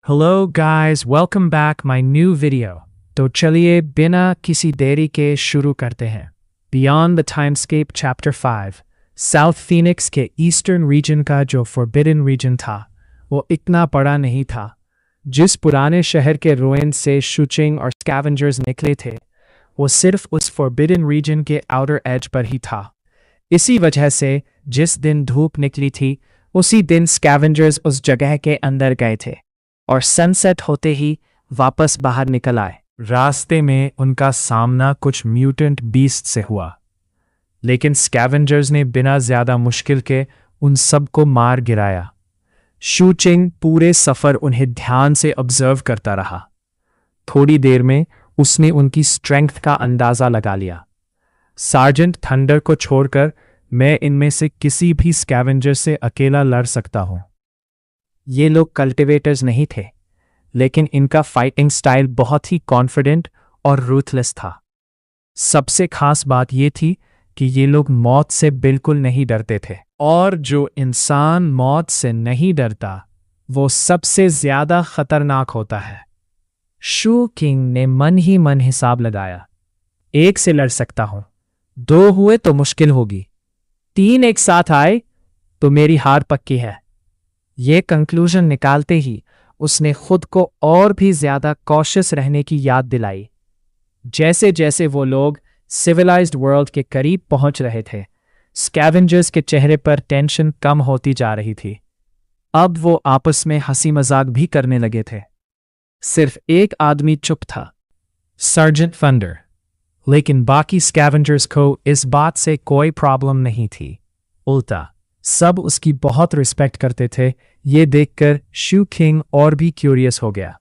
Hello guys, welcome back my new video. तो चलिए बिना किसी देरी के शुरू करते हैं. Beyond the Timescape Chapter 5, South Phoenix के Eastern Region का जो Forbidden Region था, वो इतना बड़ा नहीं था. जिस पुराने शहर के ruins से शूचिंग और स्कैवेंजर्स निकले थे, वो सिर्फ उस Forbidden Region के outer edge पर ही था. इसी वजह से जिस दिन धूप निकली थी, उसी दिन स्कैवेंजर्स उस जगह के अंदर गए थे और सनसेट होते ही वापस बाहर निकल आए. रास्ते में उनका सामना कुछ म्यूटेंट बीस्ट से हुआ, लेकिन स्कैवेंजर्स ने बिना ज्यादा मुश्किल के उन सबको मार गिराया. शूचिंग पूरे सफर उन्हें ध्यान से ऑब्जर्व करता रहा. थोड़ी देर में उसने उनकी स्ट्रेंथ का अंदाजा लगा लिया. सार्जेंट थंडर को छोड़कर मैं इनमें से किसी भी स्कैवेंजर से अकेला लड़ सकता हूं. ये लोग कल्टिवेटर्स नहीं थे, लेकिन इनका फाइटिंग स्टाइल बहुत ही कॉन्फिडेंट और रूथलेस था. सबसे खास बात ये थी कि ये लोग मौत से बिल्कुल नहीं डरते थे, और जो इंसान मौत से नहीं डरता वो सबसे ज्यादा खतरनाक होता है. शू किंग ने मन ही मन हिसाब लगाया. 1 से लड़ सकता हूं, 2 हुए तो मुश्किल होगी, 3 एक साथ आए तो मेरी हार पक्की है. ये कंक्लूजन निकालते ही उसने खुद को और भी ज्यादा कॉशियस रहने की याद दिलाई. जैसे जैसे वो लोग सिविलाइज्ड वर्ल्ड के करीब पहुंच रहे थे, स्कैवेंजर्स के चेहरे पर टेंशन कम होती जा रही थी. अब वो आपस में हंसी मजाक भी करने लगे थे. सिर्फ एक आदमी चुप था, सर्जेंट थंडर. लेकिन बाकी स्कैवेंजर्स को इस बात से कोई प्रॉब्लम नहीं थी. उल्टा सब उसकी बहुत रिस्पेक्ट करते थे. ये देखकर शू किंग और भी क्यूरियस हो गया.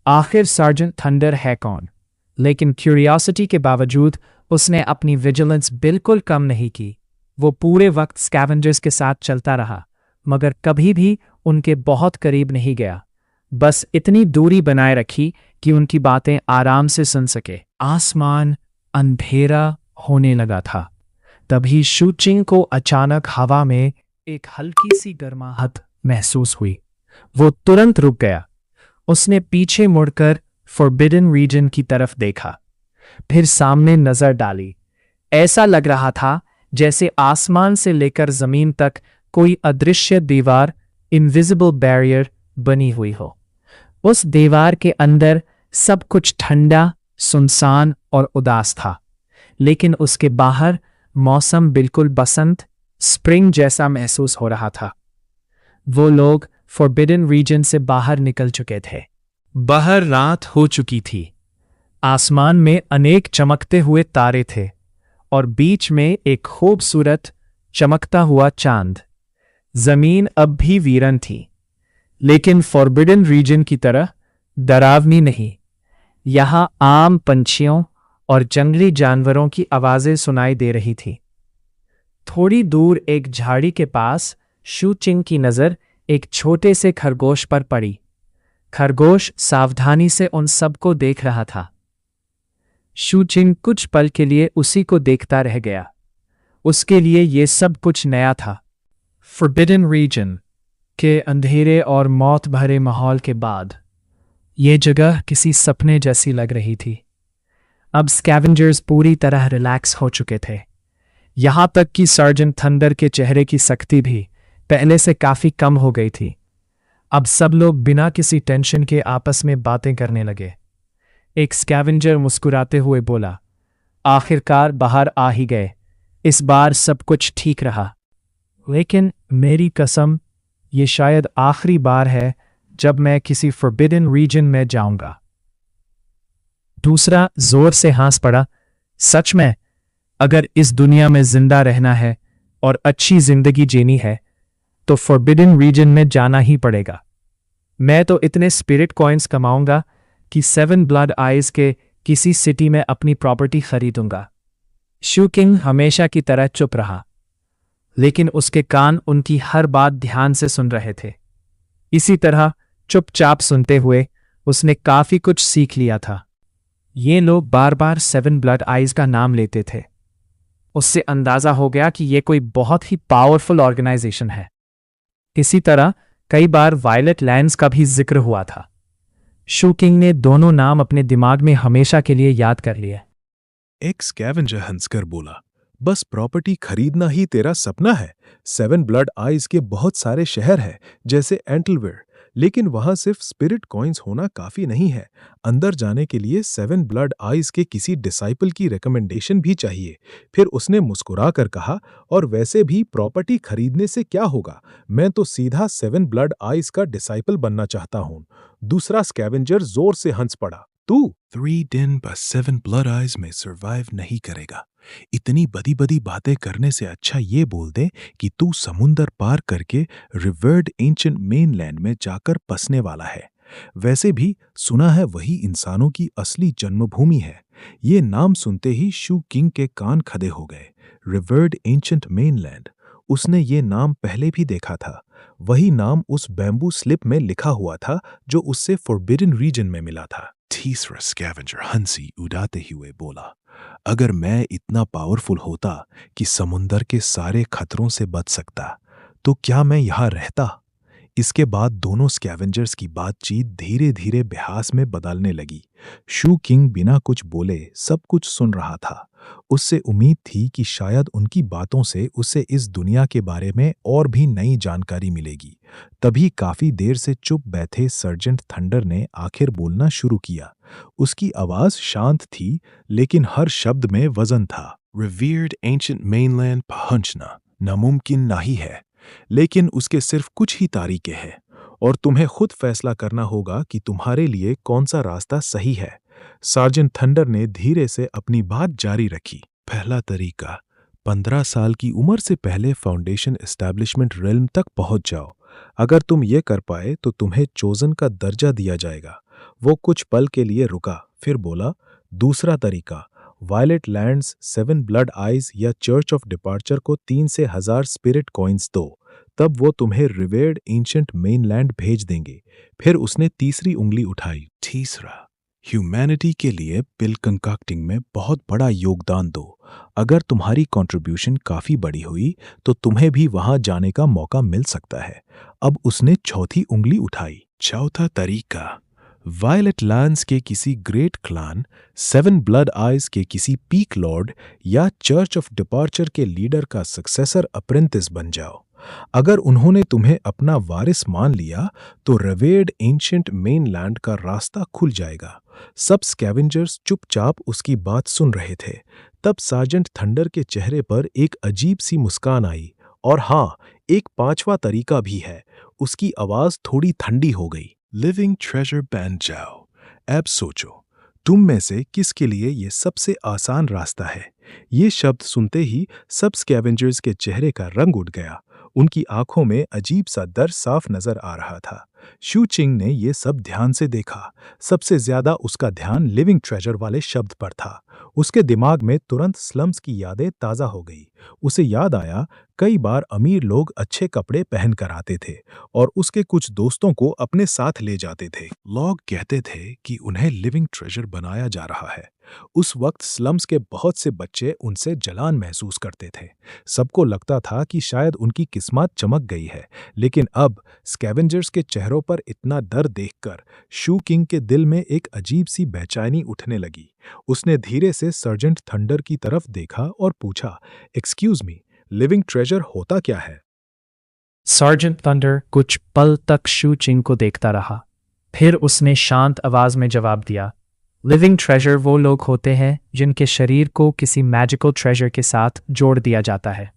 आखिर सर्जेंट थंडर है कौन? लेकिन क्यूरियोसिटी के बावजूद उसने अपनी विजिलेंस बिल्कुल कम नहीं की. वो पूरे वक्त स्कैवेंजर्स के साथ चलता रहा, मगर कभी भी उनके बहुत करीब नहीं गया. बस इतनी दूरी बनाए रखी कि उनकी बातें आराम से सुन सके. आसमान अंधेरा होने लगा था. तभी शूचिंग को अचानक हवा में एक हल्की सी गर्माहट महसूस हुई. वो तुरंत रुक गया. उसने पीछे मुड़कर फॉरबिडन रीजन की तरफ देखा, फिर सामने नजर डाली. ऐसा लग रहा था जैसे आसमान से लेकर जमीन तक कोई अदृश्य दीवार, इनविजिबल बैरियर बनी हुई हो. उस दीवार के अंदर सब कुछ ठंडा, सुनसान और उदास था, लेकिन उसके बाहर मौसम बिल्कुल बसंत, स्प्रिंग जैसा महसूस हो रहा था. वो लोग फॉरबिडन रीजन से बाहर निकल चुके थे. बाहर रात हो चुकी थी. आसमान में अनेक चमकते हुए तारे थे और बीच में एक खूबसूरत चमकता हुआ चांद. जमीन अब भी वीरन थी, लेकिन फॉरबिडन रीजन की तरह डरावनी नहीं. यहां आम पंछियों और जंगली जानवरों की आवाजें सुनाई दे रही थी. थोड़ी दूर एक झाड़ी के पास शू चिंग की नजर एक छोटे से खरगोश पर पड़ी. खरगोश सावधानी से उन सबको देख रहा था. शू चिंग कुछ पल के लिए उसी को देखता रह गया. उसके लिए ये सब कुछ नया था. फॉरबिडन रीजन के अंधेरे और मौत भरे माहौल के बाद ये जगह किसी सपने जैसी लग रही थी. अब स्कैवेंजर्स पूरी तरह रिलैक्स हो चुके थे. यहां तक कि सर्जेंट थंडर के चेहरे की सख्ती भी पहले से काफी कम हो गई थी. अब सब लोग बिना किसी टेंशन के आपस में बातें करने लगे. एक स्कैवेंजर मुस्कुराते हुए बोला, आखिरकार बाहर आ ही गए. इस बार सब कुछ ठीक रहा, लेकिन मेरी कसम, ये शायद आखिरी बार है जब मैं किसी फॉरबिडन रीजन में जाऊंगा. दूसरा जोर से हंस पड़ा. सच में? अगर इस दुनिया में जिंदा रहना है और अच्छी जिंदगी जीनी है तो फॉरबिडन रीजन में जाना ही पड़ेगा. मैं तो इतने स्पिरिट कॉइन्स कमाऊंगा कि 7 ब्लड आइज के किसी सिटी में अपनी प्रॉपर्टी खरीदूंगा. शू किंग हमेशा की तरह चुप रहा, लेकिन उसके कान उनकी हर बात ध्यान से सुन रहे थे. इसी तरह चुपचाप सुनते हुए उसने काफी कुछ सीख लिया था. ये लोग बार बार 7 ब्लड आइज का नाम लेते थे. उससे अंदाजा हो गया कि ये कोई बहुत ही पावरफुल ऑर्गेनाइजेशन है. इसी तरह कई बार वायलेट लैंड्स का भी जिक्र हुआ था. शू किंग ने दोनों नाम अपने दिमाग में हमेशा के लिए याद कर लिए। एक स्कैवेंजर हंसकर बोला, बस प्रॉपर्टी खरीदना ही तेरा सपना है। 7 ब्लड आइज के बहुत सारे शहर हैं, जैसे एंटलवेयर, लेकिन वहां सिर्फ स्पिरिट कॉइन्स होना काफी नहीं है। अंदर जाने के लिए 7 ब्लड आइज के किसी डिसाइपल की रिकमेंडेशन भी चाहिए। फिर उसने मुस्कुरा कर कहा, और वैसे भी प्रॉपर्टी खरीदने से क्या होगा, मैं तो सीधा 7 ब्लड आइज का डिसाइपल बनना चाहता हूं। दूसरा स्कैवेंजर जोर से हंस पड़ा, तू 3 दिन बस 7 ब्लड आइज में सरवाइव नहीं करेगा। इतनी बड़ी बड़ी बातें करने से अच्छा ये बोल दे कि तू समुंदर पार करके रिवर्ड एंशिएंट मेनलैंड में जाकर बसने वाला है। वैसे भी सुना है वही इंसानों की असली जन्मभूमि है। ये नाम सुनते ही शू किंग के कान खड़े हो गए। रिवर्ड एंशिएंट मेनलैंड, उसने ये नाम पहले भी देखा था। वही नाम उस बैम्बू स्लिप में लिखा हुआ था जो उससे फॉरबिडन रीजन में मिला था। तीसरा स्कैवेंजर हंसी उड़ाते हुए बोला, अगर मैं इतना पावरफुल होता कि समुंदर के सारे खतरों से बच सकता, तो क्या मैं यहां रहता? इसके बाद दोनों स्कैवेंजर्स की बातचीत धीरे धीरे बहस में बदलने लगी। शू किंग बिना कुछ बोले सब कुछ सुन रहा था। उससे उम्मीद थी कि शायद उनकी बातों से उसे इस दुनिया के बारे में और भी नई जानकारी मिलेगी। तभी काफी देर से चुप बैठे सर्जेंट थंडर ने आखिर बोलना शुरू किया। उसकी आवाज शांत थी, लेकिन हर शब्द में वजन था। रिवर्ड एंशिएंट मेनलैंड पहुंचना नामुमकिन नहीं है, लेकिन उसके सिर्फ कुछ ही तरीके हैं, और तुम्हें खुद फैसला करना होगा कि तुम्हारे लिए कौन सा रास्ता सही है। सार्जेंट थंडर ने धीरे से अपनी बात जारी रखी। पहला तरीका, 15 साल की उम्र से पहले फाउंडेशन एस्टैब्लिशमेंट रेल्म तक पहुंच जाओ। अगर तुम ये कर पाए तो तुम्हें चोजन का दर्जा दिया जाएगा। वो कुछ पल के लिए रुका, फिर बोला, दूसरा तरीका, वायलेट लैंड्स, 7 ब्लड आइज या चर्च ऑफ डिपार्चर को 3 से 1000 स्पिरिट कॉइन्स दो, तब वो तुम्हें रिवेर्ड एंशिएंट मेनलैंड भेज देंगे। फिर उसने तीसरी उंगली उठाई। तीसरा, ह्यूमैनिटी के लिए बिल कंकाक्टिंग में बहुत बड़ा योगदान दो। अगर तुम्हारी कंट्रीब्यूशन काफी बड़ी हुई तो तुम्हें भी वहां जाने का मौका मिल सकता है। अब उसने चौथी उंगली उठाई। चौथा तरीका, वायलेट लैंड्स के किसी ग्रेट क्लान, 7 ब्लड आइज के किसी पीक लॉर्ड या चर्च ऑफ डिपार्चर के लीडर का सक्सेसर अप्रेंटिस बन जाओ। अगर उन्होंने तुम्हें अपना वारिस मान लिया तो रिवर्ड एंशिएंट मेनलैंड का रास्ता खुल जाएगा। सब स्कैवेंजर्स चुपचाप उसकी बात सुन रहे थे। तब सार्जेंट थंडर के चेहरे पर एक अजीब सी मुस्कान आई। और हाँ, एक पांचवा तरीका भी है। उसकी आवाज थोड़ी ठंडी हो गई। लिविंग ट्रेजर बन जाओ। अब सोचो, तुम में से किसके लिए ये सबसे आसान रास्ता है? ये शब्द सुनते ही सब स्कैवेंजर्स के चेहरे का रंग उड़ गया। उनकी आंखों में अजीब सा डर साफ नजर आ रहा था। शू चिंग ने ये सब ध्यान से देखा। सबसे ज्यादा उसका ध्यान लिविंग ट्रेजर वाले शब्द पर था। उसके दिमाग में तुरंत स्लम्स की यादें ताज़ा हो गई। उसे याद आया, कई बार अमीर लोग अच्छे कपड़े पहन कर आते थे और उसके कुछ दोस्तों को अपने साथ ले जाते थे। लोग कहते थे कि उन्हें लिविंग ट्रेजर बनाया जा रहा है। उस वक्त स्लम्स के बहुत से बच्चे उनसे जलान महसूस करते थे। सबको लगता था कि शायद उनकी किस्मत चमक गई है। लेकिन अब स्कैवेंजर्स के चेहरों पर इतना डर देखकर शू किंग के दिल में एक अजीब सी बेचैनी उठने लगी। उसने धीरे से सर्जेंट थंडर की तरफ देखा और पूछा, एक्सक्यूज मी, लिविंग ट्रेजर होता क्या है? सार्जेंट थंडर कुछ पल तक शू चिंग को देखता रहा। फिर उसने शांत आवाज में जवाब दिया, लिविंग ट्रेजर वो लोग होते हैं जिनके शरीर को किसी मैजिकल ट्रेजर के साथ जोड़ दिया जाता है।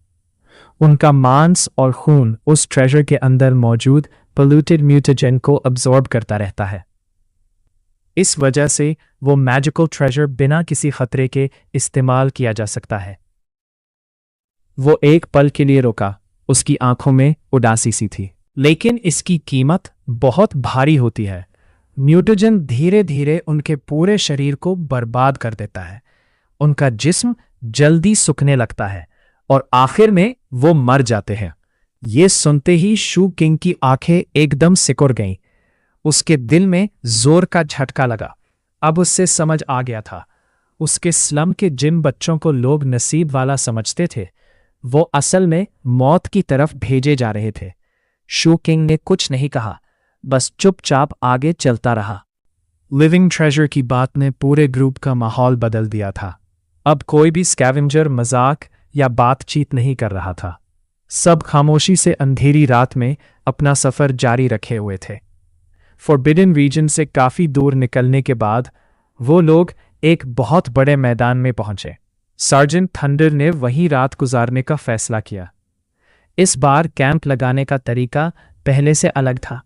उनका मांस और खून उस ट्रेजर के अंदर मौजूद पोल्यूटेड म्यूटेजन को अब्जॉर्ब करता रहता है। इस वजह से वो मैजिकल ट्रेजर बिना किसी खतरे के इस्तेमाल किया जा सकता है। वो एक पल के लिए रुका। उसकी आंखों में उदासी सी थी। लेकिन इसकी कीमत बहुत भारी होती है। म्यूटेजन धीरे धीरे उनके पूरे शरीर को बर्बाद कर देता है। उनका जिस्म जल्दी सूखने लगता है और आखिर में वो मर जाते हैं। ये सुनते ही शू किंग की आंखें एकदम सिकुड़ गईं। उसके दिल में जोर का झटका लगा। अब उससे समझ आ गया था, उसके स्लम के जिन बच्चों को लोग नसीब वाला समझते थे, वो असल में मौत की तरफ भेजे जा रहे थे। शू किंग ने कुछ नहीं कहा, बस चुपचाप आगे चलता रहा। लिविंग ट्रेजर की बात ने पूरे ग्रुप का माहौल बदल दिया था। अब कोई भी स्कैवेंजर मजाक या बातचीत नहीं कर रहा था। सब खामोशी से अंधेरी रात में अपना सफर जारी रखे हुए थे। फॉरबिडन रीजन से काफी दूर निकलने के बाद वो लोग एक बहुत बड़े मैदान में पहुंचे। सार्जेंट थंडर ने वहीं रात गुजारने का फैसला किया। इस बार कैंप लगाने का तरीका पहले से अलग था।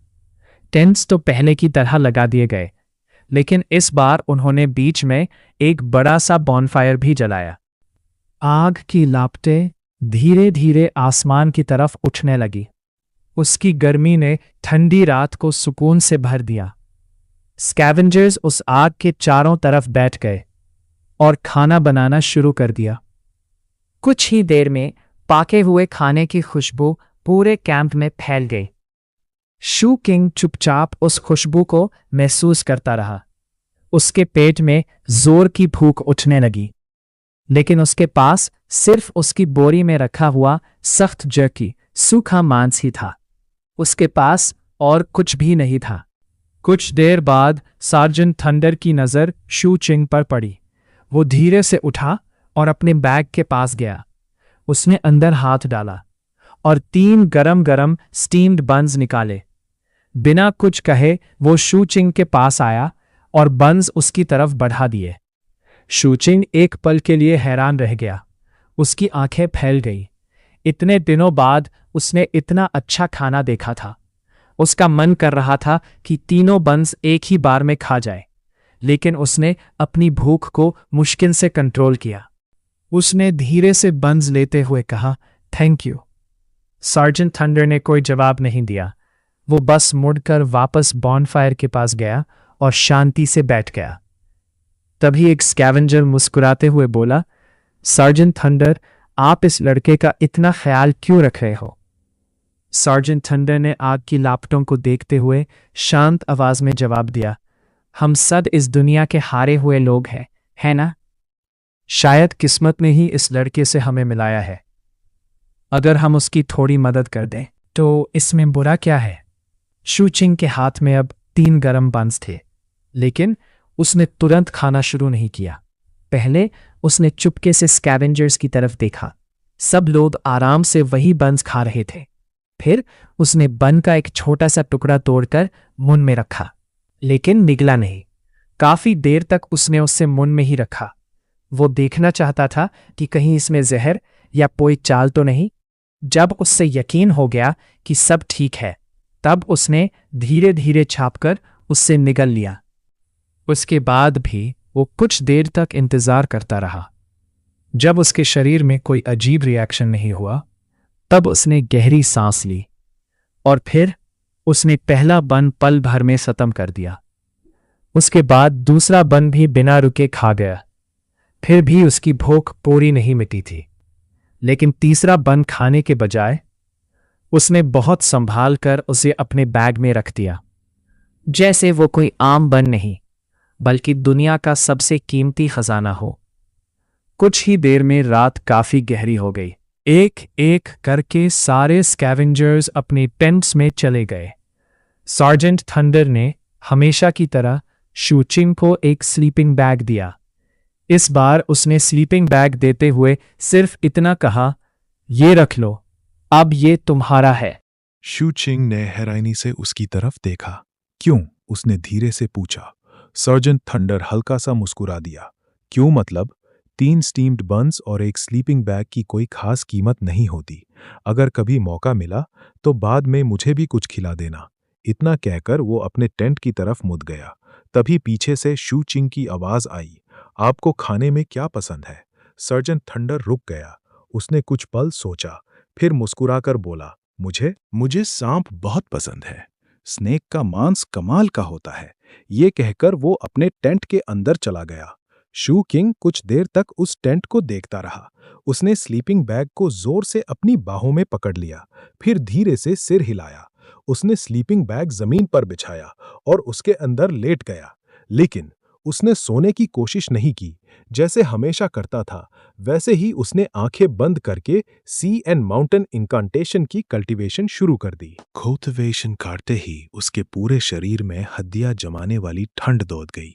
टेंट्स तो पहले की तरह लगा दिए गए, लेकिन इस बार उन्होंने बीच में एक बड़ा सा बॉनफायर भी जलाया। आग की लापटें धीरे धीरे आसमान की तरफ उठने लगी। उसकी गर्मी ने ठंडी रात को सुकून से भर दिया। स्कैवेंजर्स उस आग के चारों तरफ बैठ गए और खाना बनाना शुरू कर दिया। कुछ ही देर में पाके हुए खाने की खुशबू पूरे कैंप में फैल गई। शू किंग चुपचाप उस खुशबू को महसूस करता रहा। उसके पेट में जोर की भूख उठने लगी, लेकिन उसके पास सिर्फ उसकी बोरी में रखा हुआ सख्त जर्की, सूखा मांस ही था। उसके पास और कुछ भी नहीं था। कुछ देर बाद सार्जेंट थंडर की नज़र शू चिंग पर पड़ी। वो धीरे से उठा और अपने बैग के पास गया। उसने अंदर हाथ डाला और 3 गरम गरम स्टीम्ड बन्स निकाले। बिना कुछ कहे वो शू चिंग के पास आया और बन्स उसकी तरफ बढ़ा दिए। शू चिंग एक पल के लिए हैरान रह गया। उसकी आंखें फैल गई। इतने दिनों बाद उसने इतना अच्छा खाना देखा था। उसका मन कर रहा था कि तीनों बन्स एक ही बार में खा जाए, लेकिन उसने अपनी भूख को मुश्किल से कंट्रोल किया। उसने धीरे से बन्स लेते हुए कहा, थैंक यू। सार्जेंट थंडर ने कोई जवाब नहीं दिया। वो बस मुड़कर वापस बॉनफायर के पास गया और शांति से बैठ गया। तभी एक स्कैवेंजर मुस्कुराते हुए बोला, सार्जेंट थंडर, आप इस लड़के का इतना ख्याल क्यों रख रहे हो? सार्जेंट थंडर ने आग की लापटों को देखते हुए शांत आवाज में जवाब दिया, हम सब इस दुनिया के हारे हुए लोग हैं, है ना? शायद किस्मत ने ही इस लड़के से हमें मिलाया है। अगर हम उसकी थोड़ी मदद कर दें तो इसमें बुरा क्या है? शू चिंग के हाथ में अब 3 गरम बन्स थे, लेकिन उसने तुरंत खाना शुरू नहीं किया। पहले उसने चुपके से स्कैवेंजर्स की तरफ देखा। सब लोग आराम से वही बन्स खा रहे थे। फिर उसने बन का एक छोटा सा टुकड़ा तोड़कर मुंह में रखा, लेकिन निगला नहीं। काफी देर तक उसने उसे मुंह में ही रखा। वो देखना चाहता था कि कहीं इसमें जहर या कोई चाल तो नहीं। जब उससे यकीन हो गया कि सब ठीक है, तब उसने धीरे धीरे छापकर उससे निगल लिया। उसके बाद भी वो कुछ देर तक इंतजार करता रहा। जब उसके शरीर में कोई अजीब रिएक्शन नहीं हुआ, तब उसने गहरी सांस ली और फिर उसने पहला बन पल भर में खत्म कर दिया। उसके बाद दूसरा बन भी बिना रुके खा गया। फिर भी उसकी भूख पूरी नहीं मिटी थी, लेकिन तीसरा बन खाने के बजाय उसने बहुत संभाल कर उसे अपने बैग में रख दिया, जैसे वो कोई आम बन नहीं बल्कि दुनिया का सबसे कीमती खजाना हो। कुछ ही देर में रात काफी गहरी हो गई। एक एक करके सारे स्कैवेंजर्स अपने टेंट्स में चले गए। सार्जेंट थंडर ने हमेशा की तरह शू चिंग को एक स्लीपिंग बैग दिया। इस बार उसने स्लीपिंग बैग देते हुए सिर्फ इतना कहा, ये रख लो, अब ये तुम्हारा है। शू चिंग ने हैरानी से उसकी तरफ देखा। क्यों? उसने धीरे से पूछा। सार्जेंट थंडर हल्का सा मुस्कुरा दिया। क्यों मतलब? 3 स्टीम्ड बन्स और एक स्लीपिंग बैग की कोई खास कीमत नहीं होती। अगर कभी मौका मिला तो बाद में मुझे भी कुछ खिला देना। इतना कहकर वो अपने टेंट की तरफ मुड़ गया। तभी पीछे से शू चिंग की आवाज आई, आपको खाने में क्या पसंद है? सार्जेंट थंडर रुक गया। उसने कुछ पल सोचा, फिर मुस्कुराकर बोला, मुझे सांप बहुत पसंद है। स्नेक का मांस कमाल का होता है। ये कहकर वो अपने टेंट के अंदर चला गया। शू किंग कुछ देर तक उस टेंट को देखता रहा। उसने स्लीपिंग बैग को जोर से अपनी बाहों में पकड़ लिया, फिर धीरे से सिर हिलाया। उसने स्लीपिंग बैग जमीन पर बिछाया और उसके अंदर लेट गया, लेकिन उसने सोने की कोशिश नहीं की। जैसे हमेशा करता था वैसे ही उसने आंखें बंद करके सी एंड माउंटेन इंकांटेशन की कल्टीवेशन शुरू कर दी। कल्टीवेशन करते ही उसके पूरे शरीर में हड्डियां जमाने वाली ठंड दौड़ गई,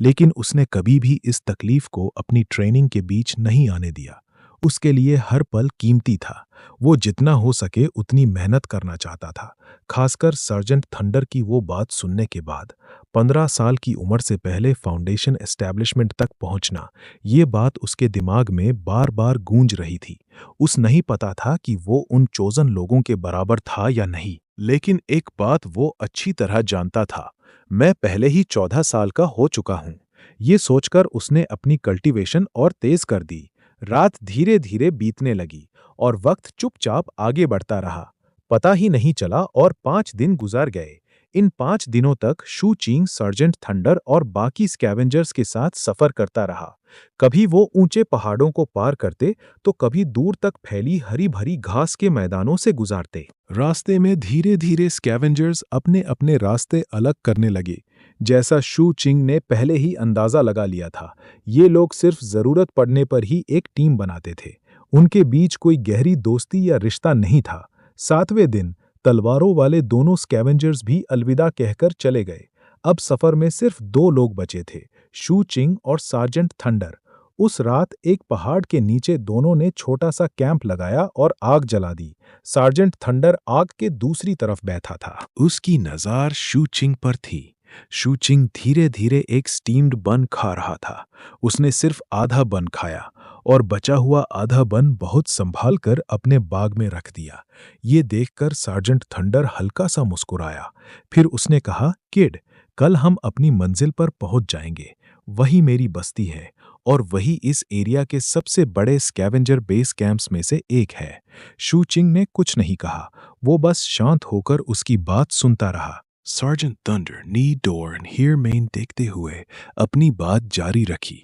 लेकिन उसने कभी भी इस तकलीफ को अपनी ट्रेनिंग के बीच नहीं आने दिया। उसके लिए हर पल कीमती था। वो जितना हो सके उतनी मेहनत करना चाहता था, खासकर सर्जेंट थंडर की वो बात सुनने के बाद। 15 साल की उम्र से पहले फाउंडेशन एस्टैब्लिशमेंट तक पहुंचना, ये बात उसके दिमाग में बार बार गूंज रही थी। उस नहीं पता था कि वो उन चोजन लोगों के बराबर था या नहीं, लेकिन एक बात वो अच्छी तरह जानता था, मैं पहले ही 14 साल का हो चुका हूं। ये सोचकर उसने अपनी कल्टीवेशन और तेज कर दी। रात धीरे धीरे बीतने लगी और वक्त चुपचाप आगे बढ़ता रहा। पता ही नहीं चला और 5 दिन गुजार गए। इन 5 दिनों तक शू चिंग सर्जेंट थंडर और बाकी स्कैवेंजर्स के साथ सफर करता रहा। कभी वो ऊंचे पहाड़ों को पार करते तो कभी दूर तक फैली हरी भरी घास के मैदानों से गुजारते। रास्ते में धीरे धीरे स्कैवेंजर्स अपने अपने रास्ते अलग करने लगे। जैसा शू चिंग ने पहले ही अंदाजा लगा लिया था, ये लोग सिर्फ जरूरत पड़ने पर ही एक टीम बनाते थे। उनके बीच कोई गहरी दोस्ती या रिश्ता नहीं था। 7वें दिन तलवारों वाले दोनों स्कैवेंजर्स भी अलविदा कहकर चले गए। अब सफर में सिर्फ 2 लोग बचे थे, शू चिंग और सार्जेंट थंडर। उस रात एक पहाड़ के नीचे दोनों ने छोटा सा कैंप लगाया और आग जला दी। सार्जेंट थंडर आग के दूसरी तरफ बैठा था। उसकी नज़र शू चिंग पर थी। शू चिंग धीरे धीरे एक स्टीम्ड बन खा रहा था। उसने सिर्फ आधा बन खाया और बचा हुआ आधा बन बहुत संभाल कर अपने बाग में रख दिया। ये देखकर सार्जेंट थंडर हल्का सा मुस्कुराया। फिर उसने कहा, किड, कल हम अपनी मंजिल पर पहुंच जाएंगे। वही मेरी बस्ती है और वही इस एरिया के सबसे बड़े स्कैवेंजर बेस कैंप्स में से एक है। शू चिंग ने कुछ नहीं कहा, वो बस शांत होकर उसकी बात सुनता रहा। Sergeant thunder knee door and here main देखते हुए अपनी बात जारी रखी।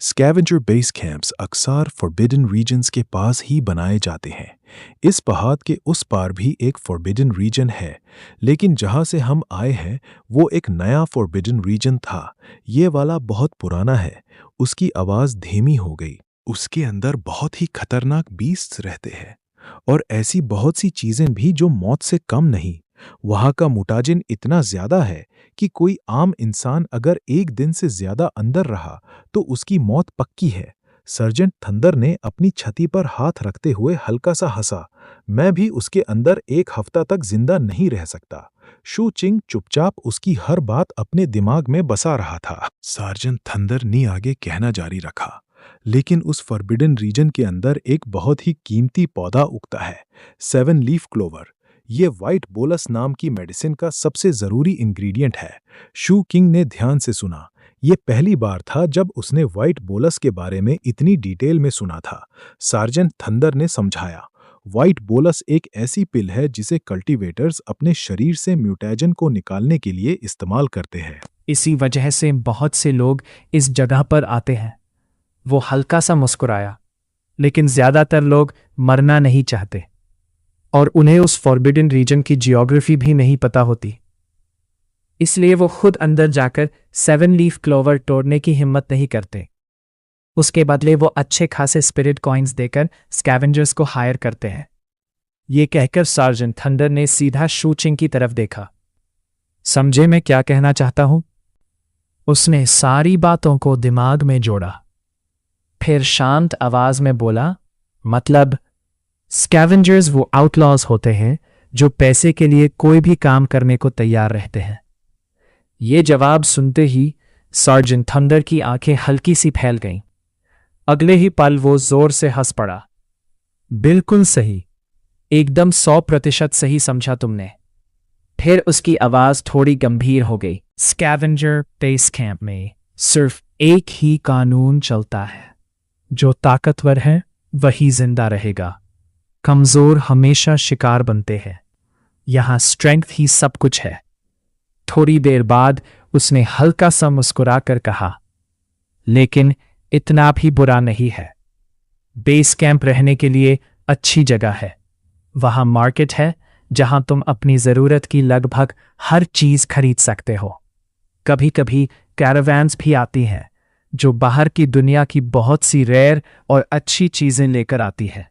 स्कैवेंजर बेस कैंप्स अक्सर फॉरबिडन रीजन्स के पास ही बनाए जाते हैं। इस पहाड़ के उस पार भी एक फॉरबिडन रीजन है, लेकिन जहां से हम आए हैं वो एक नया फॉरबिडन रीजन था। ये वाला बहुत पुराना है। उसकी आवाज धीमी हो गई। उसके अंदर बहुत ही खतरनाक बीस्ट्स रहते हैं और ऐसी बहुत सी चीजें भी जो मौत से कम नहीं। वहां का मुटाजिन इतना ज्यादा है कि कोई आम इंसान अगर एक दिन से ज्यादा अंदर रहा तो उसकी मौत पक्की है। सर्जेंट थंडर ने अपनी छाती पर हाथ रखते हुए हल्का सा हंसा। मैं भी उसके अंदर 1 हफ्ता तक जिंदा नहीं रह सकता। शू चिंग चुपचाप उसकी हर बात अपने दिमाग में बसा रहा था। सार्जेंट थंडर ने आगे कहना जारी रखा, लेकिन उस फॉरबिडन रीजन के अंदर एक बहुत ही कीमती पौधा उगता है, 7 लीफ क्लोवर। ये व्हाइट बोलस नाम की मेडिसिन का सबसे जरूरी इंग्रेडिएंट है। शू किंग ने ध्यान से सुना। ये पहली बार था जब उसने व्हाइट बोलस के बारे में इतनी डिटेल में सुना था। सार्जेंट थंडर ने समझाया, व्हाइट बोलस एक ऐसी पिल है जिसे कल्टीवेटर्स अपने शरीर से म्यूटेजन को निकालने के लिए इस्तेमाल करते हैं। इसी वजह से बहुत से लोग इस जगह पर आते हैं। वो हल्का सा मुस्कुराया। लेकिन ज्यादातर लोग मरना नहीं चाहते और उन्हें उस फॉरबिडन रीजन की जियोग्राफी भी नहीं पता होती। इसलिए वो खुद अंदर जाकर 7 लीफ क्लोवर तोड़ने की हिम्मत नहीं करते। उसके बदले वो अच्छे खासे स्पिरिट कॉइन्स देकर स्कैवेंजर्स को हायर करते हैं। ये कहकर सार्जेंट थंडर ने सीधा शू चिंग की तरफ देखा। समझे मैं क्या कहना चाहता हूं? उसने सारी बातों को दिमाग में जोड़ा। फिर शांत आवाज में बोला, मतलब स्कैवेंजर्स वो आउटलॉज होते हैं जो पैसे के लिए कोई भी काम करने को तैयार रहते हैं। ये जवाब सुनते ही सार्जेंट थंडर की आंखें हल्की सी फैल गईं। अगले ही पल वो जोर से हंस पड़ा। बिल्कुल सही, एकदम 100% सही समझा तुमने। फिर उसकी आवाज थोड़ी गंभीर हो गई। स्कैवेंजर बेस कैंप में सिर्फ एक ही कानून चलता है, जो ताकतवर है वही जिंदा रहेगा। कमजोर हमेशा शिकार बनते हैं। यहां स्ट्रेंथ ही सब कुछ है। थोड़ी देर बाद उसने हल्का सा मुस्कुराकर कहा, लेकिन इतना भी बुरा नहीं है। बेस कैंप रहने के लिए अच्छी जगह है। वहां मार्केट है जहां तुम अपनी जरूरत की लगभग हर चीज खरीद सकते हो। कभी कभी कैरावैन्स भी आती हैं जो बाहर की दुनिया की बहुत सी रेयर और अच्छी चीजें लेकर आती है।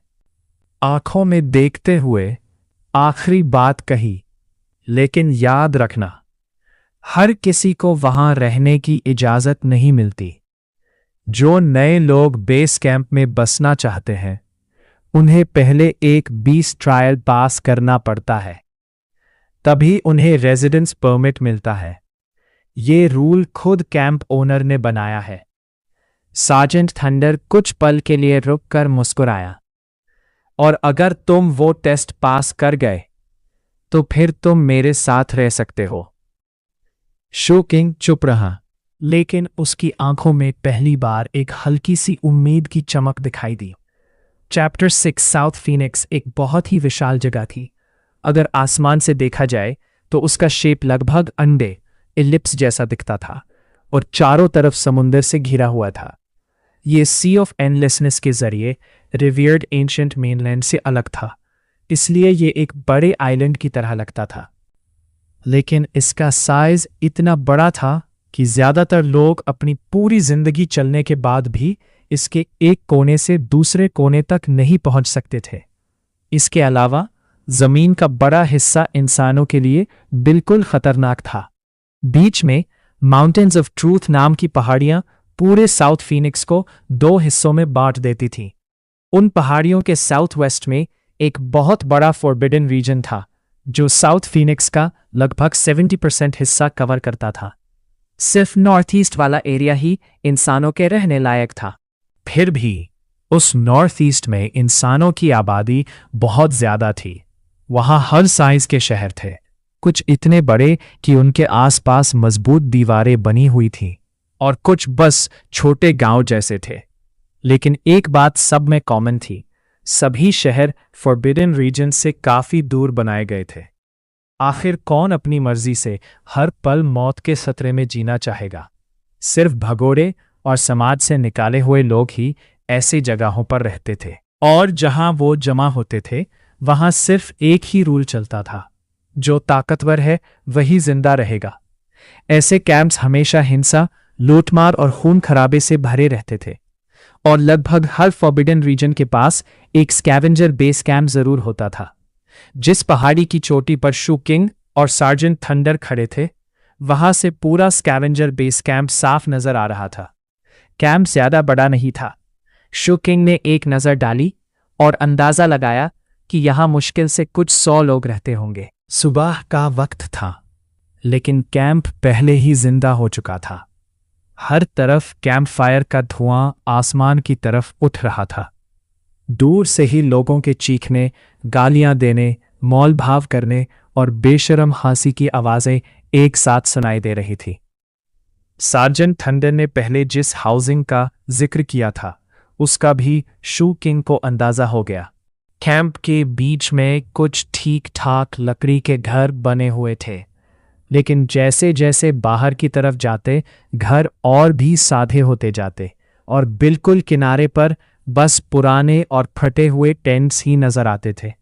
आंखों में देखते हुए आखिरी बात कही, लेकिन याद रखना, हर किसी को वहां रहने की इजाजत नहीं मिलती। जो नए लोग बेस कैंप में बसना चाहते हैं उन्हें पहले एक 20 ट्रायल पास करना पड़ता है, तभी उन्हें रेजिडेंस परमिट मिलता है। ये रूल खुद कैंप ओनर ने बनाया है। सार्जेंट थंडर कुछ पल के लिए रुककर मुस्कुराया। और अगर तुम वो टेस्ट पास कर गए तो फिर तुम मेरे साथ रह सकते हो। शू किंग चुप रहा, लेकिन उसकी आंखों में पहली बार एक हल्की सी उम्मीद की चमक दिखाई दी। चैप्टर 6 साउथ फीनिक्स एक बहुत ही विशाल जगह थी। अगर आसमान से देखा जाए तो उसका शेप लगभग अंडे इलिप्स जैसा दिखता था और चारों तरफ समुंदर से घिरा हुआ था। ये सी ऑफ एंडलेसनेस के जरिए रिवियर्ड एंशिएंट मेनलैंड से अलग था, इसलिए ये एक बड़े आइलैंड की तरह लगता था। लेकिन इसका साइज इतना बड़ा था कि ज्यादातर लोग अपनी पूरी जिंदगी चलने के बाद भी इसके एक कोने से दूसरे कोने तक नहीं पहुंच सकते थे। इसके अलावा जमीन का बड़ा हिस्सा इंसानों के लिए बिल्कुल खतरनाक था। बीच में माउंटेन्स ऑफ ट्रूथ नाम की पहाड़ियां पूरे साउथ फीनिक्स को 2 हिस्सों में बांट देती थीं। उन पहाड़ियों के साउथ वेस्ट में एक बहुत बड़ा फॉरबिडन रीजन था जो साउथ फीनिक्स का लगभग 70% हिस्सा कवर करता था। सिर्फ नॉर्थ ईस्ट वाला एरिया ही इंसानों के रहने लायक था। फिर भी उस नॉर्थ ईस्ट में इंसानों की आबादी बहुत ज्यादा थी। वहां हर साइज के शहर थे, कुछ इतने बड़े कि उनके आसपास मजबूत दीवारें बनी हुई थीं और कुछ बस छोटे गांव जैसे थे। लेकिन एक बात सब में कॉमन थी, सभी शहर फॉरबिडन रीजन से काफी दूर बनाए गए थे। आखिर कौन अपनी मर्जी से हर पल मौत के खतरे में जीना चाहेगा? सिर्फ भगोड़े और समाज से निकाले हुए लोग ही ऐसी जगहों पर रहते थे, और जहां वो जमा होते थे वहां सिर्फ एक ही रूल चलता था, जो ताकतवर है वही जिंदा रहेगा। ऐसे कैंप्स हमेशा हिंसा, लूटमार और खून खराबे से भरे रहते थे, और लगभग हर फॉरबिडन रीजन के पास एक स्कैवेंजर बेस कैंप जरूर होता था। जिस पहाड़ी की चोटी पर शू किंग और सार्जेंट थंडर खड़े थे, वहां से पूरा स्कैवेंजर बेस कैंप साफ नजर आ रहा था। कैंप ज्यादा बड़ा नहीं था। शू किंग ने एक नजर डाली और अंदाजा लगाया कि यहां मुश्किल से कुछ 100 लोग रहते होंगे। सुबह का वक्त था, लेकिन कैंप पहले ही जिंदा हो चुका था। हर तरफ कैंप फायर का धुआं आसमान की तरफ उठ रहा था। दूर से ही लोगों के चीखने, गालियां देने, मौल भाव करने और बेशरम हंसी की आवाजें एक साथ सुनाई दे रही थी। सार्जेंट थंडर ने पहले जिस हाउसिंग का जिक्र किया था उसका भी शू किंग को अंदाजा हो गया। कैंप के बीच में कुछ ठीक ठाक लकड़ी के घर बने हुए थे, लेकिन जैसे जैसे बाहर की तरफ जाते घर और भी सादे होते जाते और बिल्कुल किनारे पर बस पुराने और फटे हुए टेंट्स ही नजर आते थे।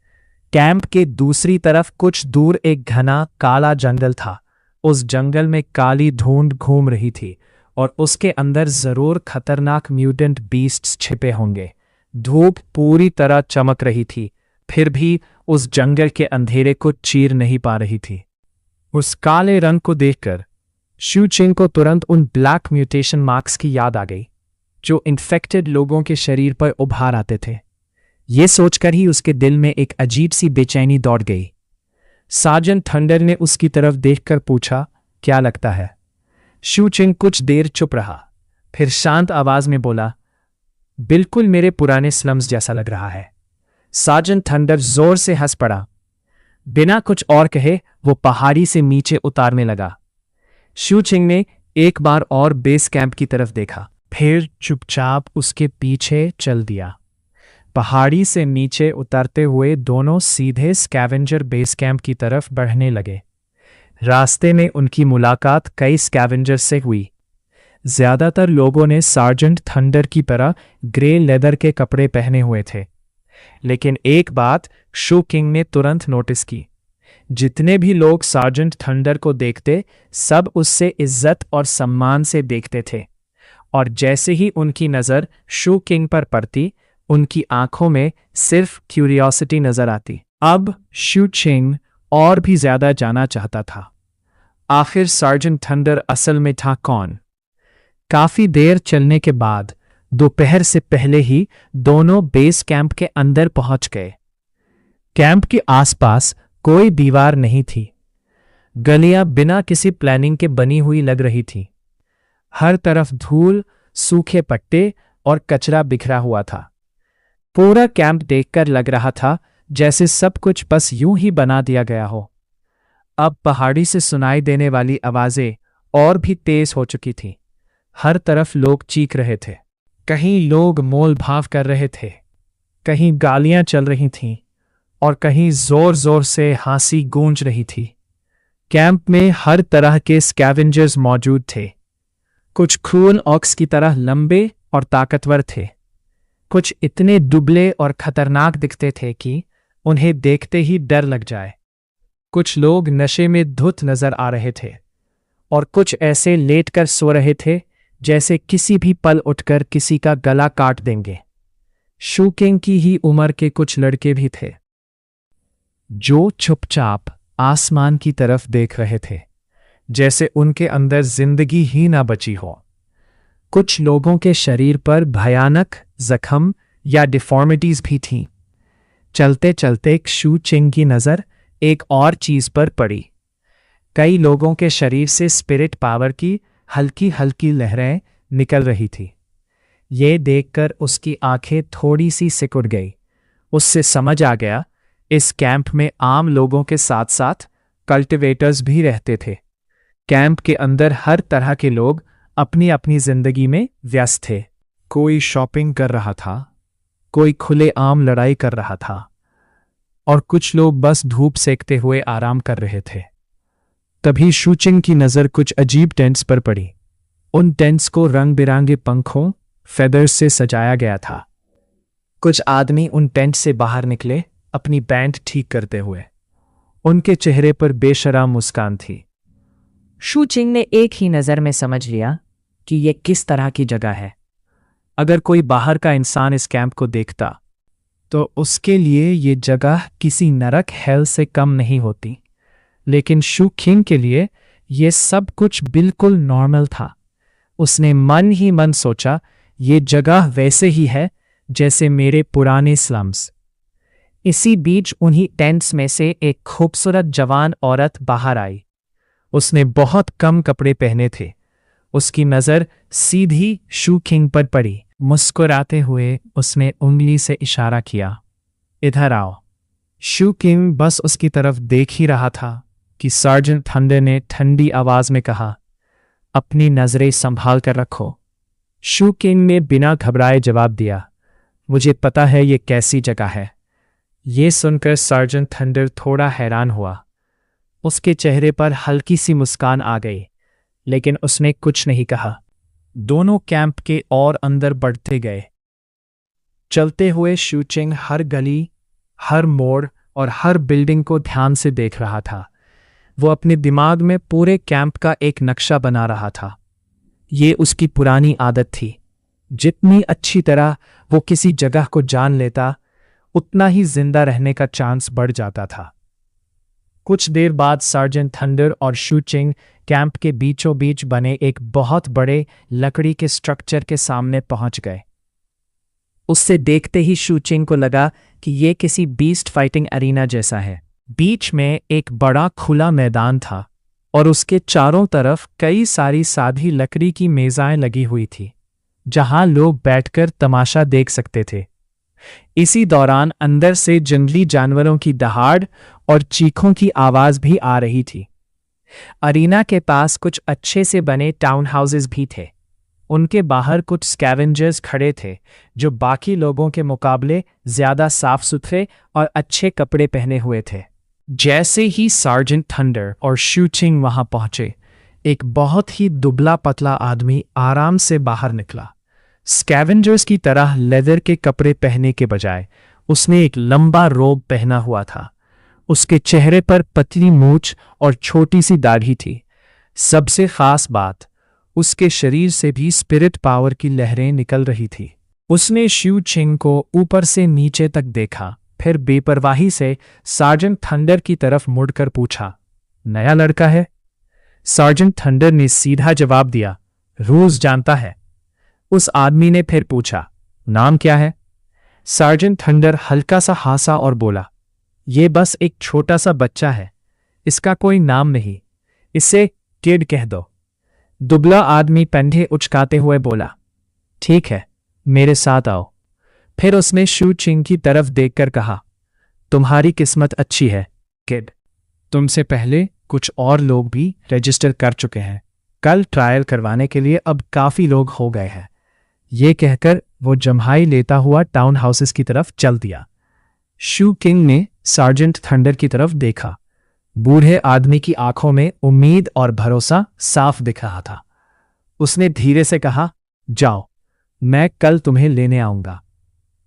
कैंप के दूसरी तरफ कुछ दूर एक घना काला जंगल था। उस जंगल में काली धुंध घूम रही थी और उसके अंदर जरूर खतरनाक म्यूटेंट बीस्ट्स छिपे होंगे। धूप पूरी तरह चमक रही थी, फिर भी उस जंगल के अंधेरे को चीर नहीं पा रही थी। उस काले रंग को देखकर शू चिंग को तुरंत उन ब्लैक म्यूटेशन मार्क्स की याद आ गई जो इन्फेक्टेड लोगों के शरीर पर उभार आते थे। ये सोचकर ही उसके दिल में एक अजीब सी बेचैनी दौड़ गई। सार्जेंट थंडर ने उसकी तरफ देखकर पूछा, क्या लगता है? शू चिंग कुछ देर चुप रहा, फिर शांत आवाज में बोला, बिल्कुल मेरे पुराने स्लम्स जैसा लग रहा है। सार्जेंट थंडर जोर से हंस पड़ा। बिना कुछ और कहे वो पहाड़ी से नीचे उतारने लगा। शू चिंग ने एक बार और बेस कैंप की तरफ देखा, फिर चुपचाप उसके पीछे चल दिया। पहाड़ी से नीचे उतरते हुए दोनों सीधे स्कैवेंजर बेस कैंप की तरफ बढ़ने लगे। रास्ते में उनकी मुलाकात कई स्कैवेंजर से हुई। ज्यादातर लोगों ने सार्जेंट थंडर की तरह ग्रे लेदर के कपड़े पहने हुए थे, लेकिन एक बात शू किंग ने तुरंत नोटिस की। जितने भी लोग सार्जेंट थंडर को देखते, सब उससे इज्जत और सम्मान से देखते थे। और जैसे ही उनकी नज़र शू किंग पर पड़ती, उनकी आंखों में सिर्फ क्यूरियोसिटी नजर आती। अब शू चिंग और भी ज्यादा जानना चाहता था, आखिर सार्जेंट थंडर असल में था कौन। काफी देर चलने के बाद दोपहर से पहले ही दोनों बेस कैंप के अंदर पहुंच गए। कैंप के आसपास कोई दीवार नहीं थी। गलियां बिना किसी प्लानिंग के बनी हुई लग रही थी। हर तरफ धूल, सूखे पट्टे और कचरा बिखरा हुआ था। पूरा कैंप देखकर लग रहा था जैसे सब कुछ बस यूं ही बना दिया गया हो। अब पहाड़ी से सुनाई देने वाली आवाजें और भी तेज हो चुकी थीं। हर तरफ लोग चीख रहे थे। कहीं लोग मोल भाव कर रहे थे, कहीं गालियां चल रही थीं और कहीं जोर जोर से हंसी गूंज रही थी। कैंप में हर तरह के स्कैवेंजर्स मौजूद थे। कुछ क्रूअल ऑक्स की तरह लंबे और ताकतवर थे, कुछ इतने दुबले और खतरनाक दिखते थे कि उन्हें देखते ही डर लग जाए। कुछ लोग नशे में धुत नजर आ रहे थे और कुछ ऐसे लेटकर सो रहे थे जैसे किसी भी पल उठकर किसी का गला काट देंगे। शू किंग की ही उम्र के कुछ लड़के भी थे, जो चुपचाप आसमान की तरफ देख रहे थे, जैसे उनके अंदर जिंदगी ही ना बची हो। कुछ लोगों के शरीर पर भयानक जख्म या डिफॉर्मिटीज भी थीं। चलते चलते शू चिंग की नज़र एक और चीज पर पड़ी। कई लोगों के शरीर से स्पिरिट पावर की हल्की हल्की लहरें निकल रही थी। ये देखकर उसकी आंखें थोड़ी सी सिकुड़ गई। उससे समझ आ गया, इस कैंप में आम लोगों के साथ साथ कल्टिवेटर्स भी रहते थे। कैंप के अंदर हर तरह के लोग अपनी अपनी जिंदगी में व्यस्त थे। कोई शॉपिंग कर रहा था, कोई खुलेआम लड़ाई कर रहा था और कुछ लोग बस धूप सेकते हुए आराम कर रहे थे। तभी शू चिंग की नज़र कुछ अजीब टेंट्स पर पड़ी। उन टेंट्स को रंग बिरंगे पंखों, फेदर्स से सजाया गया था। कुछ आदमी उन टेंट से बाहर निकले, अपनी बैंड ठीक करते हुए। उनके चेहरे पर बेशर्म मुस्कान थी। शू चिंग ने एक ही नज़र में समझ लिया कि यह किस तरह की जगह है। अगर कोई बाहर का इंसान इस कैंप को देखता तो उसके लिए ये जगह किसी नरक हेल से कम नहीं होती, लेकिन शू किंग के लिए ये सब कुछ बिल्कुल नॉर्मल था। उसने मन ही मन सोचा, ये जगह वैसे ही है जैसे मेरे पुराने स्लम्स। इसी बीच उन्हीं टेंट्स में से एक खूबसूरत जवान औरत बाहर आई। उसने बहुत कम कपड़े पहने थे। उसकी नज़र सीधी शू किंग पर पड़ी। मुस्कुराते हुए उसने उंगली से इशारा किया, इधर आओ। शू किंग बस उसकी तरफ देख ही रहा था कि सार्जेंट थंडर ने ठंडी आवाज में कहा, अपनी नजरें संभाल कर रखो। शू किंग ने बिना घबराए जवाब दिया, मुझे पता है ये कैसी जगह है। ये सुनकर सार्जेंट थंडर थोड़ा हैरान हुआ। उसके चेहरे पर हल्की सी मुस्कान आ गई, लेकिन उसने कुछ नहीं कहा। दोनों कैंप के और अंदर बढ़ते गए। चलते हुए शू चिंग हर गली, हर मोड़ और हर बिल्डिंग को ध्यान से देख रहा था। वो अपने दिमाग में पूरे कैंप का एक नक्शा बना रहा था। ये उसकी पुरानी आदत थी। जितनी अच्छी तरह वो किसी जगह को जान लेता, उतना ही जिंदा रहने का चांस बढ़ जाता था। कुछ देर बाद सार्जेंट थंडर और शू चिंग कैंप के बीचों बीच बने एक बहुत बड़े लकड़ी के स्ट्रक्चर के सामने पहुंच गए। उससे देखते ही शू चिंग को लगा कि ये किसी बीस्ट फाइटिंग एरिना जैसा है। बीच में एक बड़ा खुला मैदान था और उसके चारों तरफ कई सारी सादी लकड़ी की मेज़ें लगी हुई थी, जहां लोग बैठकर तमाशा देख सकते थे। इसी दौरान अंदर से जंगली जानवरों की दहाड़ और चीखों की आवाज भी आ रही थी। अरीना के पास कुछ अच्छे से बने टाउन हाउसेस भी थे। उनके बाहर कुछ स्कैवेंजर्स खड़े थे, जो बाकी लोगों के मुकाबले ज्यादा साफ सुथरे और अच्छे कपड़े पहने हुए थे। जैसे ही सार्जेंट थंडर और शू चिंग वहां पहुंचे, एक बहुत ही दुबला पतला आदमी आराम से बाहर निकला। स्कैवेंजर्स की तरह लेदर के कपड़े पहने के बजाय उसने एक लंबा रोब पहना हुआ था। उसके चेहरे पर पतली मूंछ और छोटी सी दाढ़ी थी। सबसे खास बात, उसके शरीर से भी स्पिरिट पावर की लहरें निकल रही थी। उसने शू चिंग को ऊपर से नीचे तक देखा, फिर बेपरवाही से सार्जेंट थंडर की तरफ मुड़कर पूछा, नया लड़का है? सार्जेंट थंडर ने सीधा जवाब दिया, रूज जानता है। उस आदमी ने फिर पूछा, नाम क्या है? सार्जेंट थंडर हल्का सा हंसा और बोला, ये बस एक छोटा सा बच्चा है, इसका कोई नाम नहीं, इसे किड कह दो। दुबला आदमी कंधे उचकाते हुए बोला, ठीक है, मेरे साथ आओ। फिर उसने शू चिंग की तरफ देखकर कहा, तुम्हारी किस्मत अच्छी है किड, तुमसे पहले कुछ और लोग भी रजिस्टर कर चुके हैं। कल ट्रायल करवाने के लिए अब काफी लोग हो गए हैं। ये कहकर वो जम्हाई लेता हुआ टाउन हाउसेस की तरफ चल दिया। शू किंग ने सार्जेंट थंडर की तरफ देखा। बूढ़े आदमी की आंखों में उम्मीद और भरोसा साफ दिख रहा था। उसने धीरे से कहा, जाओ, मैं कल तुम्हें लेने आऊंगा।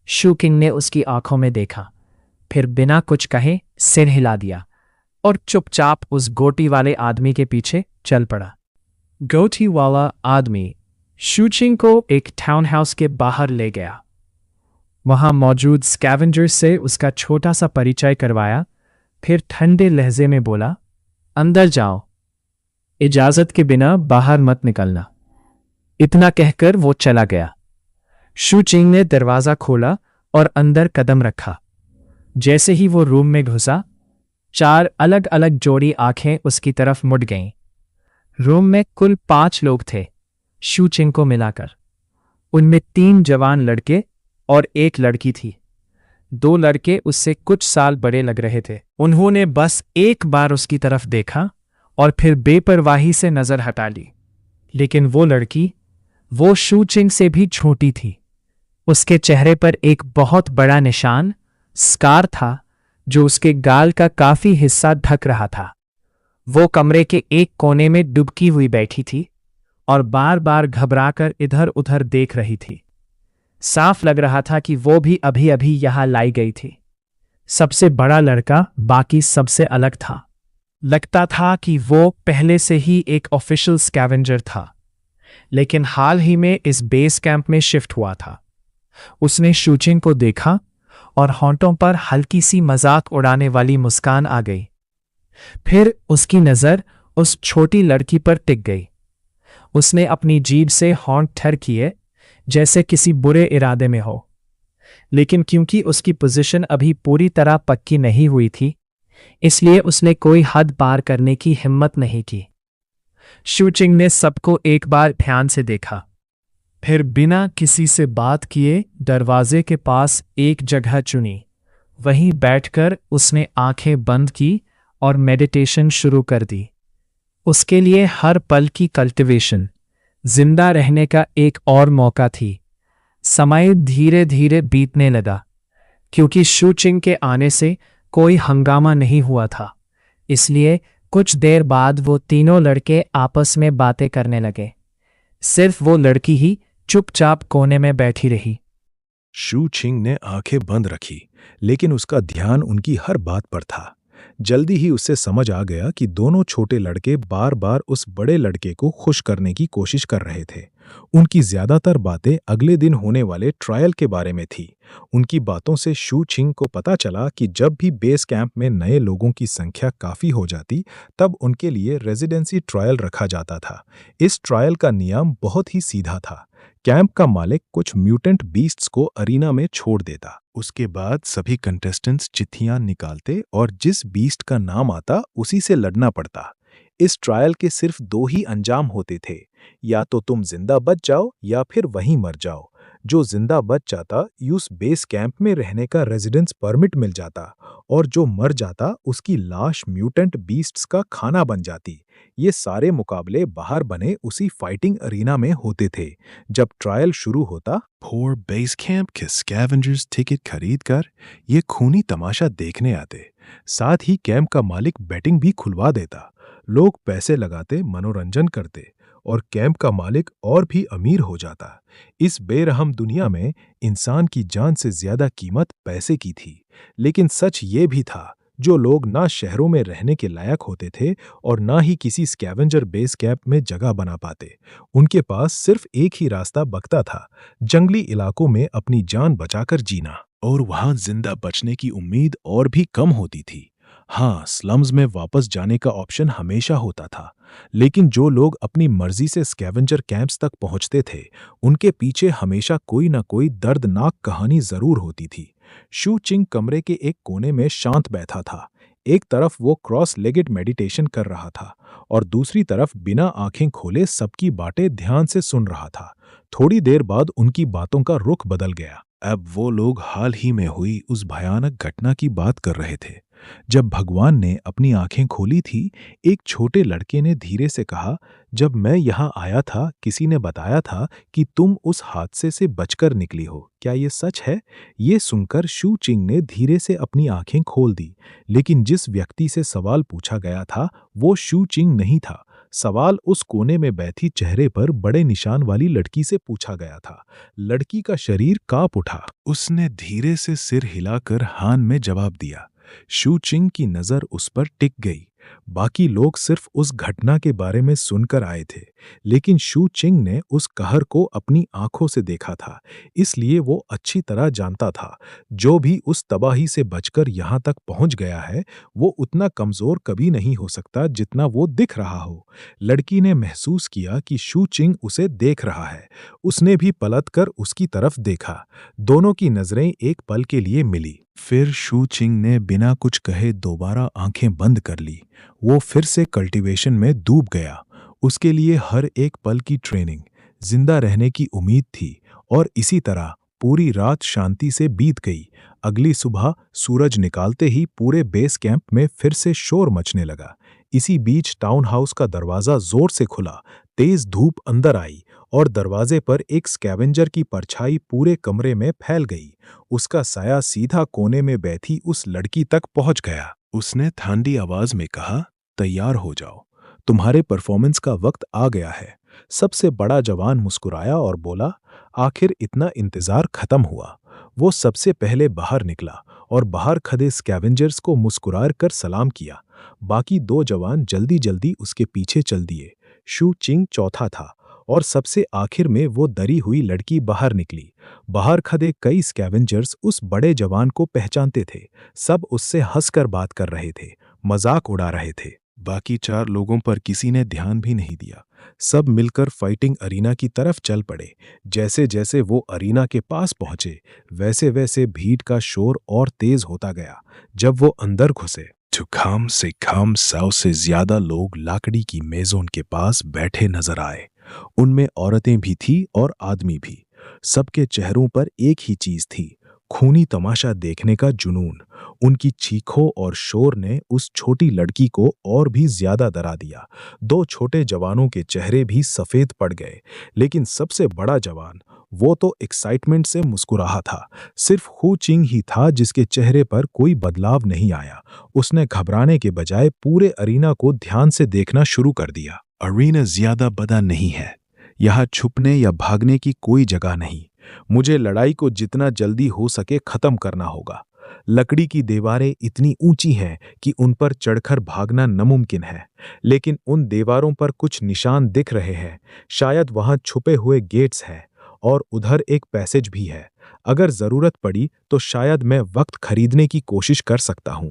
शू किंग ने उसकी आंखों में देखा, फिर बिना कुछ कहे सिर हिला दिया और चुपचाप उस गोटी वाले आदमी के पीछे चल पड़ा। गोटी वाला आदमी शू चिंग को एक टाउन हाउस के बाहर ले गया। वहां मौजूद स्कैवेंजर से उसका छोटा सा परिचय करवाया, फिर ठंडे लहजे में बोला, अंदर जाओ, इजाजत के बिना बाहर मत निकलना। इतना कहकर वो चला गया। शू चिंग ने दरवाजा खोला और अंदर कदम रखा। जैसे ही वो रूम में घुसा, 4 अलग अलग जोड़ी आंखें उसकी तरफ मुड़ गईं। रूम में कुल 5 लोग थे, शू चिंग को मिलाकर। उनमें 3 जवान लड़के और 1 लड़की थी। 2 लड़के उससे कुछ साल बड़े लग रहे थे। उन्होंने बस एक बार उसकी तरफ देखा और फिर बेपरवाही से नजर हटा ली। लेकिन वो लड़की, वो शू चिंग से भी छोटी थी। उसके चेहरे पर एक बहुत बड़ा निशान, स्कार था, जो उसके गाल का काफी हिस्सा ढक रहा था। वो कमरे के एक कोने में डुबकी हुई बैठी थी और बार बार घबराकर इधर उधर देख रही थी। साफ लग रहा था कि वो भी अभी अभी यहां लाई गई थी। सबसे बड़ा लड़का बाकी सबसे अलग था। लगता था कि वो पहले से ही एक ऑफिशियल स्कैवेंजर था, लेकिन हाल ही में इस बेस कैंप में शिफ्ट हुआ था। उसने शू चिंग को देखा और होंठों पर हल्की सी मजाक उड़ाने वाली मुस्कान आ गई। फिर उसकी नजर उस छोटी लड़की पर टिक गई। उसने अपनी जीभ से होंठ ठर किए, जैसे किसी बुरे इरादे में हो। लेकिन क्योंकि उसकी पोजीशन अभी पूरी तरह पक्की नहीं हुई थी, इसलिए उसने कोई हद पार करने की हिम्मत नहीं की। शू चिंग ने सबको एक बार ध्यान से देखा, फिर बिना किसी से बात किए दरवाजे के पास एक जगह चुनी। वहीं बैठकर उसने आंखें बंद की और मेडिटेशन शुरू कर दी। उसके लिए हर पल की कल्टीवेशन, जिंदा रहने का एक और मौका थी। समय धीरे धीरे बीतने लगा। क्योंकि शू चिंग के आने से कोई हंगामा नहीं हुआ था, इसलिए कुछ देर बाद वो तीनों लड़के आपस में बातें करने लगे। सिर्फ वो लड़की ही चुपचाप कोने में बैठी रही। शू चिंग ने आंखें बंद रखी, लेकिन उसका ध्यान उनकी हर बात पर था। जल्दी ही उसे समझ आ गया कि दोनों छोटे लड़के बार बार उस बड़े लड़के को खुश करने की कोशिश कर रहे थे। उनकी ज्यादातर बातें अगले दिन होने वाले ट्रायल के बारे में थी। उनकी बातों से शू चिंग को पता चला कि जब भी बेस कैंप में नए लोगों की संख्या काफी हो जाती, तब उनके लिए रेजिडेंसी ट्रायल रखा जाता था। इस ट्रायल का नियम बहुत ही सीधा था। कैंप का मालिक कुछ म्यूटेंट बीस्ट्स को अरीना में छोड़ देता। उसके बाद सभी कंटेस्टेंट्स चिट्ठियां निकालते और जिस बीस्ट का नाम आता उसी से लड़ना पड़ता। इस ट्रायल के सिर्फ 2 ही अंजाम होते थे, या तो तुम जिंदा बच जाओ या फिर वहीं मर जाओ। जो जिंदा बच जाता उस बेस कैंप में रहने का रेजिडेंस परमिट मिल जाता, और जो मर जाता उसकी लाश म्यूटेंट बीस्ट्स का खाना बन जाती। ये सारे मुकाबले बाहर बने उसी फाइटिंग अरीना में होते थे। जब ट्रायल शुरू होता, फोर बेस कैंप के स्कैवेंजर्स टिकट खरीदकर ये खूनी तमाशा देखने आते। साथ ही कैंप का मालिक बेटिंग भी खुलवा देता। लोग पैसे लगाते, मनोरंजन करते, और कैंप का मालिक और भी अमीर हो जाता। इस बेरहम दुनिया में इंसान की जान से ज्यादा कीमत पैसे की थी। लेकिन सच ये भी था, जो लोग ना शहरों में रहने के लायक होते थे और ना ही किसी स्कैवेंजर बेस कैंप में जगह बना पाते। उनके पास सिर्फ एक ही रास्ता बकता था, जंगली इलाकों में अपनी जान बचाकर जीना। और वहां जिंदा बचने की उम्मीद और भी कम होती थी। हाँ, स्लम्स में वापस जाने का ऑप्शन हमेशा होता था, लेकिन जो लोग अपनी मर्जी से स्कैवेंजर कैंप्स तक पहुंचते थे, उनके पीछे हमेशा कोई ना कोई दर्दनाक कहानी जरूर होती थी। शू चिंग कमरे के एक कोने में शांत बैठा था। एक तरफ वो क्रॉस लेगेड मेडिटेशन कर रहा था और दूसरी तरफ बिना आंखें खोले सबकी बातें ध्यान से सुन रहा था। थोड़ी देर बाद उनकी बातों का रुख बदल गया। अब वो लोग हाल ही में हुई उस भयानक घटना की बात कर रहे थे। जब भगवान ने अपनी आंखें खोली थी, एक छोटे लड़के ने धीरे से कहा, जब मैं यहाँ आया था किसी ने बताया था कि तुम उस हादसे से बचकर निकली हो। क्या ये सच है? ये सुनकर शू चिंग ने धीरे से अपनी आंखें खोल दी, लेकिन जिस व्यक्ति से सवाल पूछा गया था वो शू चिंग नहीं था। सवाल उस कोने में बैठी चेहरे पर बड़े निशान वाली लड़की से पूछा गया था। लड़की का शरीर कांप उठा। उसने धीरे से सिर हिलाकर हान में जवाब दिया। शू चिंग की नजर उस पर टिक गई। बाकी लोग सिर्फ उस घटना के बारे में सुनकर आए थे, लेकिन शू चिंग ने उस कहर को अपनी आंखों से देखा था, इसलिए वो अच्छी तरह जानता था जो भी उस तबाही से बचकर यहाँ तक पहुँच गया है वो उतना कमजोर कभी नहीं हो सकता जितना वो दिख रहा हो। लड़की ने महसूस किया कि शू चिंग उसे देख रहा है। उसने भी पलटकर उसकी तरफ देखा। दोनों की नजरें एक पल के लिए मिली। फिर शू चिंग ने बिना कुछ कहे दोबारा आंखें बंद कर ली। वो फिर से कल्टीवेशन में डूब गया। उसके लिए हर एक पल की ट्रेनिंग, जिंदा रहने की उम्मीद थी, और इसी तरह पूरी रात शांति से बीत गई। अगली सुबह सूरज निकालते ही पूरे बेस कैंप में फिर से शोर मचने लगा। इसी बीच टाउन हाउस का दरवाजा जोर से खुला। तेज धूप अंदर आई और दरवाजे पर एक स्कैवेंजर की परछाई पूरे कमरे में फैल गई। उसका साया सीधा कोने में बैठी उस लड़की तक पहुंच गया। उसने ठंडी आवाज में कहा, तैयार हो जाओ, तुम्हारे परफॉर्मेंस का वक्त आ गया है। सबसे बड़ा जवान मुस्कुराया और बोला, आखिर इतना इंतजार खत्म हुआ। वो सबसे पहले बाहर निकला और बाहर खड़े स्कैवेंजर्स को मुस्कुरा कर सलाम किया। बाकी दो जवान जल्दी जल्दी उसके पीछे चल दिए। शू चिंग चौथा था और सबसे आखिर में वो डरी हुई लड़की बाहर निकली। बाहर खड़े कई स्कैवेंजर्स उस बड़े जवान को पहचानते थे। सब उससे हंसकर बात कर रहे थे, मजाक उड़ा रहे थे। बाकी चार लोगों पर किसी ने ध्यान भी नहीं दिया। सब मिलकर फाइटिंग अरीना की तरफ चल पड़े। जैसे जैसे वो अरीना के पास पहुंचे, वैसे वैसे भीड़ का शोर और तेज होता गया। जब वो अंदर घुसे तो कम से कम 100 से ज्यादा लोग लाकड़ी की मेजों के पास बैठे नजर आए। उनमें औरतें भी थी और आदमी भी। सबके चेहरों पर एक ही चीज थी, खूनी तमाशा देखने का जुनून। उनकी चीखों और शोर ने उस छोटी लड़की को और भी ज्यादा डरा दिया। दो छोटे जवानों के चेहरे भी सफेद पड़ गए, लेकिन सबसे बड़ा जवान, वो तो एक्साइटमेंट से मुस्कुराहा था। सिर्फ हू चिंग ही था जिसके चेहरे पर कोई बदलाव नहीं आया। उसने घबराने के बजाय पूरे अरीना को ध्यान से देखना शुरू कर दिया। अरीना ज्यादा बड़ा नहीं है। यहाँ छुपने या भागने की कोई जगह नहीं। मुझे लड़ाई को जितना जल्दी हो सके खत्म करना होगा। लकड़ी की दीवारें इतनी ऊंची हैं कि उन पर चढ़कर भागना नामुमकिन है, लेकिन उन दीवारों पर कुछ निशान दिख रहे हैं। शायद वहां छुपे हुए गेट्स हैं और उधर एक पैसेज भी है। अगर जरूरत पड़ी तो शायद मैं वक्त खरीदने की कोशिश कर सकता हूं।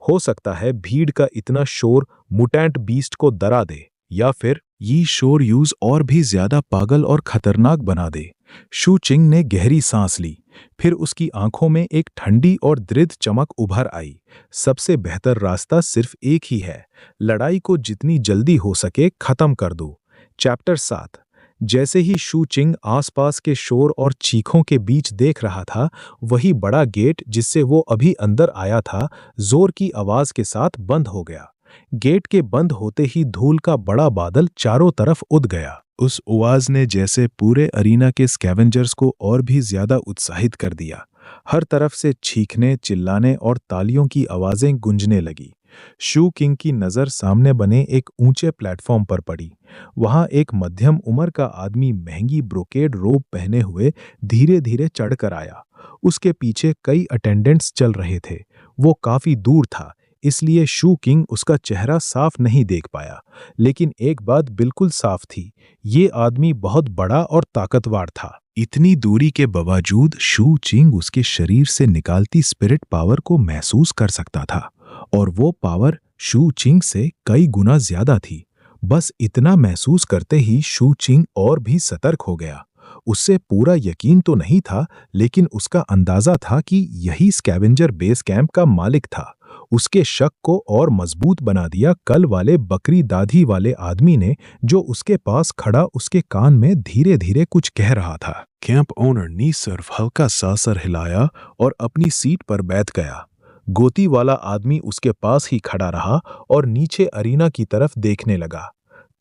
हो सकता है भीड़ का इतना शोर मुटेंट बीस्ट को डरा दे, या फिर ये शोर यूज और भी ज्यादा पागल और खतरनाक बना दे। शू चिंग ने गहरी सांस ली। फिर उसकी आंखों में एक ठंडी और दृढ़ चमक उभर आई। सबसे बेहतर रास्ता सिर्फ एक ही है, लड़ाई को जितनी जल्दी हो सके खत्म कर दो। चैप्टर 7। जैसे ही शू चिंग आसपास के शोर और चीखों के बीच देख रहा था, वही बड़ा गेट जिससे वो अभी अंदर आया था, जोर की आवाज के साथ बंद हो गया। गेट के बंद होते ही धूल का बड़ा बादल चारों तरफ उड़ गया। उस आवाज ने जैसे पूरे अरीना के स्कैवेंजर्स को और भी ज्यादा उत्साहित कर दिया। हर तरफ से चीखने, चिल्लाने और तालियों की आवाजें गूंजने लगी। शू किंग की नजर सामने बने एक ऊंचे प्लेटफॉर्म पर पड़ी। वहां एक मध्यम उम्र का आदमी महंगी ब्रोकेड रोब पहने हुए धीरे धीरे चढ़कर आया। उसके पीछे कई अटेंडेंट्स चल रहे थे। वो काफी दूर था, इसलिए शू किंग उसका चेहरा साफ नहीं देख पाया। लेकिन एक बात बिल्कुल साफ थी, ये आदमी बहुत बड़ा और ताकतवर था। इतनी दूरी के बावजूद शू चिंग उसके शरीर से निकालती स्पिरिट पावर को महसूस कर सकता था, और वो पावर शू चिंग से कई गुना ज्यादा थी। बस इतना महसूस करते ही शू चिंग और भी सतर्क हो गया। उससे पूरा यकीन तो नहीं था, लेकिन उसका अंदाजा था कि यही स्कैवेंजर बेस कैंप का मालिक था। उसके शक को और मजबूत बना दिया कल वाले बकरी दाढ़ी वाले आदमी ने, जो उसके पास खड़ा उसके कान में धीरे धीरे कुछ कह रहा था। कैंप ओनर ने सिर्फ हल्का सा सर हिलाया और अपनी सीट पर बैठ गया। गोती वाला आदमी उसके पास ही खड़ा रहा और नीचे अरीना की तरफ देखने लगा।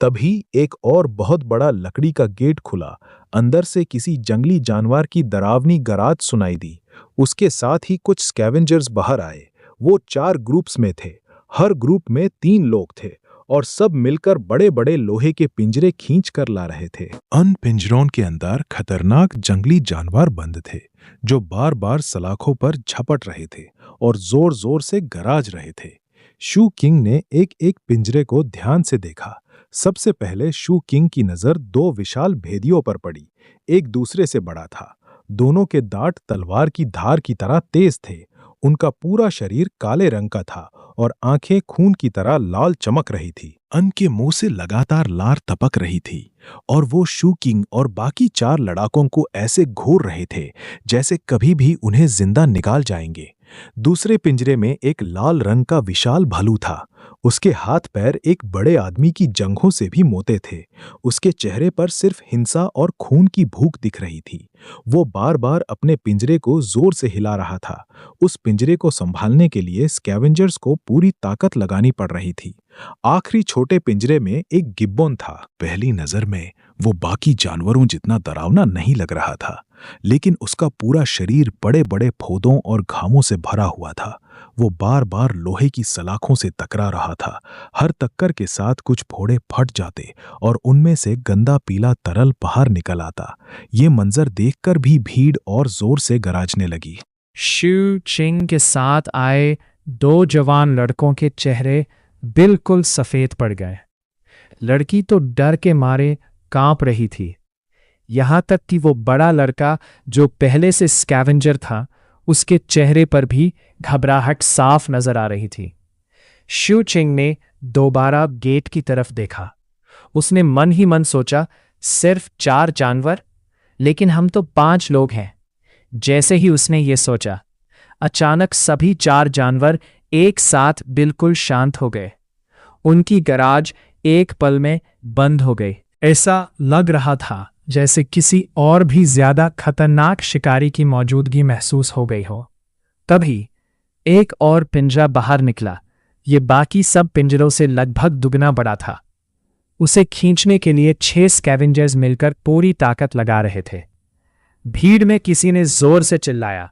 तभी एक और बहुत बड़ा लकड़ी का गेट खुला। अंदर से किसी जंगली जानवर की डरावनी गराज सुनाई दी। उसके साथ ही कुछ स्कैवेंजर्स बाहर आए। वो 4 ग्रुप्स में थे। हर ग्रुप में 3 लोग थे और सब मिलकर बड़े बड़े लोहे के पिंजरे खींच कर ला रहे थे। उन पिंजरों के अंदर खतरनाक जंगली जानवर बंद थे, जो बार बार सलाखों पर झपट रहे थे और जोर जोर से गरज रहे थे। शू किंग ने एक एक पिंजरे को ध्यान से देखा। सबसे पहले शू किंग की नजर 2 विशाल भेदियों पर पड़ी। एक दूसरे से बड़ा था। दोनों के दांत तलवार की धार की तरह तेज थे। उनका पूरा शरीर काले रंग का था और आंखें खून की तरह लाल चमक रही थी। उनके मुंह से लगातार लार टपक रही थी और वो शू किंग और बाकी 4 लड़ाकों को ऐसे घूर रहे थे जैसे कभी भी उन्हें जिंदा निकाल जाएंगे। दूसरे पिंजरे में एक लाल रंग का विशाल भालू था। उसके हाथ पैर एक बड़े आदमी की जंघों से भी मोटे थे। उसके चेहरे पर सिर्फ हिंसा और खून की भूख दिख रही थी। वो बार बार अपने पिंजरे को जोर से हिला रहा था। उस पिंजरे को संभालने के लिए स्कैवेंजर्स को पूरी ताकत लगानी पड़ रही थी। आखिरी छोटे पिंजरे में एक गिब्बन था। पहली नजर में वो बाकी जानवरों जितना डरावना नहीं लग रहा था, लेकिन उसका पूरा शरीर बड़े बड़े फोदों और घावों से भरा हुआ था। वो बार बार लोहे की सलाखों से टकरा रहा था। हर टक्कर के साथ कुछ फोड़े फट जाते और उनमें से गंदा पीला तरल बाहर निकल आता। ये मंजर देखकर भी भीड़ और जोर से गरजने लगी। शू चिंग के साथ आए 2 जवान लड़कों के चेहरे बिल्कुल सफेद पड़ गए। लड़की तो डर के मारे कांप रही थी। यहां तक कि वो बड़ा लड़का जो पहले से स्कैवेंजर था, उसके चेहरे पर भी घबराहट साफ नजर आ रही थी। शू चिंग ने दोबारा गेट की तरफ देखा। उसने मन ही मन सोचा, सिर्फ 4 जानवर, लेकिन हम तो 5 लोग हैं। जैसे ही उसने ये सोचा, अचानक सभी 4 जानवर एक साथ बिल्कुल शांत हो गए। उनकी गराज एक पल में बंद हो गई। ऐसा लग रहा था जैसे किसी और भी ज्यादा खतरनाक शिकारी की मौजूदगी महसूस हो गई हो। तभी एक और पिंजरा बाहर निकला। ये बाकी सब पिंजरों से लगभग दुगना बड़ा था। उसे खींचने के लिए 6 स्कैवेंजर्स मिलकर पूरी ताकत लगा रहे थे। भीड़ में किसी ने जोर से चिल्लाया,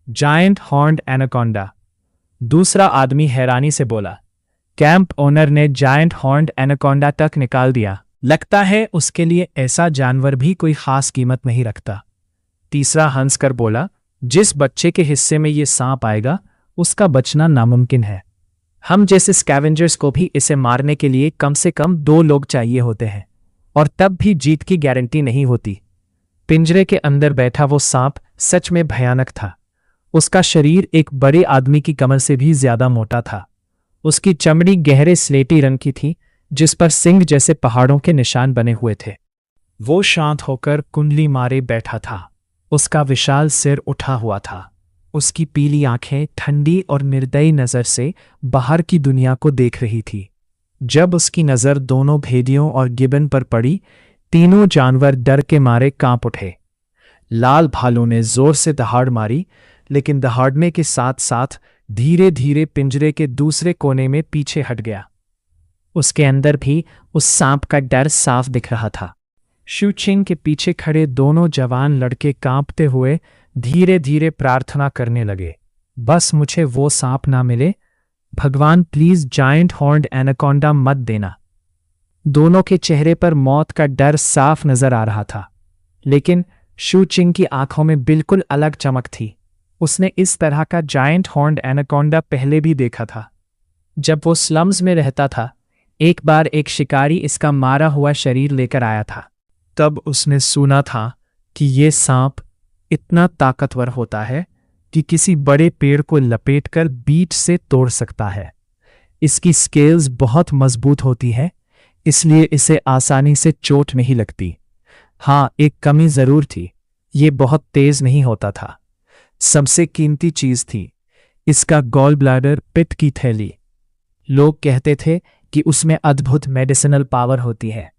जायंट हॉर्न्ड एनाकोंडा। दूसरा आदमी हैरानी से बोला, कैंप ओनर ने जायंट हॉर्न्ड एनाकोंडा तक निकाल दिया। लगता है उसके लिए ऐसा जानवर भी कोई खास कीमत नहीं रखता। तीसरा हंसकर बोला, जिस बच्चे के हिस्से में ये सांप आएगा उसका बचना नामुमकिन है। हम जैसे स्कैवेंजर्स को भी इसे मारने के लिए कम से कम 2 लोग चाहिए होते हैं, और तब भी जीत की गारंटी नहीं होती। पिंजरे के अंदर बैठा वो सांप सच में भयानक था। उसका शरीर एक बड़े आदमी की कमर से भी ज्यादा मोटा था। उसकी चमड़ी गहरे स्लेटी रंग की थी, जिस पर सिंह जैसे पहाड़ों के निशान बने हुए थे। वो शांत होकर कुंडली मारे बैठा था। उसका विशाल सिर उठा हुआ था। उसकी पीली आंखें ठंडी और निर्दयी नजर से बाहर की दुनिया को देख रही थी। जब उसकी नजर दोनों भेदियों और गिबन पर पड़ी, तीनों जानवर डर के मारे कांप उठे। लाल भालू ने जोर से दहाड़ मारी, लेकिन दहाड़ने के साथ साथ धीरे धीरे पिंजरे के दूसरे कोने में पीछे हट गया। उसके अंदर भी उस सांप का डर साफ दिख रहा था। शू चिंग के पीछे खड़े दोनों जवान लड़के कांपते हुए धीरे धीरे प्रार्थना करने लगे, बस मुझे वो सांप ना मिले, भगवान प्लीज जायंट हॉर्न्ड एनाकोंडा मत देना। दोनों के चेहरे पर मौत का डर साफ नजर आ रहा था, लेकिन शू चिंग की आंखों में बिल्कुल अलग चमक थी। उसने इस तरह का जायंट हॉर्न्ड एनाकोंडा पहले भी देखा था। जब वो स्लम्स में रहता था, एक बार एक शिकारी इसका मारा हुआ शरीर लेकर आया था। तब उसने सुना था कि ये सांप इतना ताकतवर होता है कि किसी बड़े पेड़ को लपेटकर बीच से तोड़ सकता है। इसकी स्केल्स बहुत मजबूत होती है, इसलिए इसे आसानी से चोट नहीं लगती। हाँ, एक कमी जरूर थी, ये बहुत तेज नहीं होता था। सबसे कीमती चीज थी इसका गॉल ब्लैडर, पित्त की थैली। लोग कहते थे कि उसमें अद्भुत मेडिसिनल पावर होती है।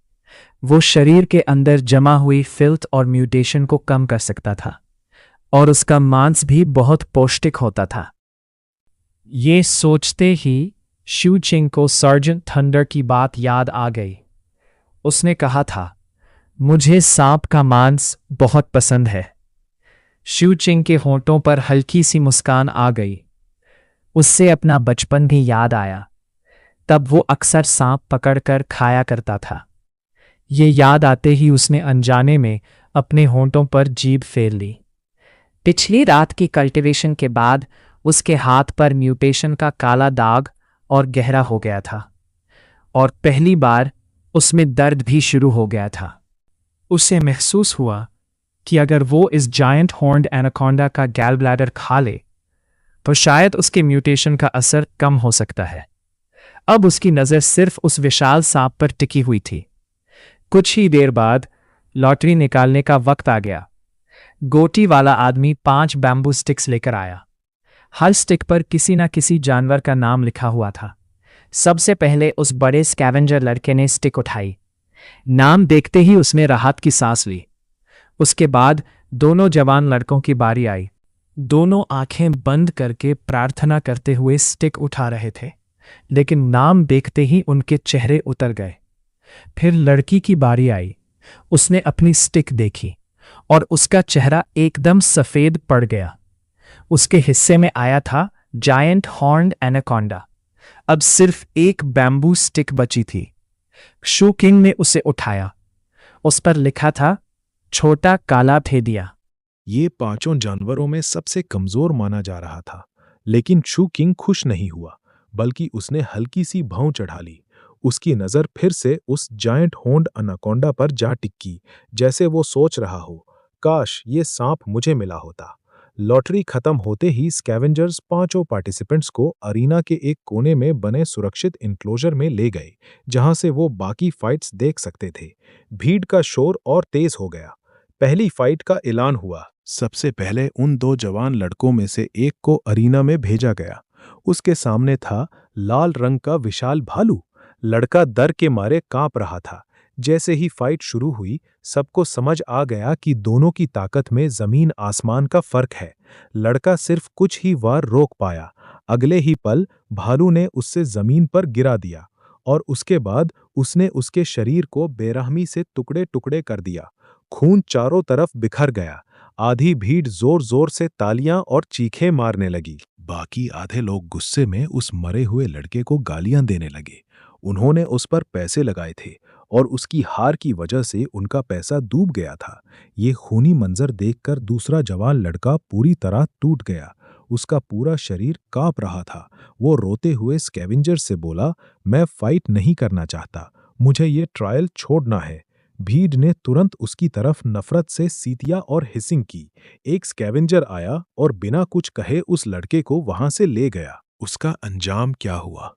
वो शरीर के अंदर जमा हुई फिल्थ और म्यूटेशन को कम कर सकता था, और उसका मांस भी बहुत पौष्टिक होता था। ये सोचते ही शू चिंग को सर्जेंट थंडर की बात याद आ गई। उसने कहा था, मुझे सांप का मांस बहुत पसंद है। शू चिंग के होंठों पर हल्की सी मुस्कान आ गई। उससे अपना बचपन भी याद आया। तब वो अक्सर सांप पकड़कर खाया करता था। ये याद आते ही उसने अनजाने में अपने होंठों पर जीभ फेर ली। पिछली रात की कल्टीवेशन के बाद उसके हाथ पर म्यूटेशन का काला दाग और गहरा हो गया था, और पहली बार उसमें दर्द भी शुरू हो गया था। उसे महसूस हुआ कि अगर वो इस जायंट हॉर्न्ड एनाकोंडा का गैल ब्लैडर खा ले तो शायद उसके म्यूटेशन का असर कम हो सकता है। अब उसकी नज़र सिर्फ उस विशाल सांप पर टिकी हुई थी। कुछ ही देर बाद लॉटरी निकालने का वक्त आ गया। गोटी वाला आदमी 5 बैम्बू स्टिक्स लेकर आया। हर स्टिक पर किसी न किसी जानवर का नाम लिखा हुआ था। सबसे पहले उस बड़े स्कैवेंजर लड़के ने स्टिक उठाई। नाम देखते ही उसने राहत की सांस ली। उसके बाद दोनों जवान लड़कों की बारी आई। दोनों आंखें बंद करके प्रार्थना करते हुए स्टिक उठा रहे थे, लेकिन नाम देखते ही उनके चेहरे उतर गए। फिर लड़की की बारी आई। उसने अपनी स्टिक देखी और उसका चेहरा एकदम सफेद पड़ गया। उसके हिस्से में आया था जायंट हॉर्न्ड एनाकोंडा। अब सिर्फ एक बैम्बू स्टिक बची थी। शू किंग ने उसे उठाया। उस पर लिखा था, छोटा काला भेदिया। ये 5 जानवरों में सबसे कमजोर माना जा रहा था, लेकिन शू किंग खुश नहीं हुआ, बल्कि उसने हल्की सी भौं चढ़ा ली। उसकी नजर फिर से उस जायंट हॉर्न्ड एनाकोंडा पर जा टिकी, जैसे वो सोच रहा हो, काश ये सांप मुझे मिला होता। लॉटरी खत्म होते ही स्कैवेंजर्स 5 पार्टिसिपेंट्स को अरीना के एक कोने में बने सुरक्षित इनक्लोजर में ले गए, जहां से वो बाकी फाइट्स देख सकते थे। भीड़ का शोर और तेज हो गया। पहली फाइट का ऐलान हुआ। सबसे पहले उन 2 जवान लड़कों में से एक को अरीना में भेजा गया। उसके सामने था लाल रंग का विशाल भालू। लड़का डर के मारे कांप रहा था। जैसे ही फाइट शुरू हुई, सबको समझ आ गया कि दोनों की ताकत में जमीन आसमान का फर्क है। लड़का सिर्फ कुछ ही वार रोक पाया। अगले ही पल भालू ने उससे जमीन पर गिरा दिया, और उसके बाद उसने उसके शरीर को बेरहमी से टुकड़े टुकड़े कर दिया। खून चारों तरफ बिखर गया। आधी भीड़ जोर जोर से तालियां और चीखें मारने लगी। बाकी आधे लोग गुस्से में उस मरे हुए लड़के को गालियां देने लगे। उन्होंने उस पर पैसे लगाए थे, और उसकी हार की वजह से उनका पैसा डूब गया था। ये खूनी मंजर देखकर दूसरा जवान लड़का पूरी तरह टूट गया। उसका पूरा शरीर कांप रहा था। वो रोते हुए स्कैवेंजर से बोला, मैं फाइट नहीं करना चाहता, मुझे ये ट्रायल छोड़ना है। भीड़ ने तुरंत उसकी तरफ नफरत से सीटियां और हिसिंग की। एक स्कैवेंजर आया और बिना कुछ कहे उस लड़के को वहां से ले गया। उसका अंजाम क्या हुआ,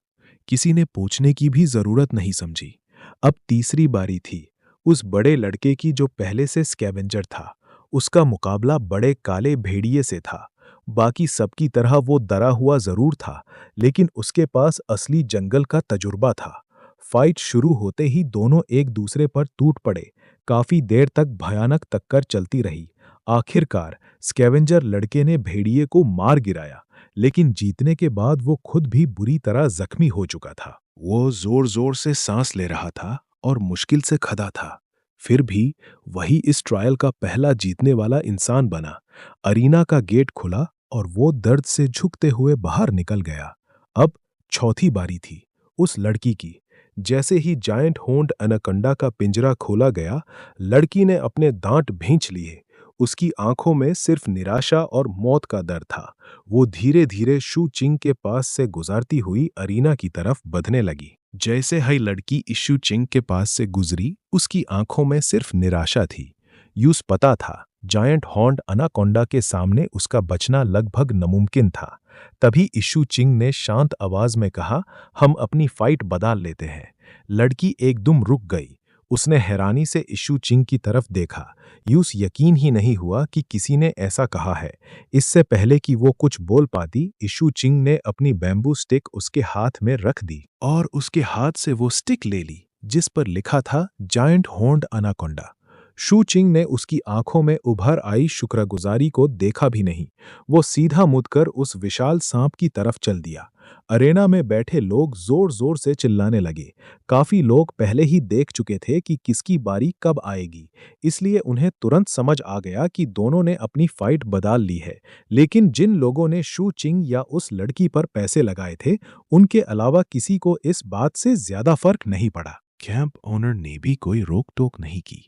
किसी ने पूछने की भी जरूरत नहीं समझी। अब तीसरी बारी थी। उस बड़े लड़के की जो पहले से स्कैवेंजर था। उसका मुकाबला बड़े काले भेड़िए से था। बाकी सबकी तरह वो डरा हुआ जरूर था, लेकिन उसके पास असली जंगल का तजुर्बा था। फाइट शुरू होते ही दोनों एक दूसरे पर टूट पड़े। काफी देर तक भयानक टक्कर चलती रही। आखिरकार स्कैवेंजर लड़के ने भेड़िए को मार गिराया, लेकिन जीतने के बाद वो खुद भी बुरी तरह जख्मी हो चुका था। वो जोर जोर से सांस ले रहा था और मुश्किल से खड़ा था। फिर भी वही इस ट्रायल का पहला जीतने वाला इंसान बना। अरीना का गेट खुला और वो दर्द से झुकते हुए बाहर निकल गया। अब चौथी बारी थी उस लड़की की। जैसे ही जायंट हॉर्न्ड एनाकोंडा का पिंजरा खोला गया, लड़की ने अपने दांत भींच लिए। उसकी आंखों में सिर्फ निराशा और मौत का डर था। वो धीरे धीरे शू चिंग के पास से गुजरती हुई अरीना की तरफ बढ़ने लगी। जैसे ही लड़की इशू चिंग के पास से गुजरी, उसकी आंखों में सिर्फ निराशा थी। यूस पता था जायंट हॉर्न्ड अनाकोंडा के सामने उसका बचना लगभग नामुमकिन था। तभी इशू चिंग ने शांत आवाज में कहा, हम अपनी फाइट बदल लेते हैं। लड़की एकदम रुक गई। उसने हैरानी से इशू चिंग की तरफ देखा। यूस यकीन ही नहीं हुआ कि किसी ने ऐसा कहा है। इससे पहले कि वो कुछ बोल पाती, इशू चिंग ने अपनी बैम्बू स्टिक उसके हाथ में रख दी और उसके हाथ से वो स्टिक ले ली जिस पर लिखा था जायंट हॉर्न्ड अनाकोंडा। शू चिंग ने उसकी आंखों में उभर आई शुक्रगुजारी को देखा भी नहीं। वो सीधा मुड़कर उस विशाल सांप की तरफ चल दिया। अरेना में बैठे लोग जोर जोर से चिल्लाने लगे। काफी लोग पहले ही देख चुके थे कि किसकी बारी कब आएगी, इसलिए उन्हें तुरंत समझ आ गया कि दोनों ने अपनी फाइट बदल ली है। लेकिन जिन लोगों ने शू चिंग या उस लड़की पर पैसे लगाए थे, उनके अलावा किसी को इस बात से ज्यादा फर्क नहीं पड़ा। कैंप ओनर ने भी कोई रोक टोक नहीं की।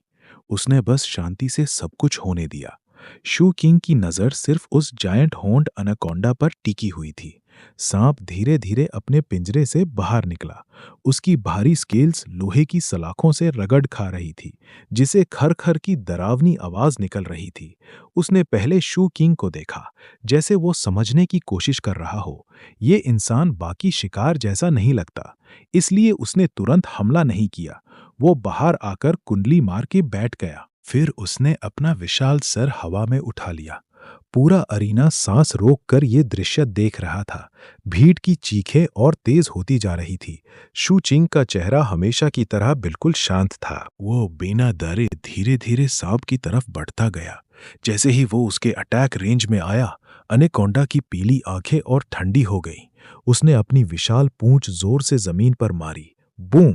उसने बस शांति से सब कुछ होने दिया। शू किंग की नजर सिर्फ उस जायंट हॉर्न्ड अनाकोंडा पर टिकी हुई थी। सांप धीरे धीरे अपने पिंजरे से बाहर निकला। उसकी भारी स्केल्स लोहे की सलाखों से रगड़ खा रही थी, जिसे खर खर की डरावनी आवाज निकल रही थी। उसने पहले शू किंग को देखा, जैसे वो समझने की कोशिश कर रहा हो। ये इंसान बाकी शिकार जैसा नहीं लगता, इसलिए उसने तुरंत हमला नहीं किया। वो बाहर आकर कुंडली मार के बैठ गया। फिर उसने अपना विशाल सर हवा में उठा लिया। पूरा अरीना सांस रोककर ये दृश्य देख रहा था। भीड़ की चीखें और तेज होती जा रही थी। शू चिंग का चेहरा हमेशा की तरह बिल्कुल शांत था। वो बिना डरे धीरे धीरे सांप की तरफ बढ़ता गया। जैसे ही वो उसके अटैक रेंज में आया, अनाकोंडा की पीली आंखें और ठंडी हो गईं। उसने अपनी विशाल पूंछ जोर से जमीन पर मारी। बूम!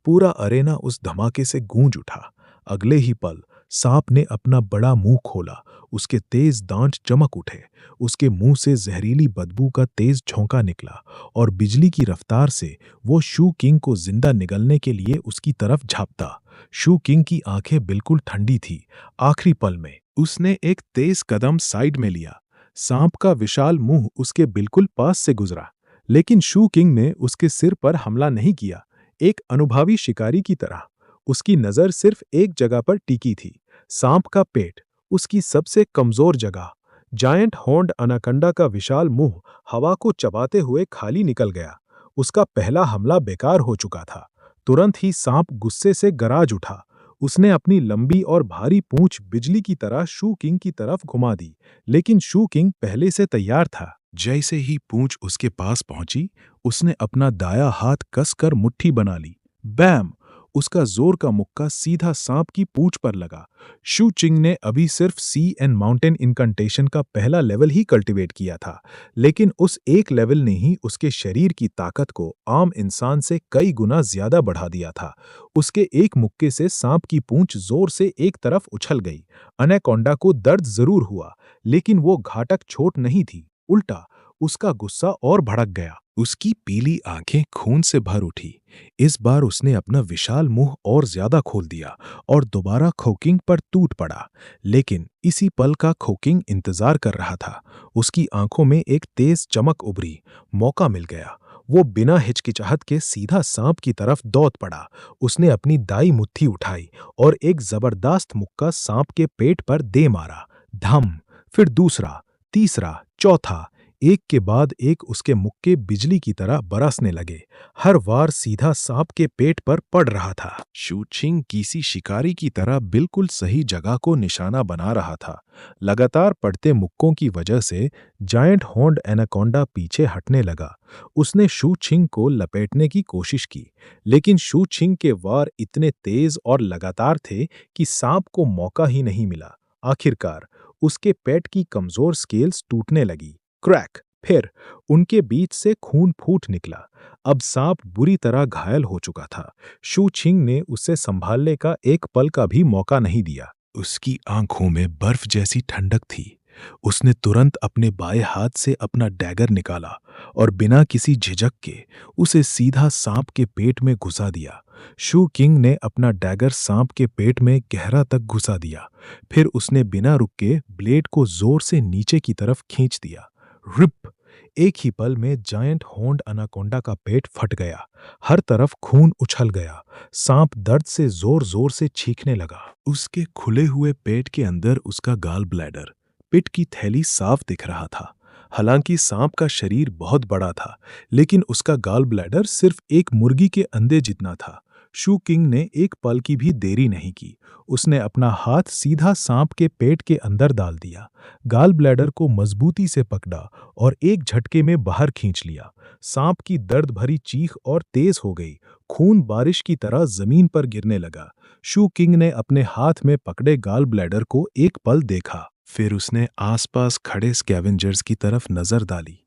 पूरा अरेना उस धमाके से गूंज उठा। अगले ही पल सांप ने अपना बड़ा मुंह खोला। उसके तेज दांत चमक उठे। उसके मुंह से जहरीली बदबू का तेज झोंका निकला और बिजली की रफ्तार से वो शू किंग को जिंदा निगलने के लिए उसकी तरफ झाँपता। शू किंग की आंखें बिल्कुल ठंडी थी। आखिरी पल में उसने एक तेज कदम साइड में लिया। सांप का विशाल मुंह उसके बिल्कुल पास से गुजरा, लेकिन शू किंग ने उसके सिर पर हमला नहीं किया। एक अनुभवी शिकारी की तरह उसकी नजर सिर्फ एक जगह पर टिकी थी, सांप का पेट, उसकी सबसे कमजोर जगह। जायंट हॉर्न्ड अनाकोंडा का विशाल मुंह हवा को चबाते हुए खाली निकल गया। उसका पहला हमला बेकार हो चुका था। तुरंत ही सांप गुस्से से गरज उठा। उसने अपनी लंबी और भारी पूंछ बिजली की तरह शू किंग की तरफ घुमा दी, लेकिन शू किंग पहले से तैयार था। जैसे ही पूंछ उसके पास पहुंची, उसने अपना दायां हाथ कसकर मुट्ठी बना ली। बैम! उसका जोर का मुक्का सीधा सांप की पूंछ पर लगा। शू चिंग ने अभी सिर्फ सी एंड माउंटेन इनकंटेशन का पहला लेवल ही कल्टीवेट किया था, लेकिन उस एक लेवल ने ही उसके शरीर की ताकत को आम इंसान से कई गुना ज्यादा बढ़ा दिया था। उसके एक मुक्के से सांप की पूंछ जोर से एक तरफ उछल गई। अनाकोंडा को दर्द जरूर हुआ, लेकिन वो घातक चोट नहीं थी। उल्टा उसका गुस्सा और भड़क गया। उसकी पीली आंखें खून से भर उठी। इस बार उसने अपना विशाल मुंह और ज्यादा खोल दिया और दोबारा खोकिंग पर टूट पड़ा। लेकिन इसी पल का खोकिंग इंतजार कर रहा था। उसकी आंखों में एक तेज चमक उभरी। मौका मिल गया। वो बिना हिचकिचाहट के सीधा सांप की तरफ दौड़ पड़ा। उसने अपनी दाई मुट्ठी उठाई और एक जबरदस्त मुक्का सांप के पेट पर दे मारा। धम! फिर दूसरा, तीसरा, चौथा। एक के बाद एक उसके मुक्के बिजली की तरह बरसने लगे। हर वार सीधा सांप के पेट पर पड़ रहा था। शू चिंग किसी शिकारी की तरह बिल्कुल सही जगह को निशाना बना रहा था। लगातार पड़ते मुक्कों की वजह से जायंट हॉर्न्ड एनाकोंडा पीछे हटने लगा। उसने शू चिंग को लपेटने की कोशिश की, लेकिन शू चिंग के वार इतने तेज और लगातार थे कि सांप को मौका ही नहीं मिला। आखिरकार उसके पेट की कमजोर स्केल्स टूटने लगी। क्रैक! फिर उनके बीच से खून फूट निकला। अब सांप बुरी तरह घायल हो चुका था। शू चिंग ने उसे संभालने का एक पल का भी मौका नहीं दिया। उसकी आंखों में बर्फ जैसी ठंडक थी। उसने तुरंत अपने बाएं हाथ से अपना डैगर निकाला और बिना किसी झिझक के उसे सीधा सांप के पेट में घुसा दिया। शू किंग ने अपना डैगर सांप के पेट में गहरा तक घुसा दिया। फिर उसने बिना रुके ब्लेड को जोर से नीचे की तरफ खींच दिया। रिप! एक ही पल में जायंट हॉर्न्ड अनाकोंडा का पेट फट गया। हर तरफ खून उछल गया। सांप दर्द से जोर जोर से चीखने लगा। उसके खुले हुए पेट के अंदर उसका गाल ब्लैडर, पिट की थैली साफ दिख रहा था। हालांकि सांप का शरीर बहुत बड़ा था, लेकिन उसका गाल ब्लैडर सिर्फ एक मुर्गी के अंडे जितना था। शू किंग ने एक पल की भी देरी नहीं की। उसने अपना हाथ सीधा सांप के पेट के अंदर डाल दिया, गाल ब्लैडर को मजबूती से पकड़ा और एक झटके में बाहर खींच लिया। सांप की दर्द भरी चीख और तेज हो गई। खून बारिश की तरह जमीन पर गिरने लगा। शू किंग ने अपने हाथ में पकड़े गाल ब्लैडर को एक पल देखा, फिर उसने आसपास खड़े स्कैवेंजर्स की तरफ नजर डाली।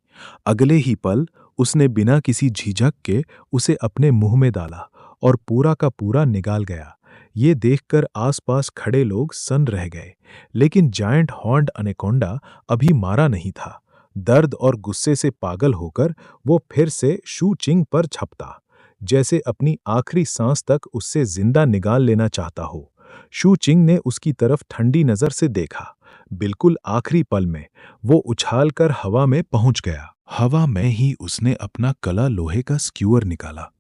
अगले ही पल उसने बिना किसी झिझक के उसे अपने मुंह में डाला और पूरा का पूरा निगल गया। ये देखकर आसपास खड़े लोग सन्न रह गए, लेकिन जायंट हॉर्न्ड एनाकोंडा अभी मारा नहीं था। दर्द और गुस्से से पागल होकर वो फिर से शू चिंग पर झपटा, जैसे अपनी आखिरी सांस तक उससे जिंदा निकाल लेना चाहता हो। शू चिंग ने उसकी तरफ ठंडी नजर से देखा। बिल्कुल आखिरी पल में वो उछालकर हवा में पहुंच गया। हवा में ही उसने अपना कला लोहे का स्क्यूअर निकाला।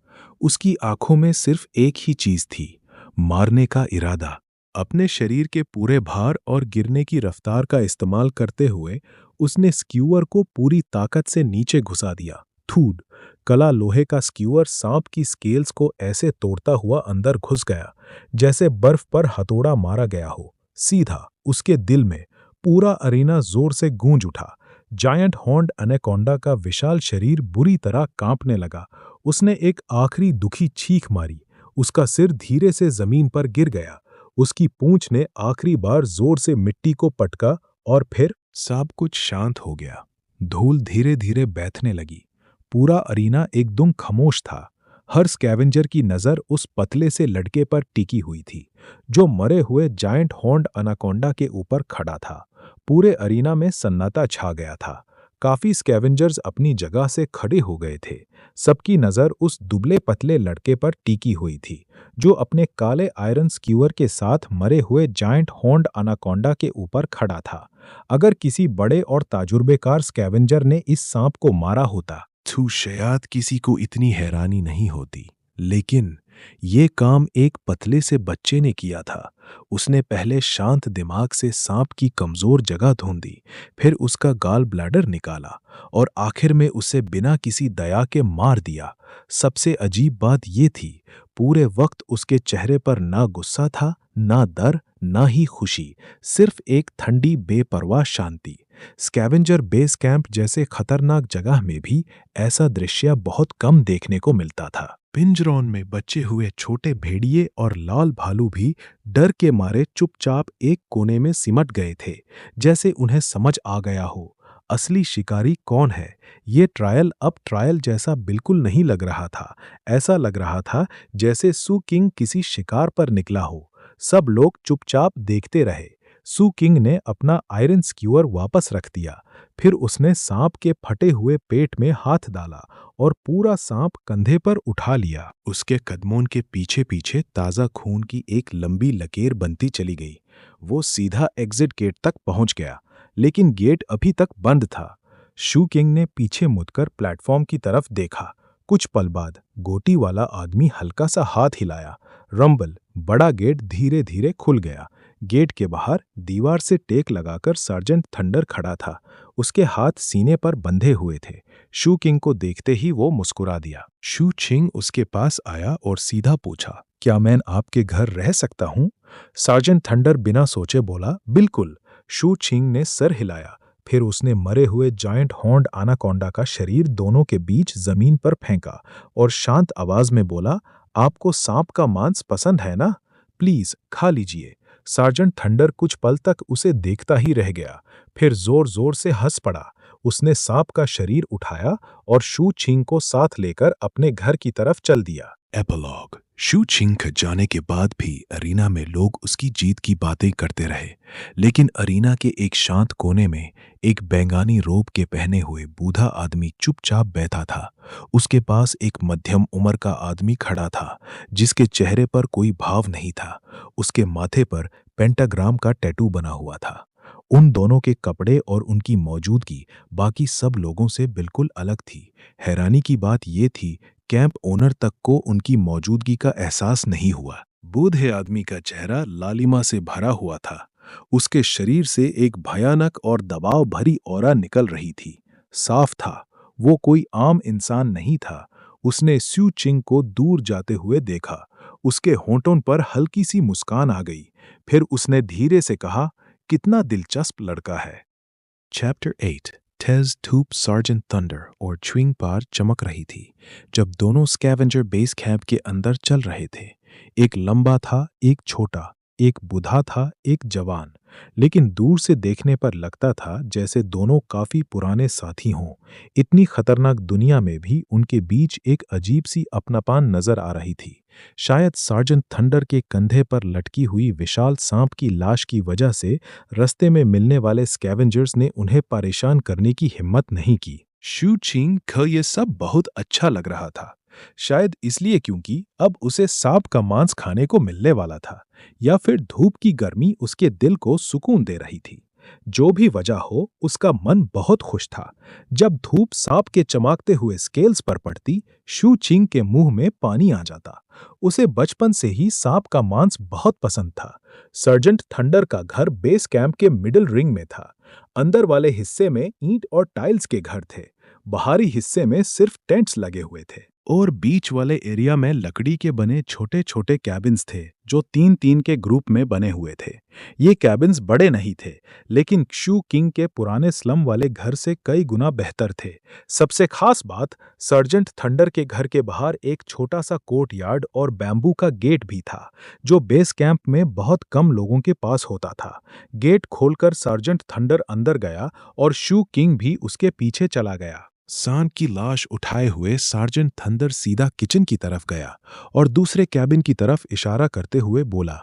उसकी आंखों में सिर्फ एक ही चीज थी, मारने का इरादा। अपने शरीर के पूरे भार और गिरने की रफ्तार का इस्तेमाल करते हुए उसने स्क्यूअर को पूरी ताकत से नीचे घुसा दिया। थूड! कला लोहे का स्क्यूअर सांप की स्केल्स को ऐसे तोड़ता हुआ अंदर घुस गया, जैसे बर्फ पर हथौड़ा मारा गया हो, सीधा उसके दिल में। पूरा अरीना जोर से गूंज उठा। जायंट हॉर्न्ड एनाकोंडा का विशाल शरीर बुरी तरह कांपने लगा। उसने एक आखिरी दुखी चीख मारी। उसका सिर धीरे से जमीन पर गिर गया। उसकी पूंछ ने आखिरी बार जोर से मिट्टी को पटका और फिर सब कुछ शांत हो गया। धूल धीरे धीरे बैठने लगी। पूरा अरीना एकदम खामोश था। हर स्कैवेंजर की नजर उस पतले से लड़के पर टिकी हुई थी, जो मरे हुए जायंट हॉर्न्ड एनाकोंडा के ऊपर खड़ा था। पूरे अरीना में सन्नाटा छा गया था। काफी स्कैवेंजर्स अपनी जगह से खड़े हो गए थे। सबकी नजर उस दुबले पतले लड़के पर टिकी हुई थी, जो अपने काले आयरन स्क्यूअर के साथ मरे हुए जायंट हॉर्न्ड एनाकोंडा के ऊपर खड़ा था। अगर किसी बड़े और तजुर्बेकार स्कैवेंजर ने इस सांप को मारा होता तो शायद किसी को इतनी हैरानी नहीं होती, लेकिन ये काम एक पतले से बच्चे ने किया था। उसने पहले शांत दिमाग से सांप की कमजोर जगह ढूंढी, फिर उसका गाल ब्लैडर निकाला और आखिर में उसे बिना किसी दया के मार दिया। सबसे अजीब बात ये थी, पूरे वक्त उसके चेहरे पर ना गुस्सा था, ना डर, ना ही खुशी, सिर्फ एक ठंडी बेपरवाह शांति। स्कैवेंजर बेस कैंप जैसे खतरनाक जगह में भी ऐसा दृश्य बहुत कम देखने को मिलता था। पिंजरौन में बचे हुए छोटे भेड़िए और लाल भालू भी डर के मारे चुपचाप एक कोने में सिमट गए थे, जैसे उन्हें समझ आ गया हो असली शिकारी कौन है। ये ट्रायल अब ट्रायल जैसा बिल्कुल नहीं लग रहा था। ऐसा लग रहा था जैसे सू किंग किसी शिकार पर निकला हो। सब लोग चुपचाप देखते रहे। सू किंग ने अपना आयरन स्क्यूअर वापस रख दिया। फिर उसने सांप के फटे हुए पेट में हाथ डाला और पूरा सांप कंधे पर उठा लिया। उसके कदमों के पीछे पीछे ताज़ा खून की एक लंबी लकीर बनती चली गई। वो सीधा एग्जिट गेट तक पहुंच गया, लेकिन गेट अभी तक बंद था। शू किंग ने पीछे मुड़कर प्लेटफॉर्म की तरफ देखा। कुछ पल बाद गोटी वाला आदमी हल्का सा हाथ हिलाया। रंबल! बड़ा गेट धीरे धीरे खुल गया। गेट के बाहर दीवार से टेक लगाकर सर्जेंट थंडर खड़ा था। उसके हाथ सीने पर बंधे हुए थे। शू किंग को देखते ही वो मुस्कुरा दिया। शू चिंग उसके पास आया और सीधा पूछा, क्या मैं आपके घर रह सकता हूं? सर्जेंट थंडर बिना सोचे बोला, बिल्कुल। शू चिंग ने सर हिलाया। फिर उसने मरे हुए जायंट हॉर्न्ड एनाकोंडा का शरीर दोनों के बीच जमीन पर फेंका और शांत आवाज में बोला, आपको सांप का मांस पसंद है ना? प्लीज खा लीजिए। सर्जेंट थंडर कुछ पल तक उसे देखता ही रह गया, फिर जोर जोर से हंस पड़ा। उसने सांप का शरीर उठाया और शू चिंग को साथ लेकर अपने घर की तरफ चल दिया। एपिलॉग। शू चिंग जाने के बाद भी अरीना में लोग उसकी जीत की बातें करते रहे, लेकिन अरीना के एक शांत कोने में एक बैंगानी रोब के पहने हुए बूढ़ा आदमी चुपचाप बैठा था। उसके पास एक मध्यम उम्र का आदमी खड़ा था, जिसके चेहरे पर कोई भाव नहीं था। उसके माथे पर पेंटाग्राम का टैटू बना हुआ था। उन दोनों के कपड़े और उनकी मौजूदगी बाकी सब लोगों से बिल्कुल अलग थी। हैरानी की बात यह थी, कैंप ओनर तक को उनकी मौजूदगी का एहसास नहीं हुआ। बूढ़े आदमी का चेहरा लालिमा से भरा हुआ था। उसके शरीर से एक भयानक और दबाव भरी ऑरा निकल रही थी। साफ था, वो कोई आम इंसान नहीं था। उसने स्यू चिंग को दूर जाते हुए देखा। उसके होंठों पर हल्की सी मुस्कान आ गई। फिर उसने धीरे से कहा, कितना दिलचस्प लड़का है। चैप्टर 8 टेज धूप सार्जेंट थंडर और च्विंग पार चमक रही थी जब दोनों स्कैवेंजर बेस कैंप के अंदर चल रहे थे। एक लंबा था, एक छोटा, एक बूढ़ा था, एक जवान, लेकिन दूर से देखने पर लगता था जैसे दोनों काफी पुराने साथी हों। इतनी खतरनाक दुनिया में भी उनके बीच एक अजीब सी अपनापन नजर आ रही थी। शायद सार्जेंट थंडर के कंधे पर लटकी हुई विशाल सांप की लाश की वजह से रास्ते में मिलने वाले स्कैवेंजर्स ने उन्हें परेशान करने की हिम्मत नहीं की। शू चिंग को ये सब बहुत अच्छा लग रहा था। शायद इसलिए क्योंकि अब उसे सांप का मांस खाने को मिलने वाला था, या फिर धूप की गर्मी उसके दिल को सुकून दे रही थी। जो भी वजह हो, उसका मन बहुत खुश था। जब धूप सांप के चमकते हुए स्केल्स पर पड़ती, शू चिंग के मुंह में पानी आ जाता। उसे बचपन से ही सांप का मांस बहुत पसंद था। सर्जेंट थंडर का घर बेस कैंप के मिडिल रिंग में था। अंदर वाले हिस्से में ईंट और टाइल्स के घर थे। बाहरी हिस्से में सिर्फ टेंट्स लगे हुए थे और बीच वाले एरिया में लकड़ी के बने छोटे छोटे कैबिन्स थे, जो 3-3 के ग्रुप में बने हुए थे। ये कैबिन्स बड़े नहीं थे, लेकिन शू किंग के पुराने स्लम वाले घर से कई गुना बेहतर थे। सबसे खास बात, सर्जेंट थंडर के घर के बाहर एक छोटा सा कोर्ट यार्ड और बैम्बू का गेट भी था, जो बेस कैंप में बहुत कम लोगों के पास होता था। गेट खोलकर सर्जेंट थंडर अंदर गया और शू किंग भी उसके पीछे चला गया। सांप की लाश उठाए हुए सार्जेंट थंडर सीधा किचन की तरफ गया और दूसरे कैबिन की तरफ इशारा करते हुए बोला,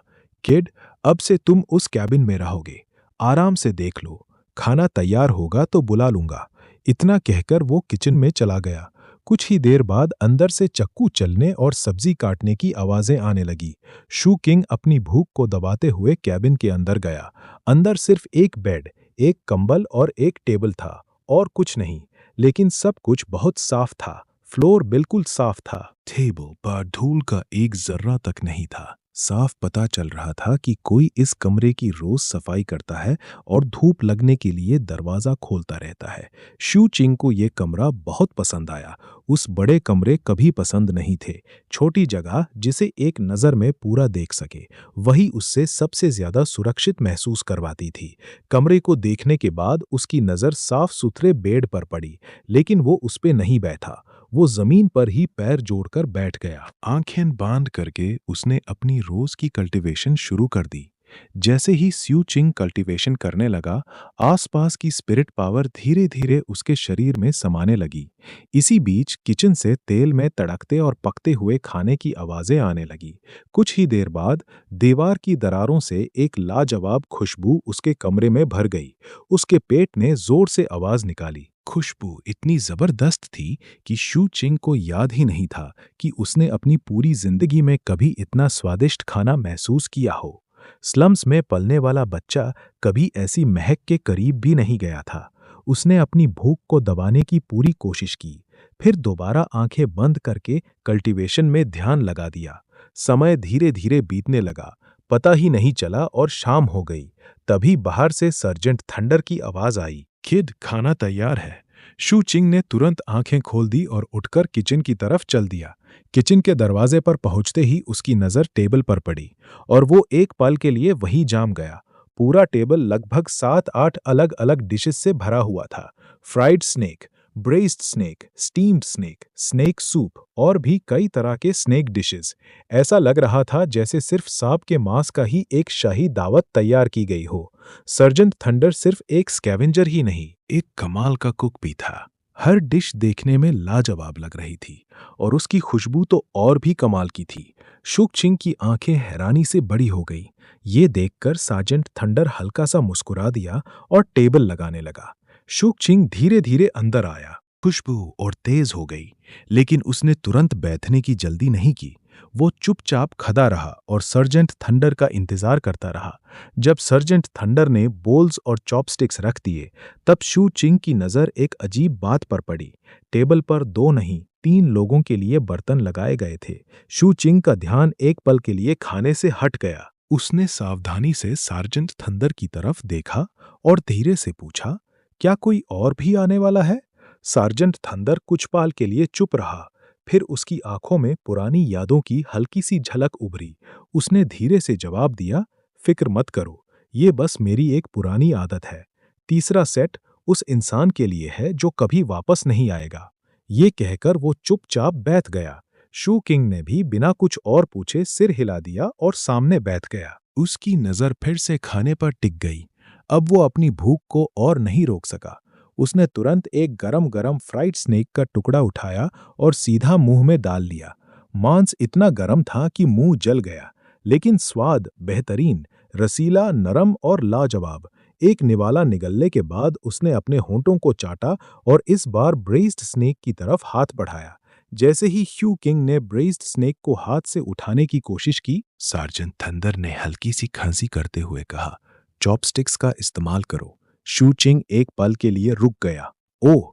किड, अब से तुम उस कैबिन में रहोगे। आराम से देख लो, खाना तैयार होगा तो बुला लूंगा। इतना कहकर वो किचन में चला गया। कुछ ही देर बाद अंदर से चक्कू चलने और सब्जी काटने की आवाजें आने लगी। शू किंग अपनी भूख को दबाते हुए कैबिन के अंदर गया। अंदर सिर्फ एक बेड, एक कंबल और एक टेबल था, और कुछ नहीं। लेकिन सब कुछ बहुत साफ था। फ्लोर बिल्कुल साफ था। टेबल पर धूल का एक जर्रा तक नहीं था। साफ पता चल रहा था कि कोई इस कमरे की रोज सफाई करता है और धूप लगने के लिए दरवाजा खोलता रहता है। शू चिंग को यह कमरा बहुत पसंद आया। उस बड़े कमरे कभी पसंद नहीं थे। छोटी जगह जिसे एक नज़र में पूरा देख सके, वही उससे सबसे ज्यादा सुरक्षित महसूस करवाती थी। कमरे को देखने के बाद उसकी नज़र साफ सुथरे बेड पर पड़ी, लेकिन वो उस पे नहीं बैठा। वो जमीन पर ही पैर जोड़कर बैठ गया। आंखें बांध करके उसने अपनी रोज की कल्टीवेशन शुरू कर दी। जैसे ही स्यू चिंग कल्टीवेशन करने लगा, आसपास की स्पिरिट पावर धीरे धीरे उसके शरीर में समाने लगी। इसी बीच किचन से तेल में तड़कते और पकते हुए खाने की आवाजें आने लगी। कुछ ही देर बाद दीवार की दरारों से एक लाजवाब खुशबू उसके कमरे में भर गई। उसके पेट ने जोर से आवाज निकाली। खुशबू इतनी जबरदस्त थी कि शू चिंग को याद ही नहीं था कि उसने अपनी पूरी जिंदगी में कभी इतना स्वादिष्ट खाना महसूस किया हो। स्लम्स में पलने वाला बच्चा कभी ऐसी महक के करीब भी नहीं गया था। उसने अपनी भूख को दबाने की पूरी कोशिश की, फिर दोबारा आंखें बंद करके कल्टीवेशन में ध्यान लगा दिया। समय धीरे धीरे बीतने लगा, पता ही नहीं चला और शाम हो गई। तभी बाहर से सर्जेंट थंडर की आवाज आई, किड, खाना तैयार है। शू चिंग ने तुरंत आंखें खोल दी और उठकर किचन की तरफ चल दिया। किचन के दरवाजे पर पहुंचते ही उसकी नजर टेबल पर पड़ी और वो एक पल के लिए वहीं जाम गया। पूरा टेबल लगभग 7-8 अलग अलग डिशेस से भरा हुआ था। Fried snake, braced snake, steamed snake, snake soup और भी कई तरह के स्नेक डिशेस। ऐसा लग रहा था जैसे सिर्फ सांप के मांस का ही एक शाही दावत तैयार की गई हो। सर्जेंट थंडर सिर्फ एक स्कैवेंजर ही नहीं, एक कमाल का कुक भी था। हर डिश देखने में लाजवाब लग रही थी और उसकी खुशबू तो और भी कमाल की थी। शुक चिंग की आंखें हैरानी से बड़ी हो गई। ये देखकर सार्जेंट थंडर हल्का सा मुस्कुरा दिया और टेबल लगाने लगा। शुक चिंग धीरे धीरे अंदर आया। खुशबू और तेज हो गई, लेकिन उसने तुरंत बैठने की जल्दी नहीं की। वो चुपचाप खड़ा रहा और सर्जेंट थंडर का इंतजार करता रहा। जब सर्जेंट थंडर ने बोल्स और चॉपस्टिक्स रख दिए, तब शू चिंग की नजर एक अजीब बात पर पड़ी। टेबल पर 2 नहीं 3 लोगों के लिए बर्तन लगाए गए थे। शू चिंग का ध्यान एक पल के लिए खाने से हट गया। उसने सावधानी से सार्जेंट थंडर की तरफ देखा और धीरे से पूछा, क्या कोई और भी आने वाला है? सार्जेंट थंडर कुछ पाल के लिए चुप रहा। फिर उसकी आंखों में पुरानी यादों की हल्की सी झलक उभरी। उसने धीरे से जवाब दिया, फिक्र मत करो, ये बस मेरी एक पुरानी आदत है। तीसरा सेट उस इंसान के लिए है जो कभी वापस नहीं आएगा। ये कहकर वो चुपचाप बैठ गया। शू किंग ने भी बिना कुछ और पूछे सिर हिला दिया और सामने बैठ गया। उसकी नजर फिर से खाने पर टिक गई। अब वो अपनी भूख को और नहीं रोक सका। उसने तुरंत एक गरम गरम फ्राइड स्नेक का टुकड़ा उठाया और सीधा मुंह में डाल लिया। मांस इतना गरम था कि मुंह जल गया, लेकिन स्वाद बेहतरीन, रसीला, नरम और लाजवाब। एक निवाला निगलने के बाद उसने अपने होंठों को चाटा और इस बार ब्रेस्ड स्नेक की तरफ हाथ बढ़ाया। जैसे ही शू किंग ने ब्रेस्ड स्नेक को हाथ से उठाने की कोशिश की, सार्जेंट थंडर ने हल्की सी खांसी करते हुए कहा, चॉपस्टिक्स का इस्तेमाल करो। शू चिंग एक पल के लिए रुक गया। ओह!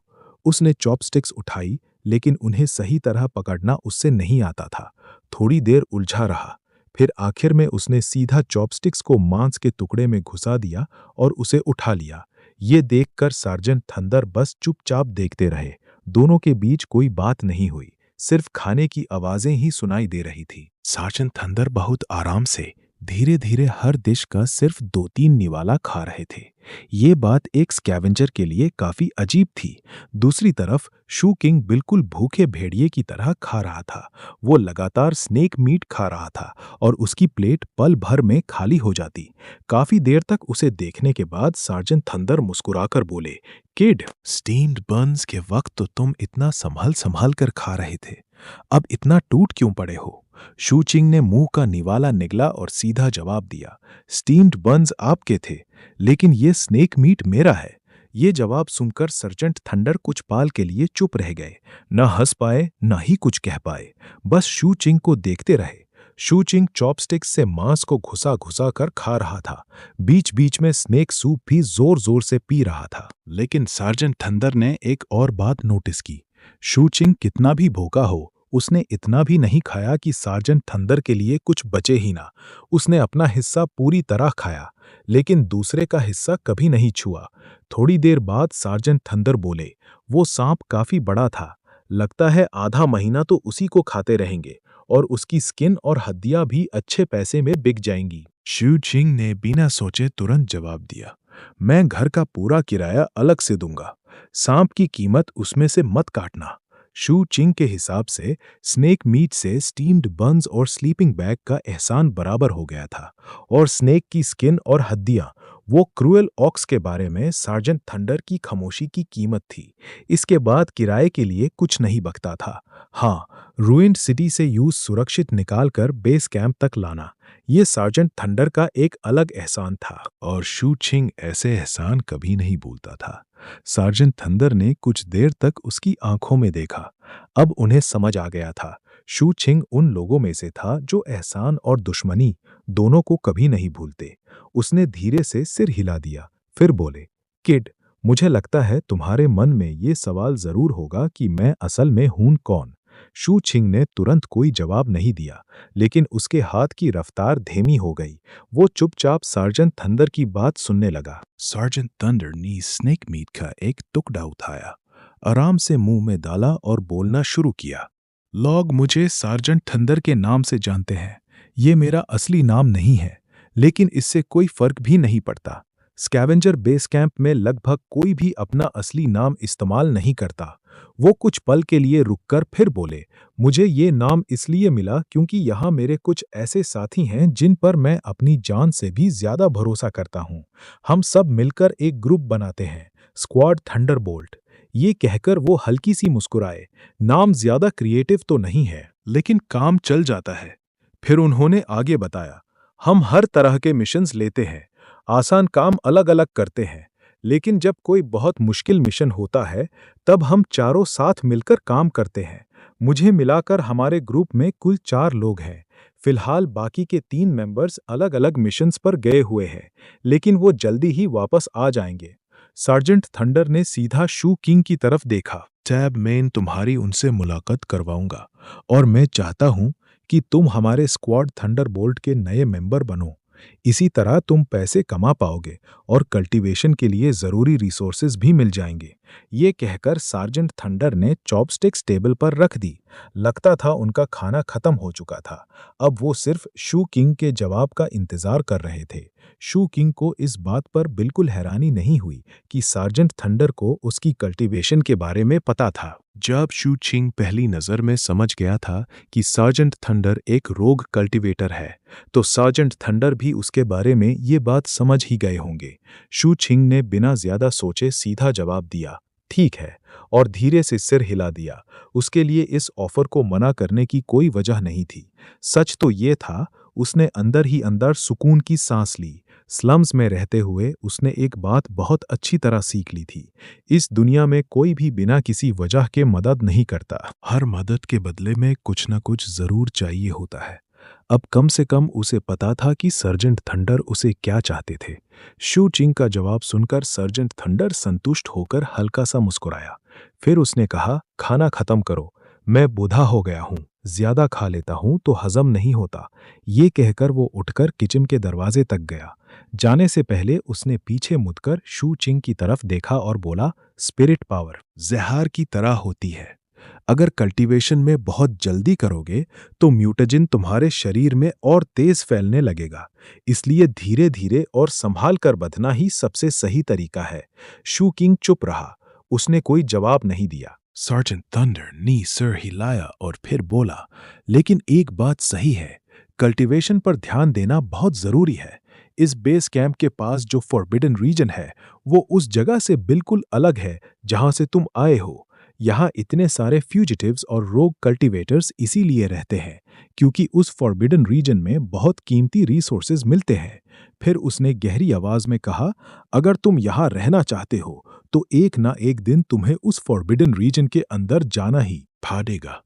उसने चॉपस्टिक्स उठाई, लेकिन उन्हें सही तरह पकड़ना उससे नहीं आता था। थोड़ी देर उलझा रहा। फिर आखिर में उसने सीधा चॉपस्टिक्स को मांस के टुकड़े में घुसा दिया और उसे उठा लिया। ये देखकर सार्जेंट थंडर बस चुपचाप देखते रहे। दोनों के बीच कोई बात नहीं हुई, सिर्फ खाने की आवाजें ही सुनाई दे रही थी। सार्जेंट थंडर बहुत आराम से धीरे धीरे हर डिश का सिर्फ 2-3 निवाला खा रहे थे। ये बात एक स्कैवेंजर के लिए काफी अजीब थी। दूसरी तरफ शू किंग बिल्कुल भूखे भेड़िए की तरह खा रहा था। वो लगातार स्नेक मीट खा रहा था और उसकी प्लेट पल भर में खाली हो जाती। काफी देर तक उसे देखने के बाद सार्जेंट थंडर मुस्कुराकर बोले, किड, स्टीम्ड बन्स के वक्त तो तुम इतना संभाल संभाल कर खा रहे थे, अब इतना टूट क्यों पड़े हो? शू चिंग ने मुंह का निवाला निगला और सीधा जवाब दिया, स्टीम्ड बन्स आपके थे, लेकिन ये स्नेक मीट मेरा है। ये जवाब सुनकर सर्जेंट थंडर कुछ पाल के लिए चुप रह गए। न हंस पाए, न ही कुछ कह पाए, बस शू चिंग को देखते रहे। शू चिंग चॉपस्टिक्स से मांस को घुसा घुसा कर खा रहा था। बीच बीच में स्नेक सूप भी जोर जोर से पी रहा था। लेकिन सार्जेंट थंडर ने एक और बात नोटिस की। शू चिंग कितना भी भूखा हो, उसने इतना भी नहीं खाया कि सार्जेंट थंडर के लिए कुछ बचे ही ना। उसने अपना हिस्सा पूरी तरह खाया, लेकिन दूसरे का हिस्सा कभी नहीं छुआ। थोड़ी देर बाद सार्जेंट थंडर बोले, वो सांप काफी बड़ा था, लगता है आधा महीना तो उसी को खाते रहेंगे और उसकी स्किन और हड्डियां भी अच्छे पैसे में बिक जाएंगी। शू चिंग ने बिना सोचे तुरंत जवाब दिया, मैं घर का पूरा किराया अलग से दूंगा, सांप की कीमत उसमें से मत काटना। शू चिंग के हिसाब से स्नेक मीट से स्टीम्ड बन्स और स्लीपिंग बैग का एहसान बराबर हो गया था, और स्नेक की स्किन और हड्डियां, वो क्रूएल ऑक्स के बारे में सार्जेंट थंडर की खामोशी की कीमत थी। इसके बाद किराए के लिए कुछ नहीं बकता था। हाँ, रूइंड सिटी से यूज सुरक्षित निकालकर बेस कैंप तक लाना, ये सार्जेंट थंडर का एक अलग एहसान था, और शू चिंग ऐसे एहसान कभी नहीं भूलता था। सार्जेंट थंडर ने कुछ देर तक उसकी आंखों में देखा। अब उन्हें समझ आ गया था, शू चिंग उन लोगों में से था जो एहसान और दुश्मनी दोनों को कभी नहीं भूलते। उसने धीरे से सिर हिला दिया, फिर बोले, किड, मुझे लगता है तुम्हारे मन में ये सवाल जरूर होगा कि मैं असल में हूं कौन। शू चिंग ने तुरंत कोई जवाब नहीं दिया, लेकिन उसके हाथ की रफ्तार धीमी हो गई। वो चुपचाप सार्जेंट थंडर की बात सुनने लगा। सार्जेंट थंडर ने स्नेक मीट का एक टुकड़ा उठाया, आराम से मुंह में डाला और बोलना शुरू किया, लोग मुझे सार्जेंट थंडर के नाम से जानते हैं। ये मेरा असली नाम नहीं है, लेकिन इससे कोई फर्क भी नहीं पड़ता। स्कैवेंजर बेस कैंप में लगभग कोई भी अपना असली नाम इस्तेमाल नहीं करता। वो कुछ पल के लिए रुककर फिर बोले, मुझे ये नाम इसलिए मिला क्योंकि यहाँ मेरे कुछ ऐसे साथी हैं जिन पर मैं अपनी जान से भी ज्यादा भरोसा करता हूँ। हम सब मिलकर एक ग्रुप बनाते हैं, स्क्वाड थंडरबोल्ट। ये कहकर वो हल्की सी मुस्कुराए। नाम ज्यादा क्रिएटिव तो नहीं है, लेकिन काम चल जाता है। फिर उन्होंने आगे बताया, हम हर तरह के मिशंस लेते हैं, आसान काम अलग अलग करते हैं, लेकिन जब कोई बहुत मुश्किल मिशन होता है तब हम चारों साथ मिलकर काम करते हैं। मुझे मिलाकर हमारे ग्रुप में कुल 4 लोग हैं। फिलहाल बाकी के 3 मेंबर्स अलग अलग मिशंस पर गए हुए हैं, लेकिन वो जल्दी ही वापस आ जाएंगे। सार्जेंट थंडर ने सीधा शू किंग की तरफ देखा। टैब मैं तुम्हारी उनसे मुलाकात करवाऊंगा और मैं चाहता हूं कि तुम हमारे स्क्वाड थंडरबोल्ट के नए मेंबर बनो। इसी तरह तुम पैसे कमा पाओगे और कल्टीवेशन के लिए जरूरी रिसोर्सेज भी मिल जाएंगे। ये कहकर सार्जेंट थंडर ने चॉपस्टिक्स टेबल पर रख दी। लगता था उनका खाना खत्म हो चुका था। अब वो सिर्फ शू किंग के जवाब का इंतजार कर रहे थे। शू किंग को इस बात पर बिल्कुल हैरानी नहीं हुई कि सार्जेंट थंडर को उसकी कल्टीवेशन के बारे में पता था। जब शू चिंग पहली नजर में समझ गया था कि सार्जेंट थंडर एक रोग कल्टीवेटर है, तो सार्जेंट थंडर भी उसके बारे में ये बात समझ ही गए होंगे। शू चिंग ने बिना ज्यादा सोचे सीधा जवाब दिया, ठीक है, और धीरे से सिर हिला दिया। उसके लिए इस ऑफर को मना करने की कोई वजह नहीं थी। सच तो ये था, उसने अंदर ही अंदर सुकून की सांस ली। स्लम्स में रहते हुए उसने एक बात बहुत अच्छी तरह सीख ली थी, इस दुनिया में कोई भी बिना किसी वजह के मदद नहीं करता। हर मदद के बदले में कुछ न कुछ जरूर चाहिए होता है। अब कम से कम उसे पता था कि सर्जेंट थंडर उसे क्या चाहते थे। शू चिंग का जवाब सुनकर सर्जेंट थंडर संतुष्ट होकर हल्का सा मुस्कुराया। फिर उसने कहा, खाना खत्म करो, मैं बूढ़ा हो गया हूँ, ज्यादा खा लेता हूँ तो हजम नहीं होता। ये कहकर वो उठकर किचन के दरवाजे तक गया। जाने से पहले उसने पीछे मुड़कर शू चिंग की तरफ देखा और बोला, स्पिरिट पावर जहर की तरह होती है। अगर कल्टीवेशन में बहुत जल्दी करोगे तो म्यूटेजन तुम्हारे शरीर में और तेज फैलने लगेगा, इसलिए धीरे धीरे और संभाल कर बधना ही सबसे सही तरीका है। शू किंग चुप रहा, उसने कोई जवाब नहीं दिया। सार्जेंट थंडर नी सिर हिलाया और फिर बोला, लेकिन एक बात सही है, कल्टीवेशन पर ध्यान देना बहुत जरूरी है। इस बेस कैंप के पास जो फॉरबिडन रीजन है वो उस जगह से बिल्कुल अलग है जहां से तुम आए हो। यहाँ इतने सारे फ्यूजिटिव्स और रोग कल्टीवेटर्स इसीलिए रहते हैं क्योंकि उस फॉरबिडन रीजन में बहुत कीमती रिसोर्सेज मिलते हैं। फिर उसने गहरी आवाज में कहा, अगर तुम यहाँ रहना चाहते हो तो एक ना एक दिन तुम्हें उस फॉरबिडन रीजन के अंदर जाना ही पड़ेगा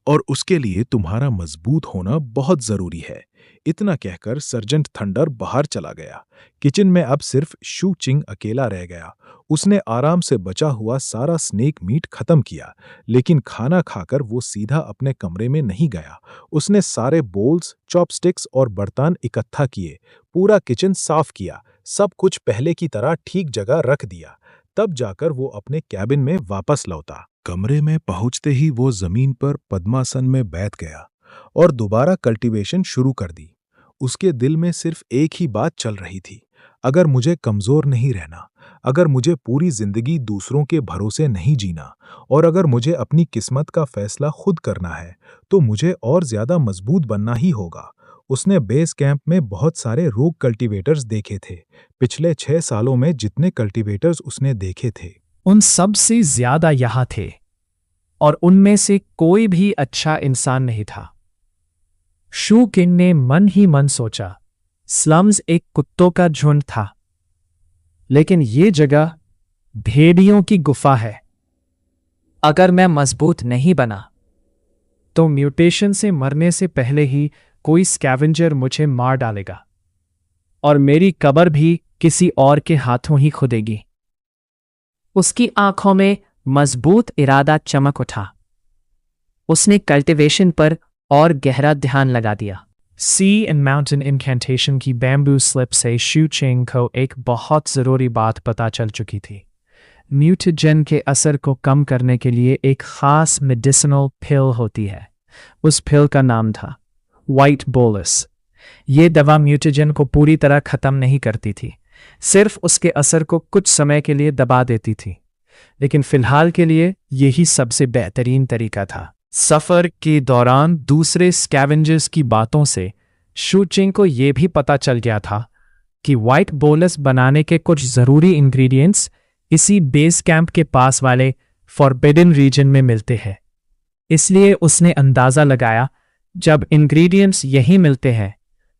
और उसके लिए तुम्हारा मजबूत होना बहुत जरूरी है। इतना कहकर सर्जेंट थंडर बाहर चला गया। किचन में अब सिर्फ शू चिंग अकेला रह गया। उसने आराम से बचा हुआ सारा स्नेक मीट खत्म किया, लेकिन खाना खाकर वो सीधा अपने कमरे में नहीं गया। उसने सारे बोल्स, चॉपस्टिक्स और बर्तन इकट्ठा किए, पूरा किचन साफ किया, सब कुछ पहले की तरह ठीक जगह रख दिया। तब जाकर वो अपने कैबिन में वापस लौटा। कमरे में पहुंचते ही वो जमीन पर पद्मासन में बैठ गया और दोबारा कल्टीवेशन शुरू कर दी। उसके दिल में सिर्फ एक ही बात चल रही थी, अगर मुझे कमजोर नहीं रहना, अगर मुझे पूरी जिंदगी दूसरों के भरोसे नहीं जीना और अगर मुझे अपनी किस्मत का फैसला खुद करना है तो मुझे और ज्यादा मजबूत बनना ही होगा। उसने बेस कैंप में बहुत सारे रोग कल्टीवेटर्स देखे थे। पिछले 6 सालों में जितने कल्टीवेटर्स उसने देखे थे उन सब से ज्यादा यहाँ थे और उनमें से कोई भी अच्छा इंसान नहीं था। शू किंग ने मन ही मन सोचा, स्लम्स एक कुत्तों का झुंड था, लेकिन ये जगह भेड़ियों की गुफा है। अगर मैं मजबूत नहीं बना तो म्यूटेशन से मरने से पहले ही कोई स्कैवेंजर मुझे मार डालेगा और मेरी कब्र भी किसी और के हाथों ही खुदेगी। उसकी आंखों में मजबूत इरादा चमक उठा। उसने कल्टीवेशन पर और गहरा ध्यान लगा दिया। सी एंड माउंटेन इनकेंटेशन की बैम्बू स्लिप से शू चिंग को एक बहुत ज़रूरी बात पता चल चुकी थी। म्यूटेजन के असर को कम करने के लिए एक ख़ास मेडिसिनल पिल होती है। उस पिल का नाम था व्हाइट बोलस। ये दवा म्यूटेजन को पूरी तरह ख़त्म नहीं करती थी, सिर्फ उसके असर को कुछ समय के लिए दबा देती थी, लेकिन फिलहाल के लिए यही सबसे बेहतरीन तरीका था। सफ़र के दौरान दूसरे स्कैवेंजर्स की बातों से शू चिंग को यह भी पता चल गया था कि व्हाइट बोलस बनाने के कुछ ज़रूरी इंग्रेडिएंट्स इसी बेस कैंप के पास वाले फॉरबिडन रीजन में मिलते हैं। इसलिए उसने अंदाजा लगाया जब इंग्रेडिएंट्स यहीं मिलते हैं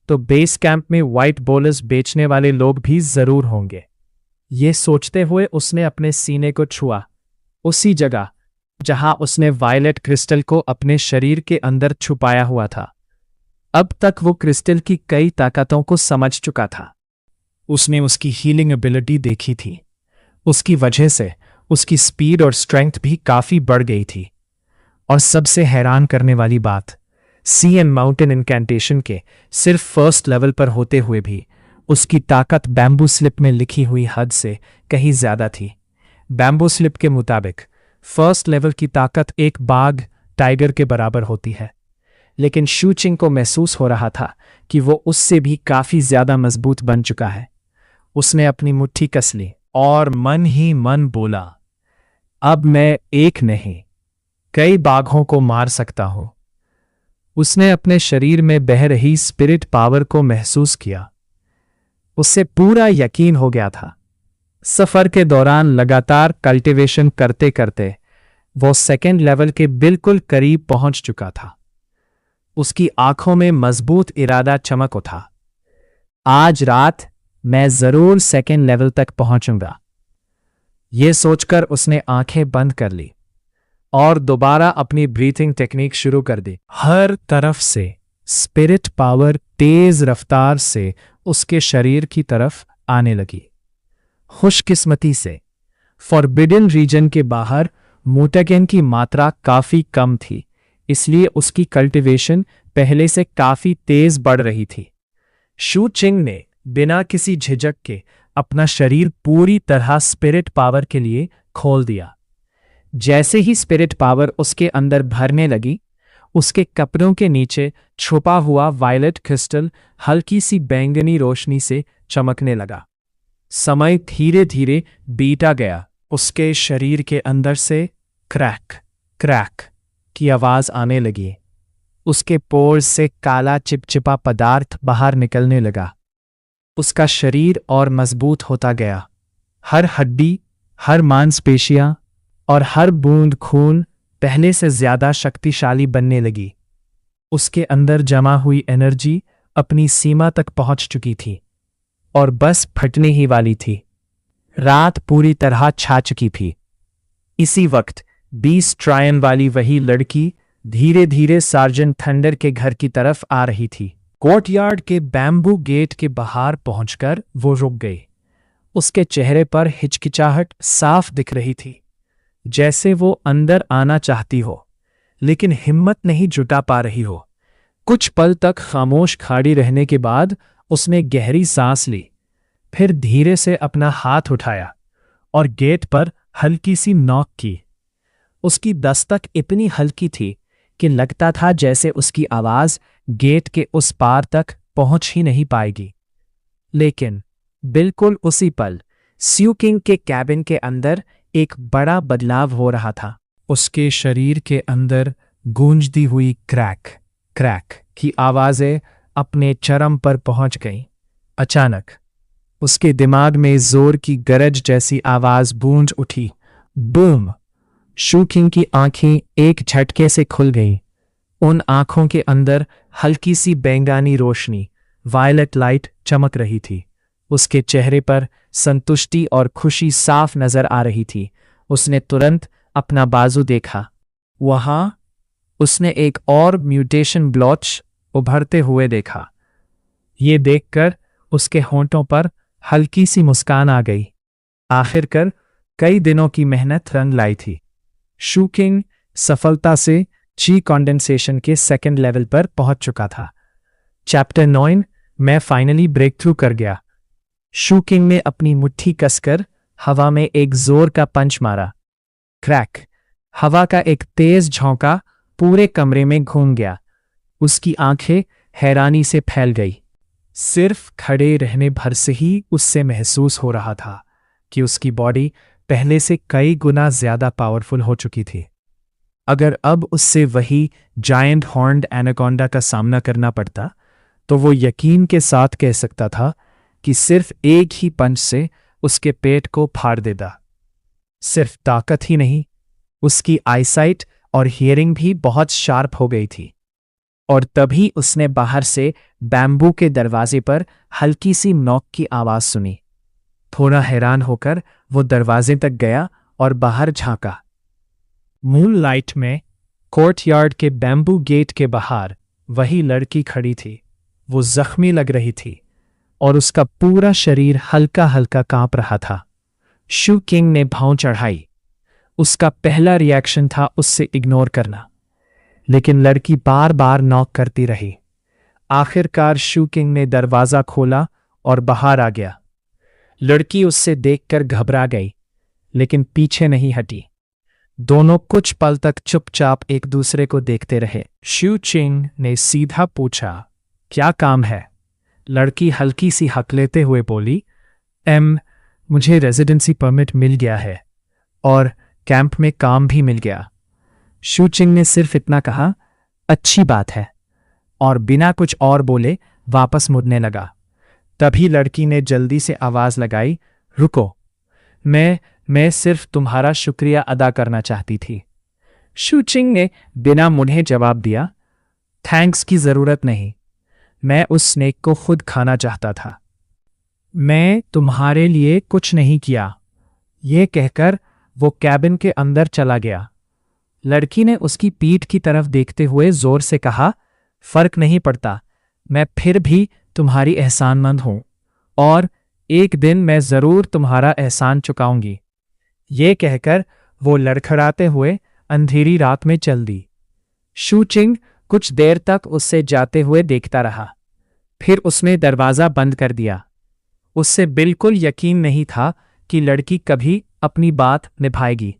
तो बेस कैंप में व्हाइट बोलस बेचने वाले लोग भी जरूर होंगे। ये सोचते हुए उसने अपने सीने को छुआ, उसी जगह जहां उसने वायलेट क्रिस्टल को अपने शरीर के अंदर छुपाया हुआ था। अब तक वो क्रिस्टल की कई ताकतों को समझ चुका था। उसने उसकी हीलिंग एबिलिटी देखी थी। उसकी वजह से उसकी स्पीड और स्ट्रेंथ भी काफी बढ़ गई थी। और सबसे हैरान करने वाली बात, सी एंड माउंटेन इनकैंटेशन के सिर्फ फर्स्ट लेवल पर होते हुए भी उसकी ताकत बैम्बू स्लिप में लिखी हुई हद से कहीं ज्यादा थी। बैम्बू स्लिप के मुताबिक फर्स्ट लेवल की ताकत एक बाघ टाइगर के बराबर होती है, लेकिन शू चिंग को महसूस हो रहा था कि वो उससे भी काफी ज्यादा मजबूत बन चुका है। उसने अपनी मुट्ठी कस ली और मन ही मन बोला, अब मैं एक नहीं कई बाघों को मार सकता हूं। उसने अपने शरीर में बह रही स्पिरिट पावर को महसूस किया। उससे पूरा यकीन हो गया था। सफर के दौरान लगातार कल्टीवेशन करते करते वो सेकेंड लेवल के बिल्कुल करीब पहुंच चुका था। उसकी आंखों में मजबूत इरादा चमक उठा। आज रात मैं जरूर सेकेंड लेवल तक पहुंचूंगा। ये सोचकर उसने आंखें बंद कर ली और दोबारा अपनी ब्रीथिंग टेक्निक शुरू कर दी। हर तरफ से स्पिरिट पावर तेज रफ्तार से उसके शरीर की तरफ आने लगी। खुशकिस्मती से फॉरबिडन रीजन के बाहर म्यूटेगेन की मात्रा काफी कम थी, इसलिए उसकी कल्टीवेशन पहले से काफी तेज बढ़ रही थी। शू चिंग ने बिना किसी झिझक के अपना शरीर पूरी तरह स्पिरिट पावर के लिए खोल दिया। जैसे ही स्पिरिट पावर उसके अंदर भरने लगी, उसके कपड़ों के नीचे छुपा हुआ वायलेट क्रिस्टल हल्की सी बैंगनी रोशनी से चमकने लगा। समय धीरे धीरे बीता गया। उसके शरीर के अंदर से क्रैक क्रैक की आवाज आने लगी। उसके पोर्स से काला चिपचिपा पदार्थ बाहर निकलने लगा। उसका शरीर और मजबूत होता गया। हर हड्डी, हर मांसपेशियां और हर बूंद खून पहले से ज्यादा शक्तिशाली बनने लगी। उसके अंदर जमा हुई एनर्जी अपनी सीमा तक पहुंच चुकी थी और बस फटने ही वाली थी। रात पूरी तरह छा चुकी थी। इसी वक्त 20 ट्रायन वाली वही लड़की धीरे धीरे सार्जेंट थंडर के घर की तरफ आ रही थी। कोर्टयार्ड के बैम्बू गेट के बाहर पहुंचकर वो रुक गई। उसके चेहरे पर हिचकिचाहट साफ दिख रही थी, जैसे वो अंदर आना चाहती हो लेकिन हिम्मत नहीं जुटा पा रही हो। कुछ पल तक खामोश खड़ी रहने के बाद उसने गहरी सांस ली, फिर धीरे से अपना हाथ उठाया और गेट पर हल्की सी नॉक की। उसकी दस्तक इतनी हल्की थी कि लगता था जैसे उसकी आवाज गेट के उस पार तक पहुंच ही नहीं पाएगी। लेकिन बिल्कुल उसी पल स्यू किंग के कैबिन के अंदर एक बड़ा बदलाव हो रहा था। उसके शरीर के अंदर गूंजती हुई क्रैक क्रैक की आवाजें अपने चरम पर पहुंच गईं। अचानक उसके दिमाग में जोर की गरज जैसी आवाज गूंज उठी। बूम! शू किंग की आंखें एक झटके से खुल गईं। उन आंखों के अंदर हल्की सी बैंगनी रोशनी, वायलेट लाइट चमक रही थी। उसके चेहरे पर संतुष्टि और खुशी साफ नजर आ रही थी। उसने तुरंत अपना बाजू देखा। वहां उसने एक और म्यूटेशन ब्लॉच उभरते हुए देखा। ये देखकर उसके होंठों पर हल्की सी मुस्कान आ गई। आखिरकार कई दिनों की मेहनत रंग लाई थी। शू किंग सफलता से ची कंडेंसेशन के सेकंड लेवल पर पहुंच चुका था। चैप्टर 9 मैं फाइनली ब्रेक थ्रू कर गया। शू किंग ने अपनी मुट्ठी कसकर हवा में एक जोर का पंच मारा। क्रैक! हवा का एक तेज झोंका पूरे कमरे में घूम गया। उसकी आंखें हैरानी से फैल गई। सिर्फ खड़े रहने भर से ही उससे महसूस हो रहा था कि उसकी बॉडी पहले से कई गुना ज्यादा पावरफुल हो चुकी थी। अगर अब उससे वही जायंट हॉर्न्ड एनाकोंडा का सामना करना पड़ता तो वो यकीन के साथ कह सकता था कि सिर्फ एक ही पंच से उसके पेट को फाड़ देता। सिर्फ ताकत ही नहीं, उसकी आईसाइट और हियरिंग भी बहुत शार्प हो गई थी। और तभी उसने बाहर से बैम्बू के दरवाजे पर हल्की सी नॉक की आवाज सुनी। थोड़ा हैरान होकर वो दरवाजे तक गया और बाहर झांका। मून लाइट में कोर्टयार्ड के बैम्बू गेट के बाहर वही लड़की खड़ी थी। वो जख्मी लग रही थी और उसका पूरा शरीर हल्का हल्का कांप रहा था। शू किंग ने भौं चढ़ाई। उसका पहला रिएक्शन था उससे इग्नोर करना, लेकिन लड़की बार बार नॉक करती रही। आखिरकार शू किंग ने दरवाजा खोला और बाहर आ गया। लड़की उससे देखकर घबरा गई, लेकिन पीछे नहीं हटी। दोनों कुछ पल तक चुपचाप एक दूसरे को देखते रहे। शू चिंग ने सीधा पूछा, क्या काम है? लड़की हल्की सी हक लेते हुए बोली, मुझे रेजिडेंसी परमिट मिल गया है और कैंप में काम भी मिल गया। शू चिंग ने सिर्फ इतना कहा, अच्छी बात है, और बिना कुछ और बोले वापस मुड़ने लगा। तभी लड़की ने जल्दी से आवाज लगाई, रुको, मैं सिर्फ तुम्हारा शुक्रिया अदा करना चाहती थी। शू चिंग ने बिना मुड़े जवाब दिया, थैंक्स की जरूरत नहीं, मैं उस स्नेक को खुद खाना चाहता था। मैं तुम्हारे लिए कुछ नहीं किया। ये कहकर वो कैबिन के अंदर चला गया। लड़की ने उसकी पीठ की तरफ देखते हुए जोर से कहा, फर्क नहीं पड़ता, मैं फिर भी तुम्हारी एहसानमंद हूं और एक दिन मैं जरूर तुम्हारा एहसान चुकाऊंगी। ये कहकर वो लड़खड़ाते हुए अंधेरी रात में चल दी। शू चिंग कुछ देर तक उससे जाते हुए देखता रहा, फिर उसने दरवाजा बंद कर दिया। उससे बिल्कुल यकीन नहीं था कि लड़की कभी अपनी बात निभाएगी।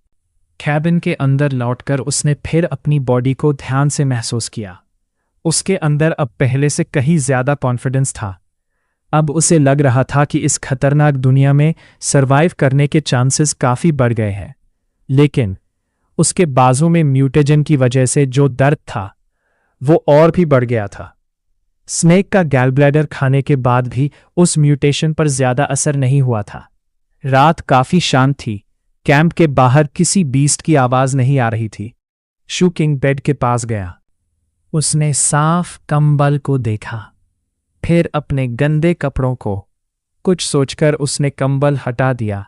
कैबिन के अंदर लौटकर उसने फिर अपनी बॉडी को ध्यान से महसूस किया। उसके अंदर अब पहले से कहीं ज्यादा कॉन्फिडेंस था। अब उसे लग रहा था कि इस खतरनाक दुनिया में सरवाइव करने के चांसेस काफी बढ़ गए हैं। लेकिन उसके बाजू में म्यूटेजन की वजह से जो दर्द था वो और भी बढ़ गया था। स्नेक का गैलब्लैडर खाने के बाद भी उस म्यूटेशन पर ज्यादा असर नहीं हुआ था। रात काफी शांत थी। कैंप के बाहर किसी बीस्ट की आवाज नहीं आ रही थी। शू किंग बेड के पास गया। उसने साफ कंबल को देखा, फिर अपने गंदे कपड़ों को। कुछ सोचकर उसने कंबल हटा दिया,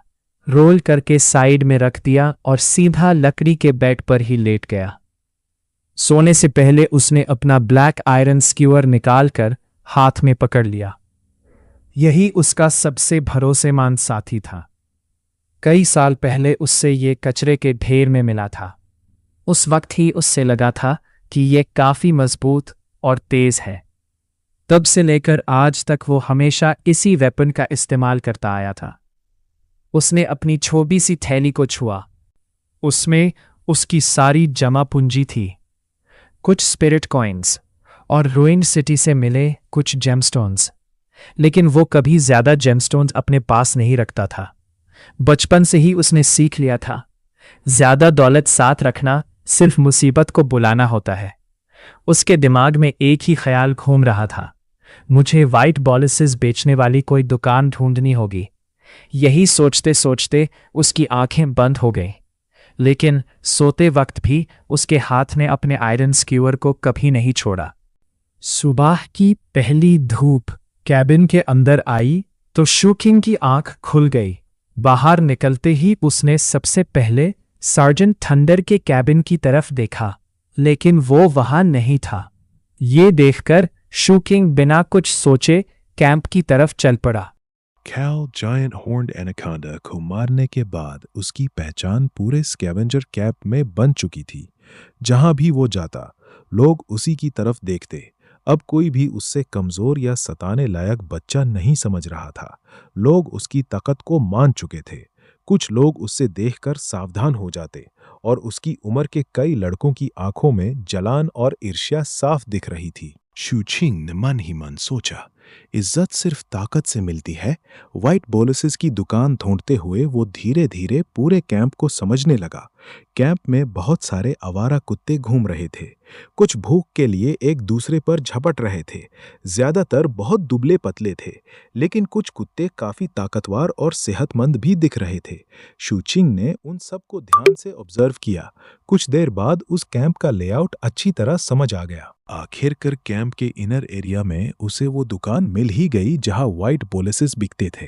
रोल करके साइड में रख दिया और सीधा लकड़ी के बेड पर ही लेट गया। सोने से पहले उसने अपना ब्लैक आयरन स्क्यूअर निकालकर हाथ में पकड़ लिया। यही उसका सबसे भरोसेमंद साथी था। कई साल पहले उससे ये कचरे के ढेर में मिला था। उस वक्त ही उससे लगा था कि ये काफी मजबूत और तेज है। तब से लेकर आज तक वो हमेशा इसी वेपन का इस्तेमाल करता आया था। उसने अपनी छोटी सी थैली को छुआ। उसमें उसकी सारी जमा पूंजी थी, कुछ स्पिरिट कॉइन्स और रूइंड सिटी से मिले कुछ जेमस्टोन्स। लेकिन वो कभी ज्यादा जेमस्टोन्स अपने पास नहीं रखता था। बचपन से ही उसने सीख लिया था, ज्यादा दौलत साथ रखना सिर्फ मुसीबत को बुलाना होता है। उसके दिमाग में एक ही ख्याल घूम रहा था, मुझे वाइट बॉलिसेस बेचने वाली कोई दुकान ढूंढनी होगी। यही सोचते सोचते उसकी आंखें बंद हो गईं। लेकिन सोते वक्त भी उसके हाथ ने अपने आयरन स्क्यूअर को कभी नहीं छोड़ा। सुबह की पहली धूप कैबिन के अंदर आई तो शू किंग की आंख खुल गई। बाहर निकलते ही उसने सबसे पहले सार्जेंट थंडर के कैबिन की तरफ देखा, लेकिन वो वहां नहीं था। ये देखकर शू किंग बिना कुछ सोचे कैंप की तरफ चल पड़ा। कैल जायंट हॉर्न्ड एनाकोंडा को मारने के बाद उसकी पहचान पूरे स्कैवेंजर कैंप में बन चुकी थी। जहां भी वो जाता, लोग उसी की तरफ देखते। अब कोई भी उससे कमजोर या सताने लायक बच्चा नहीं समझ रहा था। लोग उसकी ताकत को मान चुके थे। कुछ लोग उससे देखकर सावधान हो जाते और उसकी उम्र के कई लड़कों की आंखों में जलान और ईर्ष्या साफ दिख रही थी। शूचिंग ने मन ही मन सोचा, इज्जत सिर्फ ताकत से मिलती है। व्हाइट बोलसेस की दुकान ढूंढते हुए वो धीरे धीरे पूरे कैंप को समझने लगा। कैंप में बहुत सारे आवारा कुत्ते घूम रहे थे। कुछ भूख के लिए एक दूसरे पर झपट रहे थे। ज्यादातर बहुत दुबले पतले थे, लेकिन कुछ कुत्ते काफी ताकतवर और सेहतमंद भी दिख रहे थे। शूचिंग ने उन सबको ध्यान से ऑब्जर्व किया। कुछ देर बाद उस कैंप का लेआउट अच्छी तरह समझ आ गया। आखिरकार कैंप के इनर एरिया में उसे वो दुकान मिल ही गई जहां व्हाइट बोलसेस बिकते थे।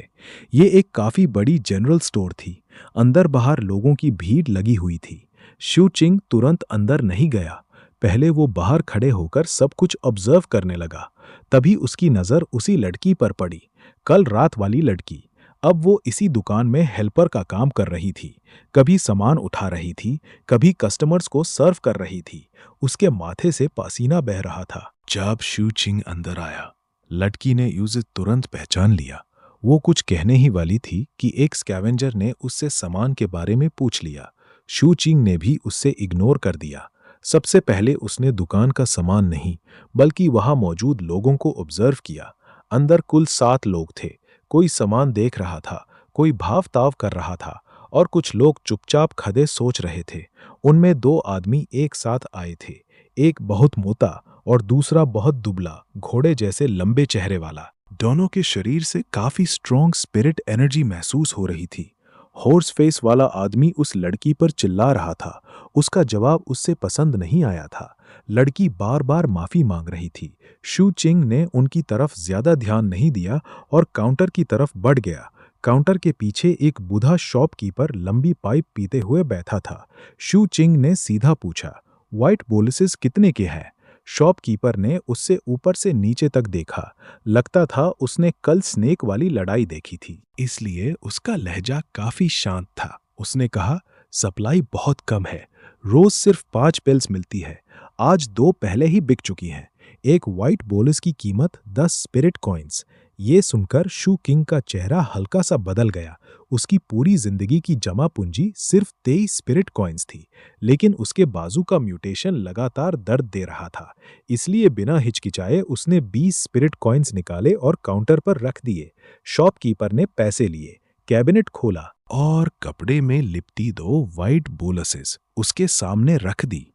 ये एक काफी बड़ी जनरल स्टोर थी। अंदर बाहर लोगों की भीड़ लगी हुई थी। शूचिंग तुरंत अंदर नहीं गया। पहले वो बाहर खड़े होकर सब कुछ ऑब्जर्व करने लगा। तभी उसकी नजर उसी लड़की पर पड़ी, कल रात वाली लड़की। अब वो इसी दुकान में हेल्पर का काम कर रही थी। कभी सामान उठा रही थी, कभी कस्टमर्स को सर्व कर रही थी। उसके माथे से पसीना बह रहा था। जब शूचिंग अंदर आया, लड़की ने उसे तुरंत पहचान लिया। वो कुछ कहने ही वाली थी कि एक स्कैवेंजर ने उससे सामान के बारे में पूछ लिया। शूचिंग ने भी उससे इग्नोर कर दिया। सबसे पहले उसने दुकान का सामान नहीं, बल्कि वहां मौजूद लोगों को ऑब्जर्व किया। अंदर कुल 7 लोग थे। कोई सामान देख रहा था, कोई भाव ताव कर रहा था, और कुछ लोग चुपचाप खड़े सोच रहे थे। उनमें 2 आदमी एक साथ आए थे, एक बहुत मोटा और दूसरा बहुत दुबला, घोड़े जैसे लंबे चेहरे वाला। दोनों के शरीर से काफी स्ट्रॉन्ग स्पिरिट एनर्जी महसूस हो रही थी। हॉर्स फेस वाला आदमी उस लड़की पर चिल्ला रहा था। उसका जवाब उससे पसंद नहीं आया था। लड़की बार बार माफी मांग रही थी। शूचिंग ने उनकी तरफ ज्यादा ध्यान नहीं दिया और काउंटर की तरफ बढ़ गया। काउंटर के पीछे एक बूढ़ा शॉपकीपर लंबी पाइप पीते हुए बैठा था। शूचिंग ने सीधा पूछा, व्हाइट बोलसेस कितने के हैं? शॉपकीपर ने उससे ऊपर से नीचे तक देखा। लगता था उसने कल स्नेक वाली लड़ाई देखी थी, इसलिए उसका लहजा काफी शांत था। उसने कहा, सप्लाई बहुत कम है, रोज सिर्फ 5 पिल्स मिलती है। आज 2 पहले ही बिक चुकी हैं। एक व्हाइट बोलस की कीमत 10 स्पिरिट कॉइन्स। ये सुनकर शू किंग का चेहरा हल्का सा बदल गया। उसकी पूरी जिंदगी की जमा पूंजी सिर्फ 23 स्पिरिट कॉइन्स थी, लेकिन उसके बाजू का म्यूटेशन लगातार दर्द दे रहा था। इसलिए बिना हिचकिचाए उसने 20 स्पिरिट कॉइन्स निकाले और काउंटर पर रख दिए। शॉपकीपर ने पैसे लिए, कैबिनेट खोला और कपड़े में लिपटी 2 व्हाइट बोलसेस उसके सामने रख दी।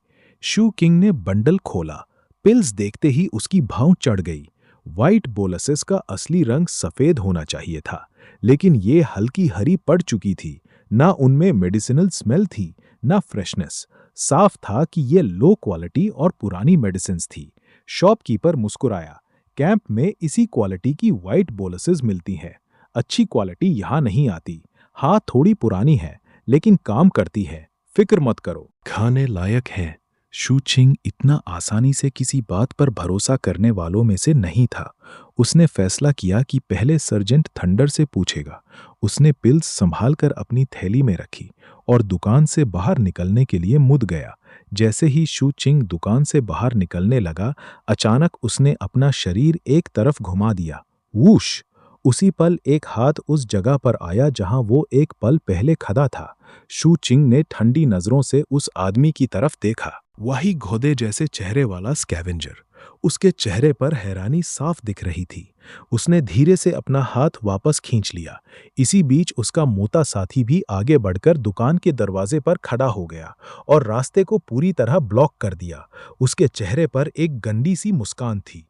शू किंग ने बंडल खोला। पिल्स देखते ही उसकी भौं चढ़ गई। व्हाइट बोलसेस का असली रंग सफेद होना चाहिए था, लेकिन ये हल्की हरी पड़ चुकी थी। ना उनमें मेडिसिनल स्मेल थी, ना फ्रेशनेस। साफ था कि ये लो क्वालिटी और पुरानी मेडिसिन्स थी। शॉपकीपर मुस्कुराया। कैंप में इसी क्वालिटी की व्हाइट बोलसेस मिलती हैं। अच्छी क्वालिटी यहाँ नहीं आती। हाँ, थोड़ी पुरानी है, लेकिन काम करती है। फिक्र मत करो, खाने लायक है। शूचिंग इतना आसानी से किसी बात पर भरोसा करने वालों में से नहीं था। उसने फैसला किया कि पहले सर्जेंट थंडर से पूछेगा। उसने पिल्स संभाल कर अपनी थैली में रखी और दुकान से बाहर निकलने के लिए मुड़ गया। जैसे ही शूचिंग दुकान से बाहर निकलने लगा, अचानक उसने अपना शरीर एक तरफ घुमा दिया। वूश! उसी पल एक हाथ उस जगह पर आया जहां वो एक पल पहले खड़ा था। शूचिंग ने ठंडी नजरों से उस आदमी की तरफ देखा। वही घोड़े जैसे चेहरे वाला स्कैवेंजर। उसके चेहरे पर हैरानी साफ दिख रही थी। उसने धीरे से अपना हाथ वापस खींच लिया। इसी बीच उसका मोटा साथी भी आगे बढ़कर दुकान के दरवाजे पर खड़ा हो गया और रास्ते को पूरी तरह ब्लॉक कर दिया। उसके चेहरे पर एक गंदी सी मुस्कान थी।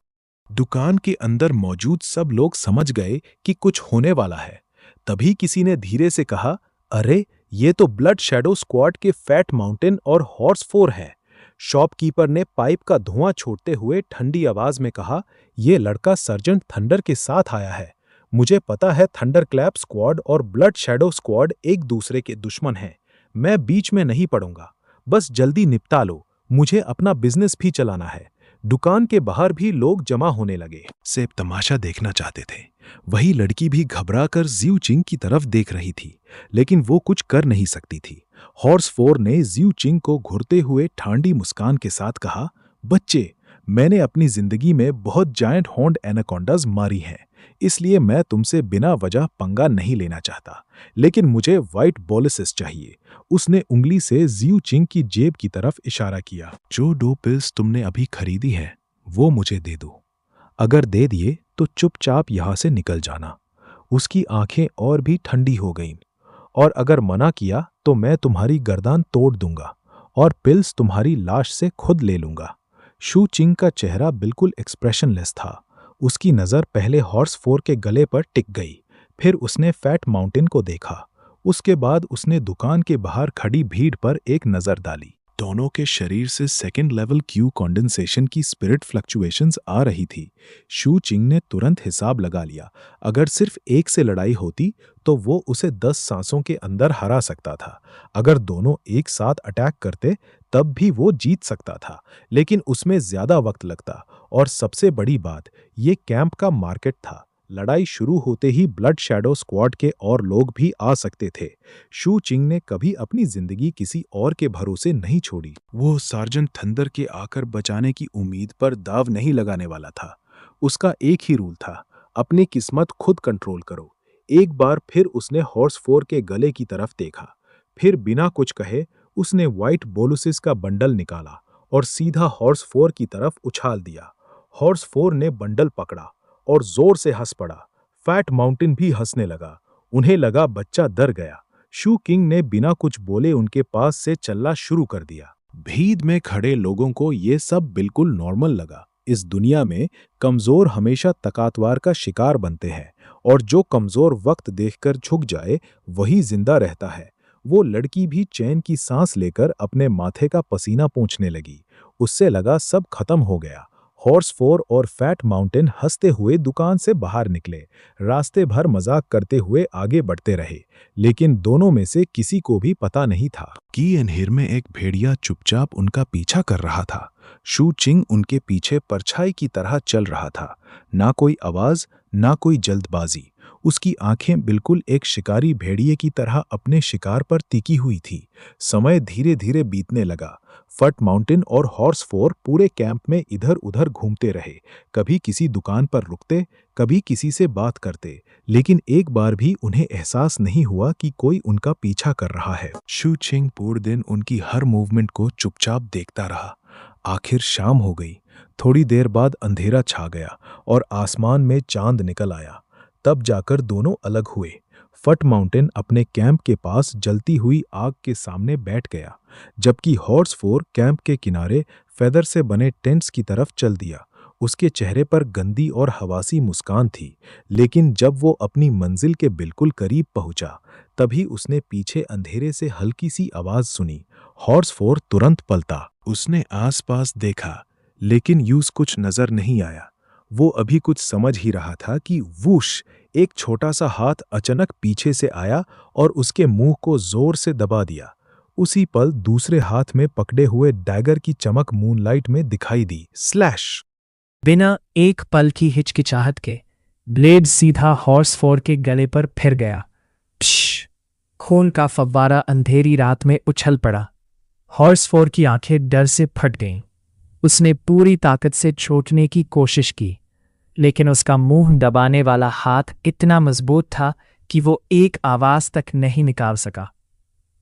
दुकान के अंदर मौजूद सब लोग समझ गए कि कुछ होने वाला है। तभी किसी ने धीरे से कहा, अरे ये तो ब्लड शैडो स्क्वाड के फैट माउंटेन और हॉर्स 4 है। शॉपकीपर ने पाइप का धुआं छोड़ते हुए ठंडी आवाज में कहा, यह लड़का सर्जेंट थंडर के साथ आया है। मुझे पता है थंडर क्लैप स्क्वाड और ब्लड शैडो स्क्वाड एक दूसरे के दुश्मन हैं। मैं बीच में नहीं पड़ूंगा। बस जल्दी निपटा लो, मुझे अपना बिजनेस भी चलाना है। दुकान के बाहर भी लोग जमा होने लगे। सेब तमाशा देखना चाहते थे। वही लड़की भी घबराकर जिऊ चिंग की तरफ देख रही थी, लेकिन वो कुछ कर नहीं सकती थी। हॉर्स 4 ने जिऊ चिंग को घुरते हुए ठांडी मुस्कान के साथ कहा, बच्चे, मैंने अपनी जिंदगी में बहुत जायंट हॉर्न्ड एनाकोंडास मारी हैं, इसलिए मैं तुमसे बिना वजह पंगा नहीं लेना चाहता, लेकिन मुझे व्हाइट बोलसेस चाहिए। उसने उंगली से जिऊ चिंग की जेब की तरफ इशारा किया। जो 2 पिल्स तुमने अभी खरीदी है, वो मुझे दे दो। अगर दे दिए तो चुपचाप यहां से निकल जाना। उसकी आंखें और भी ठंडी हो गईं। और अगर मना किया तो मैं तुम्हारी गर्दन तोड़ दूंगा और पिल्स तुम्हारी लाश से खुद ले लूंगा। शू चिंग का चेहरा बिल्कुल एक्सप्रेशनलेस था। उसकी नज़र पहले हॉर्स फोर के गले पर टिक गई, फिर उसने फैट माउंटेन को देखा। उसके बाद उसने दुकान के बाहर खड़ी भीड़ पर एक नज़र डाली। दोनों के शरीर से सेकेंड लेवल क्यू कंडेंसेशन की स्पिरिट फ्लक्चुएशंस आ रही थी। शू चिंग ने तुरंत हिसाब लगा लिया, अगर सिर्फ एक से लड़ाई होती तो वो उसे 10 सांसों के अंदर हरा सकता था। अगर दोनों एक साथ अटैक करते तब भी वो जीत सकता था, लेकिन उसमें ज्यादा वक्त लगता। और सबसे बड़ी बात, ये कैंप का मार्केट था। लड़ाई शुरू होते ही ब्लड शैडो स्क्वाड के और लोग भी आ सकते थे। शू चिंग ने कभी अपनी जिंदगी किसी और के भरोसे नहीं छोड़ी। वो सार्जेंट थंडर के आकर बचाने की उम्मीद पर दाव नहीं लगाने वाला था। उसका एक ही रूल था, अपनी किस्मत खुद कंट्रोल करो। एक बार फिर उसने हॉर्स फोर के गले की तरफ देखा। फिर बिना कुछ कहे उसने व्हाइट बोलुसिस का बंडल निकाला और सीधा हॉर्स फोर की तरफ उछाल दिया। हॉर्स फोर ने बंडल पकड़ा और जोर से हंस पड़ा। फैट माउंटेन भी हंसने लगा। उन्हें लगा बच्चा डर गया। शू किंग ने बिना कुछ बोले उनके पास से चलना शुरू कर दिया। भीड़ में खड़े लोगों को ये सब बिल्कुल नॉर्मल लगा। इस दुनिया में कमजोर हमेशा ताकतवर का शिकार बनते हैं, और जो कमजोर वक्त देखकर झुक जाए वही जिंदा रहता है। वो लड़की भी चैन की सांस लेकर अपने माथे का पसीना पोंछने लगी। उससे लगा सब खत्म हो गया। हॉर्स फोर और फैट माउंटेन हंसते हुए दुकान से बाहर निकले। रास्ते भर मजाक करते हुए आगे बढ़ते रहे, लेकिन दोनों में से किसी को भी पता नहीं था कि एनहिर में एक भेड़िया चुपचाप उनका पीछा कर रहा था। शू चिंग उनके पीछे परछाई की तरह चल रहा था। ना कोई आवाज, ना कोई जल्दबाजी। उसकी आंखें बिल्कुल एक शिकारी भेड़िए की तरह अपने शिकार पर टिकी हुई थी। समय धीरे धीरे बीतने लगा। फट माउंटेन और हॉर्स फोर पूरे कैंप में इधर उधर घूमते रहे। कभी किसी दुकान पर रुकते, कभी किसी से बात करते, लेकिन एक बार भी उन्हें एहसास नहीं हुआ कि कोई उनका पीछा कर रहा है। शू चिंग पूरे दिन उनकी हर मूवमेंट को चुपचाप देखता रहा। आखिर शाम हो गई। थोड़ी देर बाद अंधेरा छा गया और आसमान में चांद निकल आया। तब जाकर दोनों अलग हुए। फट माउंटेन अपने कैंप के पास जलती हुई आग के सामने बैठ गया, जबकि हॉर्स फोर कैंप के किनारे फेदर से बने टेंट्स की तरफ चल दिया। उसके चेहरे पर गंदी और हवासी मुस्कान थी, लेकिन जब वो अपनी मंजिल के बिल्कुल करीब पहुंचा, तभी उसने पीछे अंधेरे से हल्की सी आवाज सुनी। हॉर्स फोर तुरंत पलटा। उसने आसपास देखा, लेकिन यूं कुछ नजर नहीं आया। वो अभी कुछ समझ ही रहा था कि वूश, एक छोटा सा हाथ अचानक पीछे से आया और उसके मुंह को जोर से दबा दिया। उसी पल दूसरे हाथ में पकड़े हुए डैगर की चमक मूनलाइट में दिखाई दी। स्लैश! बिना एक पल की हिचकिचाहट के ब्लेड सीधा हॉर्स फोर के गले पर फिर गया। प्श! खून का फव्वारा अंधेरी रात में उछल पड़ा। हॉर्स फोर की आंखें डर से फट गईं। उसने पूरी ताकत से छोड़ने की कोशिश की, लेकिन उसका मुंह दबाने वाला हाथ इतना मजबूत था कि वो एक आवाज तक नहीं निकाल सका।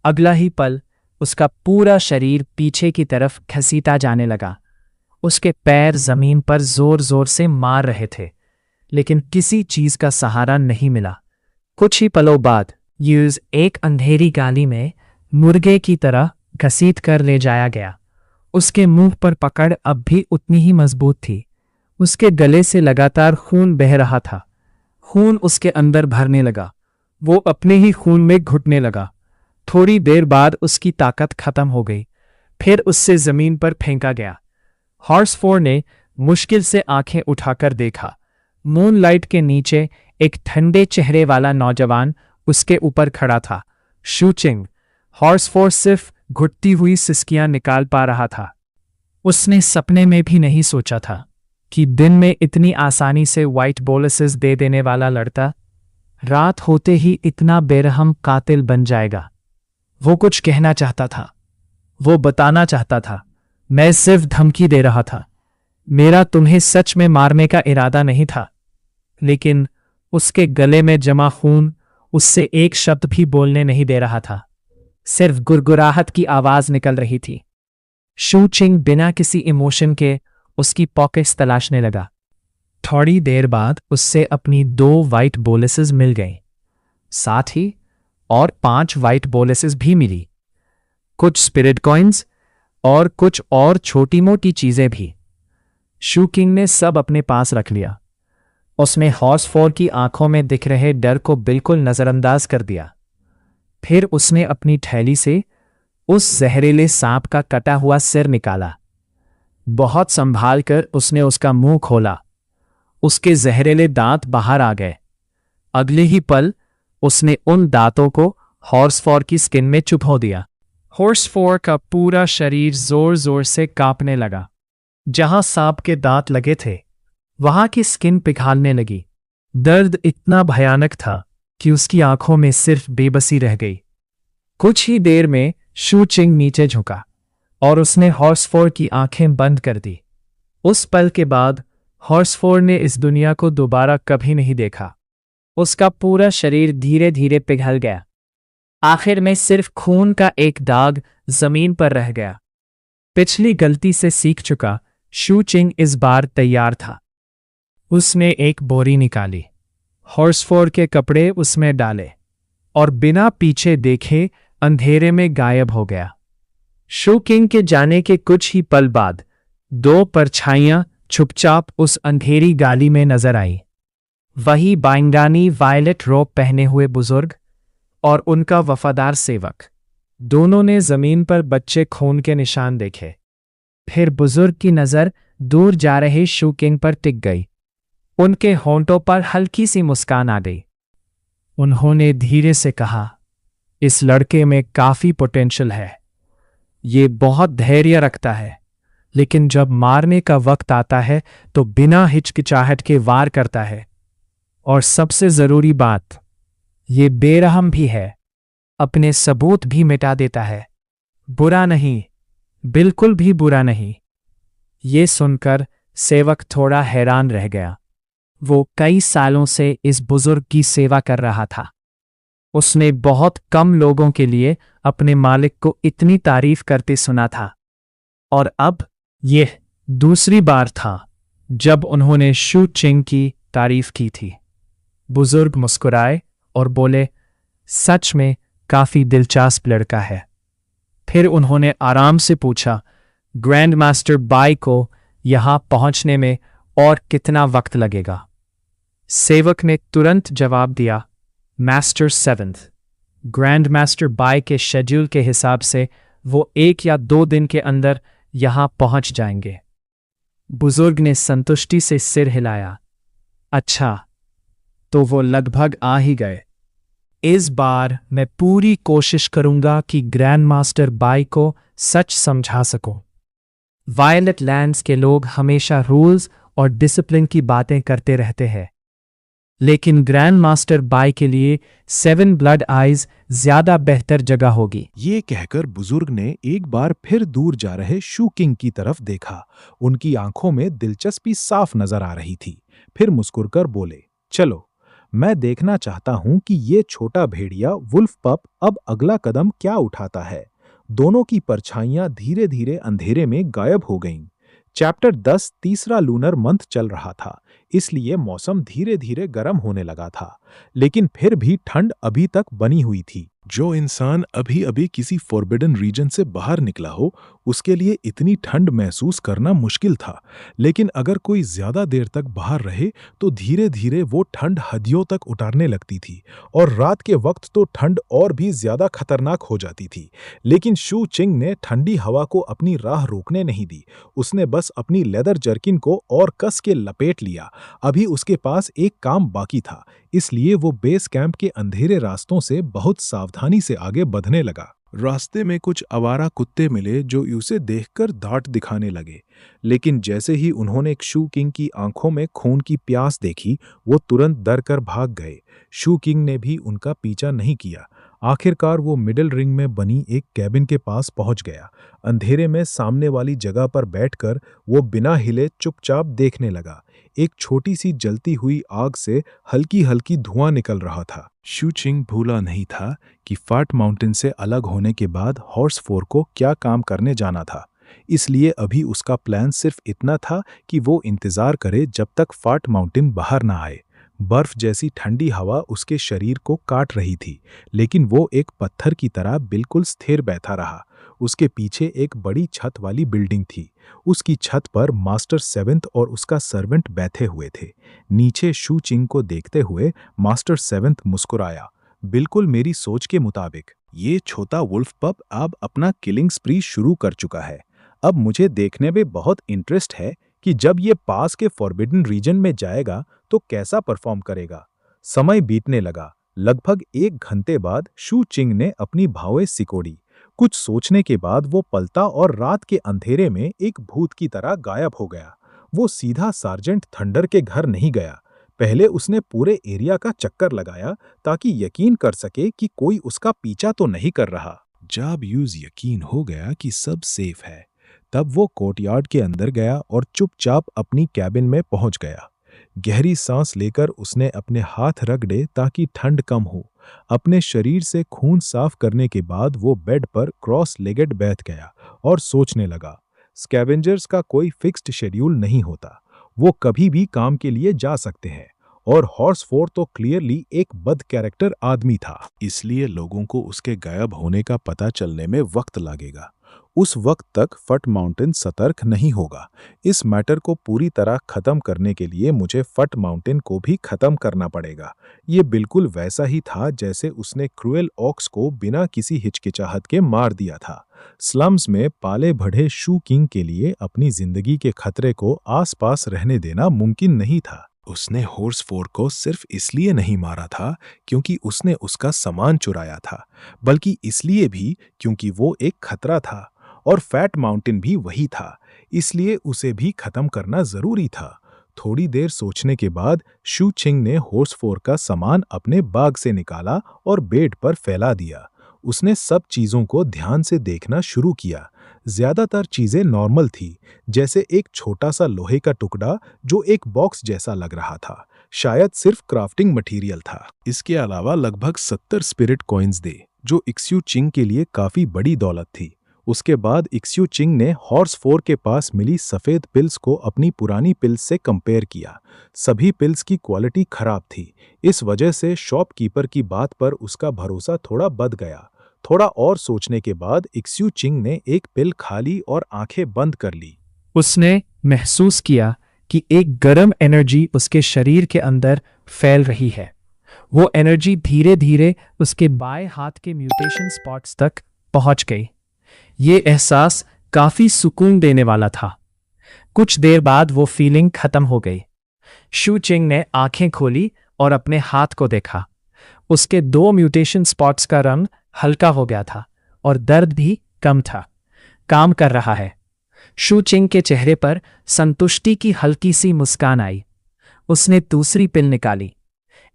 अगला ही पल उसका पूरा शरीर पीछे की तरफ घसीटा जाने लगा। उसके पैर जमीन पर जोर जोर से मार रहे थे, लेकिन किसी चीज का सहारा नहीं मिला। कुछ ही पलों बाद यूज एक अंधेरी गाली में मुर्गे की तरह घसीट कर ले जाया गया। उसके मुंह पर पकड़ अब भी उतनी ही मजबूत थी। उसके गले से लगातार खून बह रहा था। खून उसके अंदर भरने लगा। वो अपने ही खून में घुटने लगा। थोड़ी देर बाद उसकी ताकत खत्म हो गई। फिर उससे जमीन पर फेंका गया। हॉर्स फोर ने मुश्किल से आंखें उठाकर देखा। मूनलाइट के नीचे एक ठंडे चेहरे वाला नौजवान उसके ऊपर खड़ा था। शू चिंग। हॉर्स फोर सिर्फ घुटती हुई सिसकियां निकाल पा रहा था। उसने सपने में भी नहीं सोचा था कि दिन में इतनी आसानी से व्हाइट बोलसेस दे देने वाला लड़का रात होते ही इतना बेरहम कातिल बन जाएगा। वो कुछ कहना चाहता था, वो बताना चाहता था, मैं सिर्फ धमकी दे रहा था, मेरा तुम्हें सच में मारने का इरादा नहीं था। लेकिन उसके गले में जमा खून उससे एक शब्द भी बोलने नहीं दे रहा था। सिर्फ गुरगुराहट की आवाज निकल रही थी। शू चिंग बिना किसी इमोशन के उसकी पॉकेट्स तलाशने लगा। थोड़ी देर बाद उससे अपनी 2 वाइट बोलसेस मिल गईं। साथ ही और 5 वाइट बोलसेस भी मिली, कुछ स्पिरिट कॉइन्स और कुछ और छोटी मोटी चीजें भी। शू किंग ने सब अपने पास रख लिया। उसने हॉर्सफोर की आंखों में दिख रहे डर को बिल्कुल नजरअंदाज कर दिया। फिर उसने अपनी थैली से उस जहरीले सांप का कटा हुआ सिर निकाला। बहुत संभाल कर उसने उसका मुंह खोला। उसके जहरीले दांत बाहर आ गए। अगले ही पल उसने उन दांतों को हॉर्सफोर की स्किन में चुभो दिया। हॉर्सफोर का पूरा शरीर जोर जोर से कांपने लगा। जहां सांप के दांत लगे थे वहां की स्किन पिघलने लगी। दर्द इतना भयानक था कि उसकी आंखों में सिर्फ बेबसी रह गई। कुछ ही देर में शू चिंग नीचे झुका और उसने हॉर्सफोर की आंखें बंद कर दी। उस पल के बाद हॉर्सफोर ने इस दुनिया को दोबारा कभी नहीं देखा। उसका पूरा शरीर धीरे धीरे पिघल गया। आखिर में सिर्फ खून का एक दाग जमीन पर रह गया। पिछली गलती से सीख चुका शू चिंग इस बार तैयार था। उसने एक बोरी निकाली, हॉर्सफोर के कपड़े उसमें डाले और बिना पीछे देखे अंधेरे में गायब हो गया। शू किंग के जाने के कुछ ही पल बाद 2 परछाइयां चुपचाप उस अंधेरी गाली में नजर आई। वही बैंगनी वायलेट रोब पहने हुए बुजुर्ग और उनका वफादार सेवक। दोनों ने जमीन पर बच्चे खून के निशान देखे। फिर बुजुर्ग की नजर दूर जा रहे शू किंग पर टिक गई। उनके होंठों पर हल्की सी मुस्कान आ गई। उन्होंने धीरे से कहा, इस लड़के में काफी पोटेंशियल है। ये बहुत धैर्य रखता है, लेकिन जब मारने का वक्त आता है तो बिना हिचकिचाहट के वार करता है। और सबसे जरूरी बात, ये बेरहम भी है। अपने सबूत भी मिटा देता है। बुरा नहीं, बिल्कुल भी बुरा नहीं। ये सुनकर सेवक थोड़ा हैरान रह गया। वो कई सालों से इस बुजुर्ग की सेवा कर रहा था। उसने बहुत कम लोगों के लिए अपने मालिक को इतनी तारीफ करते सुना था, और अब यह दूसरी बार था जब उन्होंने शू चिंग की तारीफ की थी। बुजुर्ग मुस्कुराए और बोले, सच में काफी दिलचस्प लड़का है। फिर उन्होंने आराम से पूछा, ग्रैंड मास्टर बाई को यहां पहुंचने में और कितना वक्त लगेगा? सेवक ने तुरंत जवाब दिया, master 7th। Grand master by के शेड्यूल के हिसाब से वो 1 या 2 दिन के अंदर यहां पहुंच जाएंगे। बुजुर्ग ने संतुष्टि से सिर हिलाया। अच्छा, तो वो लगभग आ ही गए। इस बार मैं पूरी कोशिश करूंगा कि ग्रैंड मास्टर बाई को सच समझा सकूं। वायलेट लैंड्स के लोग हमेशा रूल्स और डिसिप्लिन की बातें करते रहते हैं, लेकिन ग्रैंड मास्टर बाई के लिए 7 ब्लड आइज ज्यादा बेहतर जगह होगी। ये कहकर बुजुर्ग ने एक बार फिर दूर जा रहे शू किंग की तरफ देखा। उनकी आंखों में दिलचस्पी साफ नजर आ रही थी। फिर मुस्कुराकर बोले, चलो, मैं देखना चाहता हूं कि ये छोटा भेड़िया वुल्फ पप अब अगला कदम क्या उठाता है। दोनों की परछाइयां धीरे धीरे अंधेरे में गायब हो गईं। चैप्टर 10 तीसरा लूनर मंथ चल रहा था, इसलिए मौसम धीरे धीरे गर्म होने लगा था, लेकिन फिर भी ठंड अभी तक बनी हुई थी। जो इंसान अभी अभी किसी फॉरबिडन रीजन से बाहर निकला हो, उसके लिए इतनी ठंड महसूस करना मुश्किल था, लेकिन अगर कोई ज्यादा देर तक बाहर रहे तो धीरे धीरे वो ठंड हदियों तक उतारने लगती थी, और रात के वक्त तो ठंड और भी ज्यादा खतरनाक हो जाती थी। लेकिन शू चिंग ने ठंडी हवा को अपनी राह रोकने नहीं दी। उसने बस अपनी लेदर जर्किन को और कस के लपेट लिया। अभी उसके पास एक काम बाकी था, इसलिए वो बेस कैंप के अंधेरे रास्तों से बहुत सावधानी से आगे बढ़ने लगा। रास्ते में कुछ आवारा कुत्ते मिले जो उसे देखकर दांत दिखाने लगे, लेकिन जैसे ही उन्होंने शू किंग की आंखों में खून की प्यास देखी, वो तुरंत डर कर भाग गए। शू किंग ने भी उनका पीछा नहीं किया। आखिरकार वो मिडिल रिंग में बनी एक कैबिन के पास पहुंच गया। अंधेरे में सामने वाली जगह पर बैठकर वो बिना हिले चुपचाप देखने लगा। एक छोटी सी जलती हुई आग से हल्की हल्की धुआं निकल रहा था। शू चिंग भूला नहीं था कि फाट माउंटेन से अलग होने के बाद हॉर्सफोर को क्या काम करने जाना था। इसलिए अभी उसका प्लान सिर्फ इतना था कि वो इंतजार करे जब तक फाट माउंटेन बाहर ना आए। बर्फ जैसी ठंडी हवा उसके शरीर को काट रही थी, लेकिन वो एक पत्थर की तरह बिल्कुल स्थिर बैठा रहा। उसके पीछे एक बड़ी छत वाली बिल्डिंग थी। उसकी छत पर मास्टर सेवेंथ और उसका सर्वेंट बैठे हुए थे। नीचे शू चिंग को देखते हुए मास्टर सेवेंथ मुस्कुराया। बिल्कुल मेरी सोच के मुताबिक ये छोटा वुल्फ पप अब अपना किलिंग स्प्री शुरू कर चुका है। अब मुझे देखने में बहुत इंटरेस्ट है कि जब ये पास के फॉरबिडन रीजन में जाएगा तो कैसा परफॉर्म करेगा। समय बीतने लगा। लगभग 1 घंटे बाद शू चिंग ने अपनी भावें सिकोड़ी। कुछ सोचने के बाद वो पलटा और रात के अंधेरे में एक भूत की तरह गायब हो गया। वो सीधा सार्जेंट थंडर के घर नहीं गया। पहले उसने पूरे एरिया का चक्कर लगाया ताकि यकीन कर सके कि कोई उसका पीछा तो नहीं कर रहा। जब यूज यकीन हो गया कि सब सेफ है, तब वो कोर्टयार्ड के अंदर गया और चुपचाप अपनी कैबिन में पहुंच गया। गहरी सांस लेकर उसने अपने हाथ रगड़े ताकि ठंड कम हो। अपने शरीर से खून साफ करने के बाद वो बेड पर क्रॉस लेगेड बैठ गया और सोचने लगा। स्कैवेंजर्स का कोई फिक्स्ड शेड्यूल नहीं होता। वो कभी भी काम के लिए जा सकते हैं, और हॉर्सफोर तो क्लियरली एक बद कैरेक्टर आदमी था, इसलिए लोगों को उसके गायब होने का पता चलने में वक्त लगेगा। उस वक्त तक फट माउंटेन सतर्क नहीं होगा। इस मैटर को पूरी तरह खत्म करने के लिए मुझे फट माउंटेन को भी खत्म करना पड़ेगा। ये बिल्कुल वैसा ही था जैसे उसने क्रूएल ऑक्स को बिना किसी हिचकिचाहट के मार दिया था। स्लम्स में पाले बढ़े शू किंग के लिए अपनी जिंदगी के खतरे को आसपास रहने देना मुमकिन नहीं था। उसने हॉर्सफोर को सिर्फ इसलिए नहीं मारा था क्योंकि उसने उसका सामान चुराया था, बल्कि इसलिए भी क्योंकि वो एक खतरा था, और फैट माउंटेन भी वही था, इसलिए उसे भी खत्म करना जरूरी था। थोड़ी देर सोचने के बाद शू चिंग ने हॉर्सफोर का सामान अपने बाग से निकाला और बेड पर फैला दिया। उसने सब चीजों को ध्यान से देखना शुरू किया। ज्यादातर चीजें नॉर्मल थी, जैसे एक छोटा सा लोहे का टुकड़ा जो एक बॉक्स जैसा लग रहा था, शायद सिर्फ क्राफ्टिंग मटेरियल था। इसके अलावा लगभग 70 स्पिरिट कॉइन्स थे, जो इक्स्यू चिंग के लिए काफी बड़ी दौलत थी। उसके बाद इक्स्यू चिंग ने हॉर्सफोर के पास मिली सफेद पिल्स को अपनी पुरानी पिल्स से कंपेयर किया। सभी पिल्स की क्वालिटी खराब थी। इस वजह से शॉपकीपर की बात पर उसका भरोसा थोड़ा बढ़ गया। थोड़ा और सोचने के बाद इक्स्यू चिंग ने एक पिल खा ली और आंखें बंद कर ली। उसने महसूस किया कि एक गर्म एनर्जी उसके शरीर के अंदर फैल रही है। वो एनर्जी धीरे धीरे उसके बाएं हाथ के म्यूटेशन स्पॉट्स तक पहुंच गई। ये एहसास काफी सुकून देने वाला था। कुछ देर बाद वो फीलिंग खत्म हो गई। शू चिंग ने आंखें खोली और अपने हाथ को देखा। उसके 2 म्यूटेशन स्पॉट्स का रंग हल्का हो गया था और दर्द भी कम था। काम कर रहा है। शू चिंग के चेहरे पर संतुष्टि की हल्की सी मुस्कान आई। उसने दूसरी पिल निकाली।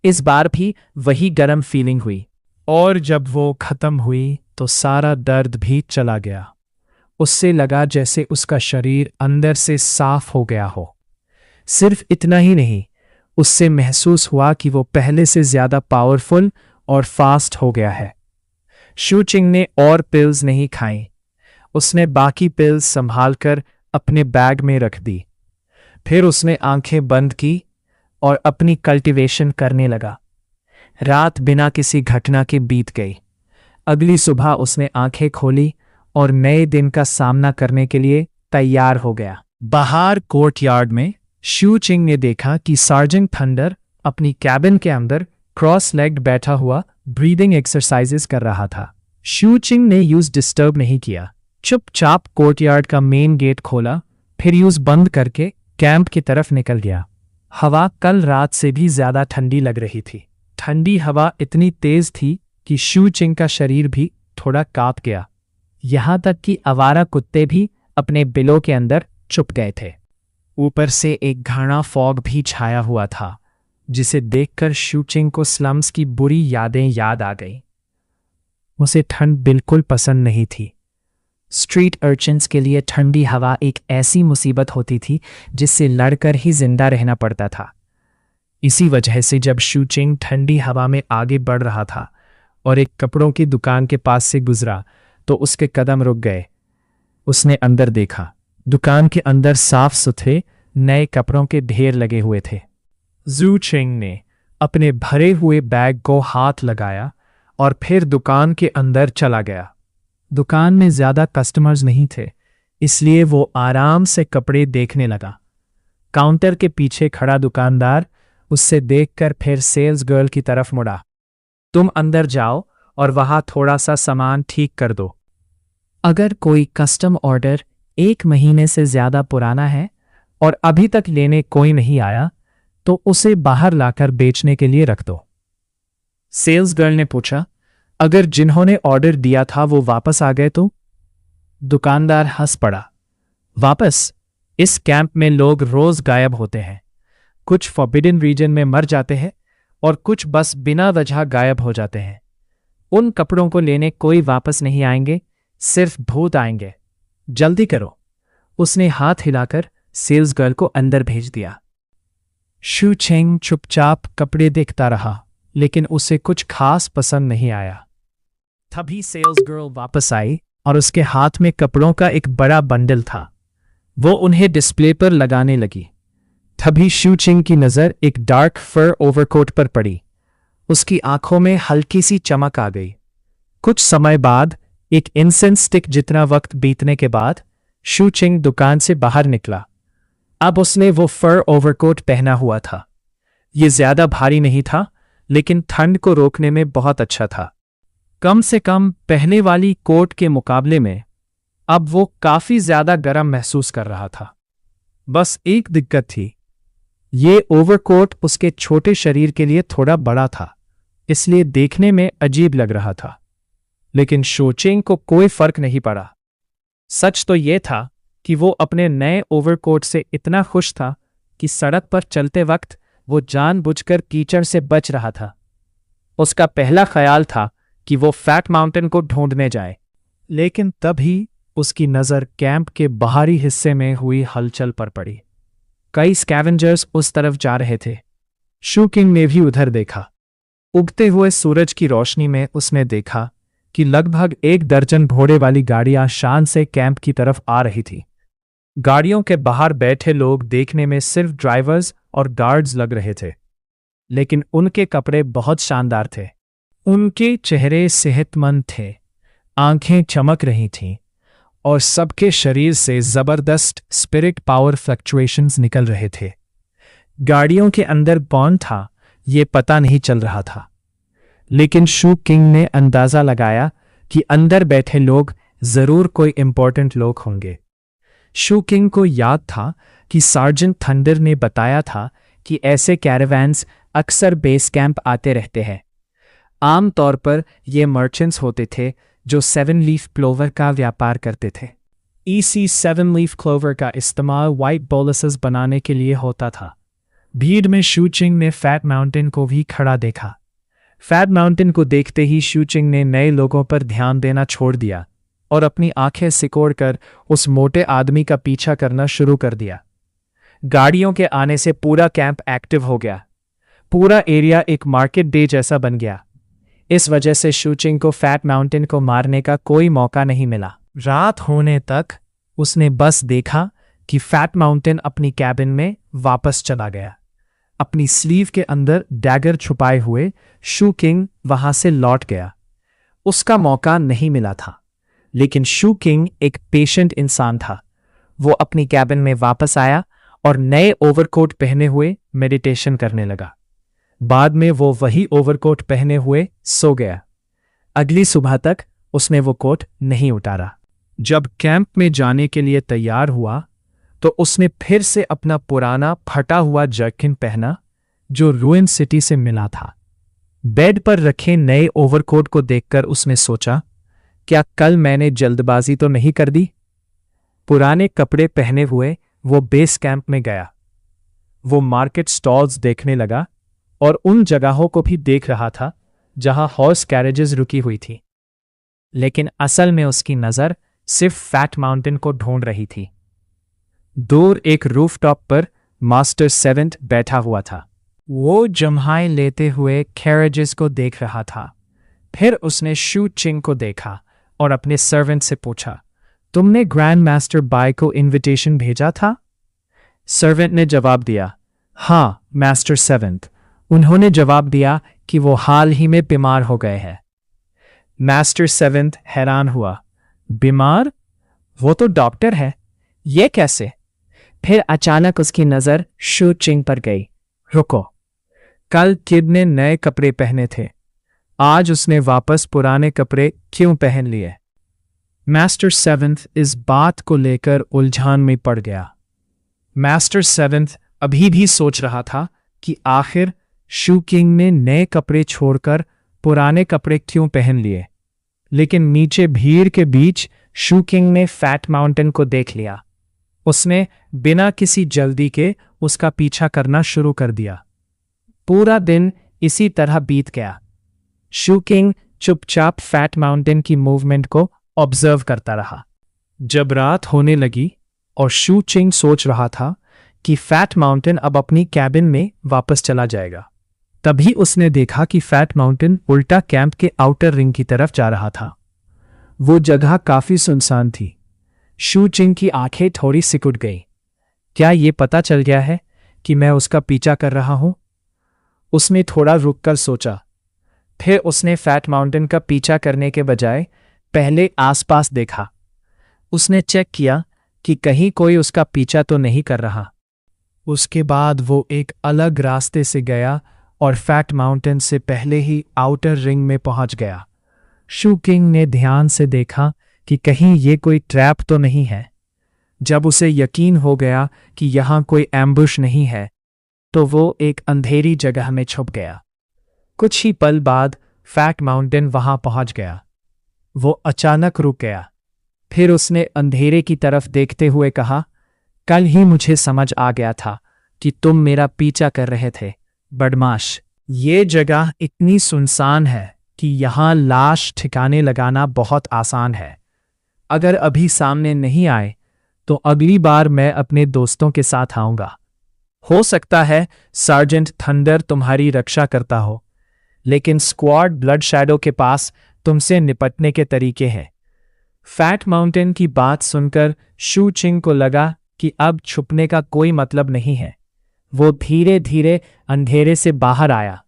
इस बार भी वही गर्म फीलिंग हुई, और जब वो खत्म हुई तो सारा दर्द भी चला गया। उससे लगा जैसे उसका शरीर अंदर से साफ हो गया हो। सिर्फ इतना ही नहीं, उससे महसूस हुआ कि वो पहले से ज्यादा पावरफुल और फास्ट हो गया है। शू चिंग ने और पिल्स नहीं खाई। उसने बाकी पिल्स संभालकर अपने बैग में रख दी। फिर उसने आंखें बंद की और अपनी कल्टीवेशन करने लगा। रात बिना किसी घटना के बीत गई। अगली सुबह उसने आंखें खोली और नए दिन का सामना करने के लिए तैयार हो गया। बाहर कोर्टयार्ड में शू चिंग ने देखा कि सार्जेंट थंडर अपनी कैबिन के अंदर क्रॉस लेग्ड बैठा हुआ ब्रीदिंग एक्सरसाइजेस कर रहा था। शू चिंग ने यूज डिस्टर्ब नहीं किया। चुपचाप कोर्टयार्ड का मेन गेट खोला, फिर यूज बंद करके कैंप की तरफ निकल गया। हवा कल रात से भी ज्यादा ठंडी लग रही थी। ठंडी हवा इतनी तेज थी कि शू चिंग का शरीर भी थोड़ा कांप गया। यहां तक कि आवारा कुत्ते भी अपने बिलों के अंदर छुप गए थे। ऊपर से एक घना फॉग भी छाया हुआ था, जिसे देखकर शू चिंग को स्लम्स की बुरी यादें याद आ गई। उसे ठंड बिल्कुल पसंद नहीं थी। स्ट्रीट अर्चिन्स के लिए ठंडी हवा एक ऐसी मुसीबत होती थी जिससे लड़कर ही जिंदा रहना पड़ता था। इसी वजह से जब शू चिंग ठंडी हवा में आगे बढ़ रहा था और एक कपड़ों की दुकान के पास से गुजरा तो उसके कदम रुक गए। उसने अंदर देखा। दुकान के अंदर साफ सुथरे नए कपड़ों के ढेर लगे हुए थे। जू चिंग ने अपने भरे हुए बैग को हाथ लगाया और फिर दुकान के अंदर चला गया। दुकान में ज्यादा कस्टमर्स नहीं थे, इसलिए वो आराम से कपड़े देखने लगा। काउंटर के पीछे खड़ा दुकानदार उससे देखकर फिर सेल्स गर्ल की तरफ मुड़ा। तुम अंदर जाओ और वहां थोड़ा सा सामान ठीक कर दो। अगर कोई कस्टम ऑर्डर 1 महीने से ज्यादा पुराना है और अभी तक लेने कोई नहीं आया तो उसे बाहर लाकर बेचने के लिए रख दो। सेल्स गर्ल ने पूछा, अगर जिन्होंने ऑर्डर दिया था वो वापस आ गए तो? दुकानदार हंस पड़ा। वापस? इस कैंप में लोग रोज गायब होते हैं। कुछ फॉरबिडन रीजन में मर जाते हैं और कुछ बस बिना वजह गायब हो जाते हैं। उन कपड़ों को लेने कोई वापस नहीं आएंगे, सिर्फ भूत आएंगे। जल्दी करो। उसने हाथ हिलाकर सेल्स गर्ल को अंदर भेज दिया। शू चेंग चुपचाप कपड़े देखता रहा, लेकिन उसे कुछ खास पसंद नहीं आया। तभी सेल्स गर्ल वापस आई और उसके हाथ में कपड़ों का एक बड़ा बंडल था। वो उन्हें डिस्प्ले पर लगाने लगी। तभी शू चिंग की नज़र एक डार्क फर ओवरकोट पर पड़ी। उसकी आंखों में हल्की सी चमक आ गई। कुछ समय बाद, एक इंसेंस स्टिक जितना वक्त बीतने के बाद, शू चिंग दुकान से बाहर निकला। अब उसने वो फर ओवरकोट पहना हुआ था। ये ज्यादा भारी नहीं था, लेकिन ठंड को रोकने में बहुत अच्छा था। कम से कम पहले वाली कोट के मुकाबले में अब वो काफी ज्यादा गर्म महसूस कर रहा था। बस एक दिक्कत थी, ये ओवरकोट उसके छोटे शरीर के लिए थोड़ा बड़ा था, इसलिए देखने में अजीब लग रहा था। लेकिन शू चिंग को कोई फर्क नहीं पड़ा। सच तो ये था कि वो अपने नए ओवरकोट से इतना खुश था कि सड़क पर चलते वक्त वो जानबूझकर कीचड़ से बच रहा था। उसका पहला ख्याल था कि वो फैट माउंटेन को ढूंढने जाए, लेकिन तभी उसकी नज़र कैंप के बाहरी हिस्से में हुई हलचल पर पड़ी। कई स्कैवेंजर्स उस तरफ जा रहे थे। शू किंग ने भी उधर देखा। उगते हुए सूरज की रोशनी में उसने देखा कि लगभग 1 दर्जन घोड़े वाली गाड़ियां शान से कैंप की तरफ आ रही थी। गाड़ियों के बाहर बैठे लोग देखने में सिर्फ ड्राइवर्स और गार्ड्स लग रहे थे, लेकिन उनके कपड़े बहुत शानदार थे। उनके चेहरे सेहतमंद थे, आंखें चमक रही थीं और सबके शरीर से जबरदस्त स्पिरिट पावर फ्लक्चुएशंस निकल रहे थे। गाड़ियों के अंदर कौन था ये पता नहीं चल रहा था, लेकिन शू किंग ने अंदाजा लगाया कि अंदर बैठे लोग जरूर कोई इंपॉर्टेंट लोग होंगे। शू किंग को याद था कि सार्जेंट थंडर ने बताया था कि ऐसे कैरावैन्स अक्सर बेस कैंप आते रहते हैं। आम तौर पर ये मर्चेंट्स होते थे जो 7 लीफ क्लोवर का व्यापार करते थे। इसी 7 लीफ क्लोवर का इस्तेमाल व्हाइट बोलसेस बनाने के लिए होता था। भीड़ में शू चिंग ने फैट माउंटेन को भी खड़ा देखा। फैट माउंटेन को देखते ही शू चिंग ने नए लोगों पर ध्यान देना छोड़ दिया और अपनी आंखें सिकोड़कर उस मोटे आदमी का पीछा करना शुरू कर दिया। गाड़ियों के आने से पूरा कैंप एक्टिव हो गया। पूरा एरिया एक मार्केट डे जैसा बन गया। इस वजह से शू चिंग को फैट माउंटेन को मारने का कोई मौका नहीं मिला। रात होने तक उसने बस देखा कि फैट माउंटेन अपनी कैबिन में वापस चला गया। अपनी स्लीव के अंदर डैगर छुपाए हुए शू किंग वहां से लौट गया। उसका मौका नहीं मिला था, लेकिन शू किंग एक पेशेंट इंसान था। वो अपनी कैबिन में वापस आया और नए ओवरकोट पहने हुए मेडिटेशन करने लगा। बाद में वो वही ओवरकोट पहने हुए सो गया। अगली सुबह तक उसने वो कोट नहीं उतारा। जब कैंप में जाने के लिए तैयार हुआ तो उसने फिर से अपना पुराना फटा हुआ जर्किन पहना जो रूइन सिटी से मिला था। बेड पर रखे नए ओवरकोट को देखकर उसने सोचा, क्या कल मैंने जल्दबाजी तो नहीं कर दी? पुराने कपड़े पहने हुए वो बेस कैंप में गया। वो मार्केट स्टॉल्स देखने लगा और उन जगहों को भी देख रहा था जहां हॉर्स कैरेजेस रुकी हुई थी, लेकिन असल में उसकी नज़र सिर्फ फैट माउंटेन को ढूंढ रही थी। दूर एक रूफटॉप पर मास्टर सेवेंट बैठा हुआ था। वो जम्हाई लेते हुए कैरेजेस को देख रहा था। फिर उसने शू चिंग को देखा और अपने सर्वेंट से पूछा, तुमने ग्रैंड मास्टर बाय को इनविटेशन भेजा था? सर्वेंट ने जवाब दिया। हाँ मास्टर सेवेंथ, उन्होंने जवाब दिया कि वो हाल ही में बीमार हो गए हैं। मास्टर सेवेंथ हैरान हुआ। बीमार? वो तो डॉक्टर है, ये कैसे? फिर अचानक उसकी नजर शू चिंग पर गई। रुको, कल किड ने नए कपड़े पहने थे, आज उसने वापस पुराने कपड़े क्यों पहन लिए? मास्टर सेवेंथ इस बात को लेकर उलझन में पड़ गया। मास्टर सेवेंथ अभी भी सोच रहा था कि आखिर शू किंग ने नए कपड़े छोड़कर पुराने कपड़े क्यों पहन लिए, लेकिन नीचे भीड़ के बीच शू किंग ने फैट माउंटेन को देख लिया। उसने बिना किसी जल्दी के उसका पीछा करना शुरू कर दिया। पूरा दिन इसी तरह बीत गया। शू किंग चुपचाप फैट माउंटेन की मूवमेंट को ऑब्जर्व करता रहा। जब रात होने लगी और शू चिंग सोच रहा था कि फैट माउंटेन अब अपनी कैबिन में वापस चला जाएगा, तभी उसने देखा कि फैट माउंटेन उल्टा कैंप के आउटर रिंग की तरफ जा रहा था। वो जगह काफी सुनसान थी। शू चिंग की आंखें थोड़ी सिकुड़ गई। क्या ये पता चल गया है कि मैं उसका पीछा कर रहा हूं? उसने थोड़ा रुककर सोचा। फिर उसने फैट माउंटेन का पीछा करने के बजाय पहले आसपास देखा। उसने चेक किया कि कहीं कोई उसका पीछा तो नहीं कर रहा। उसके बाद वो एक अलग रास्ते से गया और फैट माउंटेन से पहले ही आउटर रिंग में पहुंच गया। शू किंग ने ध्यान से देखा कि कहीं ये कोई ट्रैप तो नहीं है। जब उसे यकीन हो गया कि यहां कोई एम्बुश नहीं है, तो वो एक अंधेरी जगह में छुप गया। कुछ ही पल बाद फैट माउंटेन वहां पहुंच गया। वो अचानक रुक गया। फिर उसने अंधेरे की तरफ देखते हुए कहा, कल ही मुझे समझ आ गया था कि तुम मेरा पीछा कर रहे थे, बदमाश। ये जगह इतनी सुनसान है कि यहां लाश ठिकाने लगाना बहुत आसान है। अगर अभी सामने नहीं आए तो अगली बार मैं अपने दोस्तों के साथ आऊंगा। हो सकता है सार्जेंट थंडर तुम्हारी रक्षा करता हो, लेकिन स्क्वाड ब्लड शैडो के पास तुमसे निपटने के तरीके हैं। फैट माउंटेन की बात सुनकर शू चिंग को लगा कि अब छुपने का कोई मतलब नहीं है। वो धीरे धीरे अंधेरे से बाहर आया।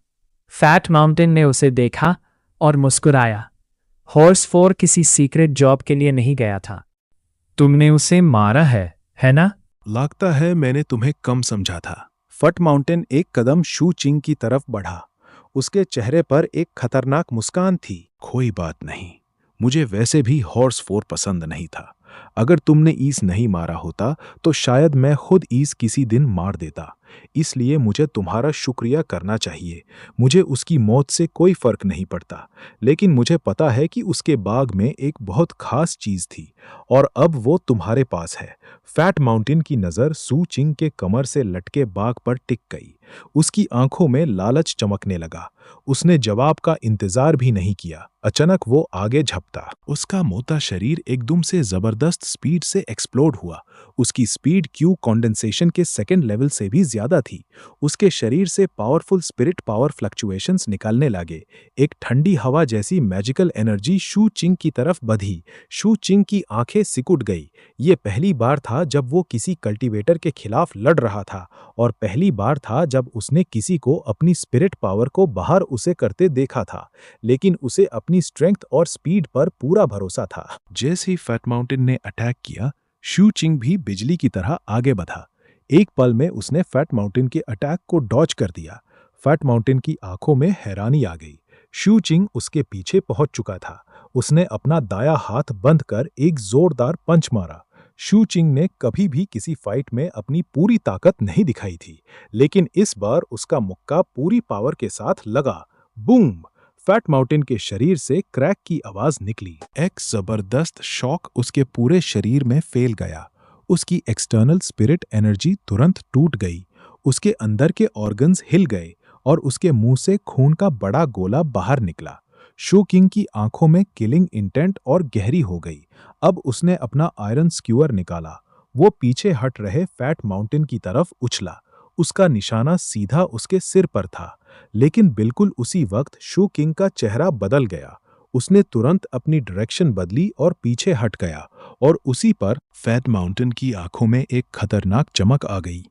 फैट माउंटेन ने उसे देखा और मुस्कुराया। हॉर्स 4 किसी सीक्रेट जॉब के लिए नहीं गया था। तुमने उसे मारा है ना? लगता है मैंने तुम्हें कम समझा था। फट माउंटेन एक कदम शू चिंग की तरफ बढ़ा। उसके चेहरे पर एक खतरनाक मुस्कान थी। कोई बात नहीं, मुझे वैसे भी हॉर्स 4 पसंद नहीं था। अगर तुमने ईस नहीं मारा होता तो शायद मैं खुद ईस किसी दिन मार देता। इसलिए मुझे तुम्हारा शुक्रिया करना चाहिए। मुझे उसकी मौत से कोई फर्क नहीं पड़ता, लेकिन मुझे पता है कि उसके बाग में एक बहुत खास चीज थी और अब वो तुम्हारे पास है। फैट माउंटेन की नजर शू चिंग के कमर से लटके बाग पर टिक गई। उसकी आंखों में लालच चमकने लगा। उसने जवाब का इंतजार भी नहीं किया। अचानक वो आगे झपटा। उसका मोटा शरीर एकदम से जबरदस्त स्पीड से एक्सप्लोड हुआ। उसकी स्पीड क्यू कंडेंसेशन के सेकंड लेवल से भी ज्यादा थी। उसके शरीर से पावरफुल स्पिरिट पावर फ्लक्चुएशंस निकलने लगे। एक ठंडी हवा जैसी मैजिकल एनर्जी शू चिंग की तरफ बढ़ी। शू चिंग की आंखें सिकुड़ गई। ये पहली बार था जब वो किसी कल्टीवेटर के खिलाफ लड़ रहा था और पहली बार था जब उसने किसी को अपनी स्पिरिट पावर को बाहर उसे करते देखा था, लेकिन उसे अपनी स्ट्रेंथ और स्पीड पर पूरा भरोसा था। जैसे ही फैट माउंटेन ने अटैक किया, शू चिंग भी बिजली की तरह आगे बढ़ा। एक पल में उसने फैट माउंटेन के अटैक को डॉज कर दिया। फैट माउंटेन की आंखों में हैरानी आ गई। शू चिंग उसके पीछे पहुंच चुका था। उसने अपना दाया हाथ बंद कर एक जोरदार पंच मारा। शू चिंग ने कभी भी किसी फाइट में अपनी पूरी ताकत नहीं दिखाई थी, लेकिन इस बार उसका मुक्का पूरी पावर के साथ लगा। बूम! फैट माउंटेन के शरीर से क्रैक की आवाज निकली। एक जबरदस्त शॉक उसके पूरे शरीर में फैल गया। उसकी एक्सटर्नल स्पिरिट एनर्जी तुरंत टूट गई। उसके अंदर के ऑर्गन्स हिल गए और उसके मुंह से खून का बड़ा गोला बाहर निकला। शू किंग की आंखों में किलिंग इंटेंट और गहरी हो गई। अब उसने अपना आयरन स्क्यूअर निकाला। वो पीछे हट रहे फैट माउंटेन की तरफ उछला। उसका निशाना सीधा उसके सिर पर था, लेकिन बिल्कुल उसी वक्त शू किंग का चेहरा बदल गया। उसने तुरंत अपनी डायरेक्शन बदली और पीछे हट गया और उसी पर फैट माउंटेन की आंखों में एक खतरनाक चमक आ गई।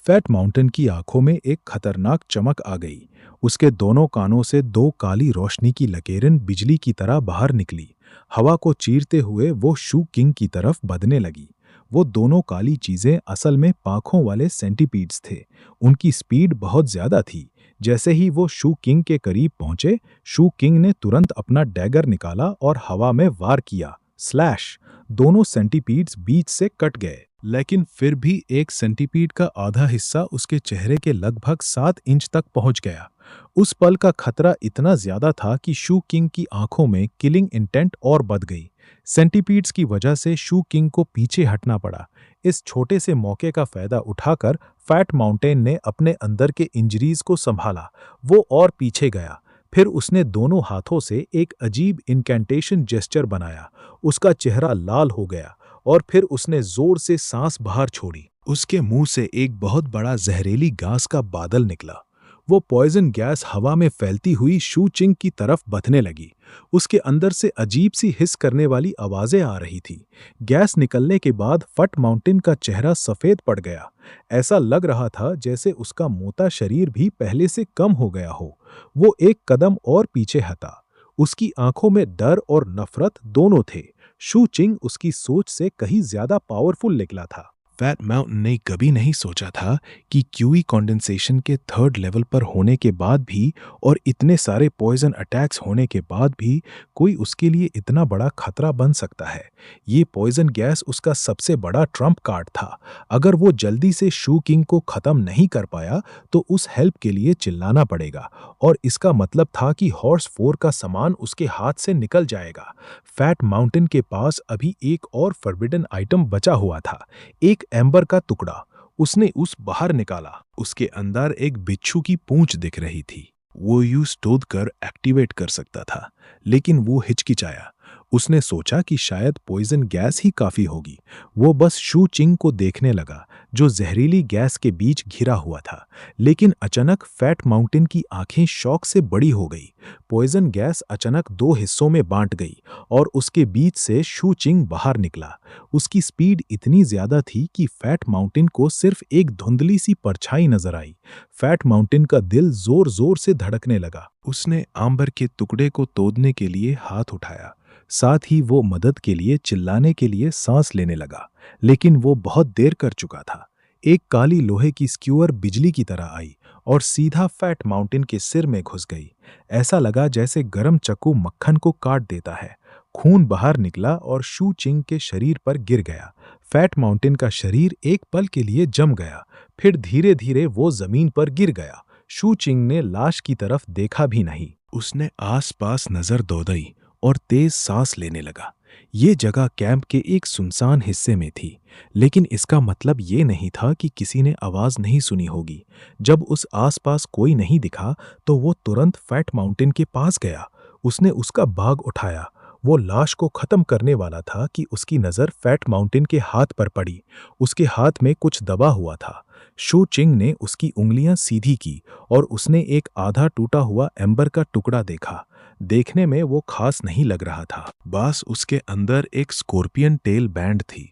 फैट माउंटेन की आंखों में एक खतरनाक चमक आ गई। उसके दोनों कानों से दो काली रोशनी की लकीरें बिजली की तरह बाहर निकली। हवा को चीरते हुए वो शू किंग की तरफ बढ़ने लगी। वो दोनों काली चीजें असल में पांखों वाले सेंटीपीड्स थे। उनकी स्पीड बहुत ज्यादा थी। जैसे ही वो शू किंग के करीब पहुंचे, शू किंग ने तुरंत अपना डैगर निकाला और हवा में वार किया। स्लैश! दोनों सेंटीपीड्स बीच से कट गए, लेकिन फिर भी एक सेंटीपीड का आधा हिस्सा उसके चेहरे के लगभग 7 इंच तक पहुंच गया। उस पल का खतरा इतना ज्यादा था कि शू किंग की आंखों में किलिंग इंटेंट और बढ़ गई। सेंटीपीड्स की वजह से शू किंग को पीछे हटना पड़ा। इस छोटे से मौके का फायदा उठाकर फैट माउंटेन ने अपने अंदर के इंजरीज को संभाला। वो और पीछे गया। फिर उसने दोनों हाथों से एक अजीब इनकैंटेशन जेस्चर बनाया। उसका चेहरा लाल हो गया और फिर उसने जोर से सांस बाहर छोड़ी। उसके मुंह से एक बहुत बड़ा जहरीली गैस का बादल निकला। वो पॉइजन गैस हवा में फैलती हुई शू चिंग की तरफ बधने लगी। उसके अंदर से अजीब सी हिस करने वाली आवाजें आ रही थी। गैस निकलने के बाद फट माउंटेन का चेहरा सफेद पड़ गया। ऐसा लग रहा था जैसे उसका मोटा शरीर भी पहले से कम हो गया हो। वो एक कदम और पीछे हटा। उसकी आंखों में डर और नफरत दोनों थे। शू चिंग उसकी सोच से कहीं ज्यादा पावरफुल निकला था। फैट माउंटेन ने कभी नहीं सोचा था कि क्यूई कंडेंसेशन के 3rd लेवल पर होने के बाद भी और इतने सारे पॉइजन अटैक्स होने के बाद भी कोई उसके लिए इतना बड़ा खतरा बन सकता है। ये पॉइजन गैस उसका सबसे बड़ा ट्रम्प कार्ड था। अगर वो जल्दी से शू किंग को खत्म नहीं कर पाया तो उस हेल्प के लिए चिल्लाना पड़ेगा और इसका मतलब था कि हॉर्स 4 का सामान उसके हाथ से निकल जाएगा। फैट माउंटेन के पास अभी एक और फॉरबिडन आइटम बचा हुआ था, एक एम्बर का टुकड़ा। उसने उस बाहर निकाला। उसके अंदर एक बिच्छू की पूंछ दिख रही थी। वो यूं तोड़ कर एक्टिवेट कर सकता था, लेकिन वो हिचकिचाया। उसने सोचा कि शायद पॉइजन गैस ही काफी होगी। वो बस शू चिंग को देखने लगा, जो जहरीली गैस के बीच घिरा हुआ था। लेकिन अचानक फैट माउंटेन की आंखें शौक से बड़ी हो गई। पॉइजन गैस अचानक 2 हिस्सों में बांट गई और उसके बीच से शू चिंग बाहर निकला। उसकी स्पीड इतनी ज्यादा थी कि फैट माउंटेन को सिर्फ एक धुंधली सी परछाई नजर आई। फैट माउंटेन का दिल जोर जोर से धड़कने लगा। उसने आंबर के टुकड़े को तोड़ने के लिए हाथ उठाया। साथ ही वो मदद के लिए चिल्लाने के लिए सांस लेने लगा, लेकिन वो बहुत देर कर चुका था। एक काली लोहे की स्क्यूअर बिजली की तरह आई और सीधा फैट माउंटेन के सिर में घुस गई। ऐसा लगा जैसे गरम चाकू मक्खन को काट देता है। खून बाहर निकला और शू चिंग के शरीर पर गिर गया। फैट माउंटेन का शरीर एक पल के लिए जम गया, फिर धीरे धीरे वो जमीन पर गिर गया। शू चिंग ने लाश की तरफ देखा भी नहीं। उसने आसपास नजर दौड़ाई और तेज सांस लेने लगा। ये जगह कैंप के एक सुनसान हिस्से में थी, लेकिन इसका मतलब ये नहीं था कि किसी ने आवाज नहीं सुनी होगी। जब उस आसपास कोई नहीं दिखा तो वो तुरंत फैट माउंटेन के पास गया। उसने उसका बाग उठाया। वो लाश को खत्म करने वाला था कि उसकी नजर फैट माउंटेन के हाथ पर पड़ी। उसके हाथ में कुछ दबा हुआ था। शू चिंग ने उसकी उंगलियां सीधी की और उसने एक आधा टूटा हुआ एम्बर का टुकड़ा देखा। देखने में वो खास नहीं लग रहा था, बस उसके अंदर एक स्कॉर्पियन टेल बैंड थी।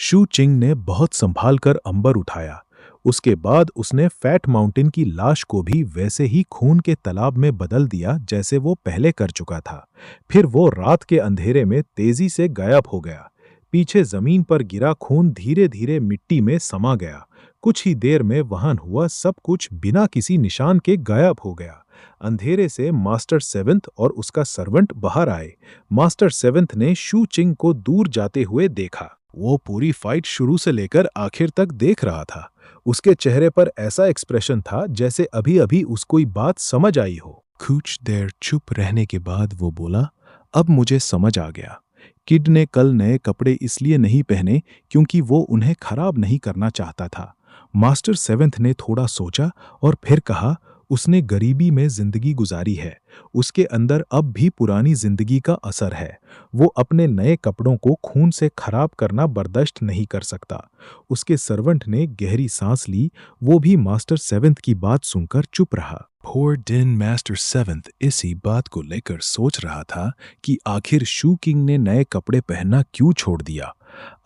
शू चिंग ने बहुत संभाल कर अंबर उठाया। उसके बाद उसने फैट माउंटेन की लाश को भी वैसे ही खून के तालाब में बदल दिया जैसे वो पहले कर चुका था। फिर वो रात के अंधेरे में तेजी से गायब हो गया। पीछे जमीन पर गिरा खून धीरे धीरे मिट्टी में समा गया। कुछ ही देर में वहां हुआ सब कुछ बिना किसी निशान के गायब हो गया। अंधेरे से मास्टर 7th और उसका सर्वेंट बाहर आए। मास्टर 7th ने शू चिंग को दूर जाते हुए देखा। वो पूरी फाइट शुरू से लेकर आखिर तक देख रहा था। उसके चेहरे पर ऐसा एक्सप्रेशन था जैसे अभी अभी उसको बात समझ आई हो। कुछ देर चुप रहने के बाद वो बोला, अब मुझे समझ आ गया। किड ने कल नए कपड़े इसलिए नहीं पहने क्योंकि वो उन्हें खराब नहीं करना चाहता था। मास्टर 7th ने थोड़ा सोचा और फिर कहा, उसने गरीबी में जिंदगी गुजारी है। उसके अंदर अब भी पुरानी जिंदगी का असर है। वो अपने नए कपड़ों को खून से खराब करना बर्दाश्त नहीं कर सकता। उसके सर्वेंट ने गहरी सांस ली। वो भी मास्टर 7th की बात सुनकर चुप रहा। पोर दिन मास्टर 7th इसी बात को लेकर सोच रहा था कि आखिर शू किंग ने नए कपड़े पहनना क्यों छोड़ दिया।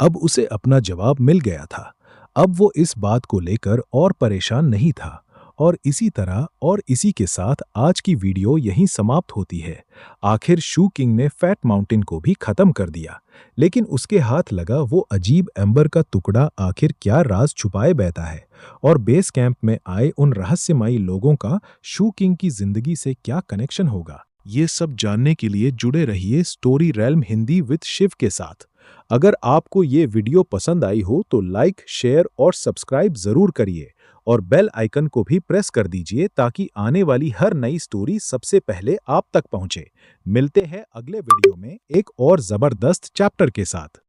अब उसे अपना जवाब मिल गया था। अब वो इस बात को लेकर और परेशान नहीं था। और इसी तरह और इसी के साथ आज की वीडियो यहीं समाप्त होती है। आखिर शू किंग ने फैट माउंटेन को भी खत्म कर दिया, लेकिन उसके हाथ लगा वो अजीब एम्बर का टुकड़ा आखिर क्या राज छुपाए बैठा है, और बेस कैंप में आए उन रहस्यमयी लोगों का शू किंग की जिंदगी से क्या कनेक्शन होगा। ये सब जानने के लिए जुड़े रहिए Story Realm Hindi with Shiv के साथ। अगर आपको ये वीडियो पसंद आई हो तो लाइक, शेयर और सब्सक्राइब जरूर करिए, और बेल आइकन को भी प्रेस कर दीजिए ताकि आने वाली हर नई स्टोरी सबसे पहले आप तक पहुंचे। मिलते हैं अगले वीडियो में एक और जबरदस्त चैप्टर के साथ।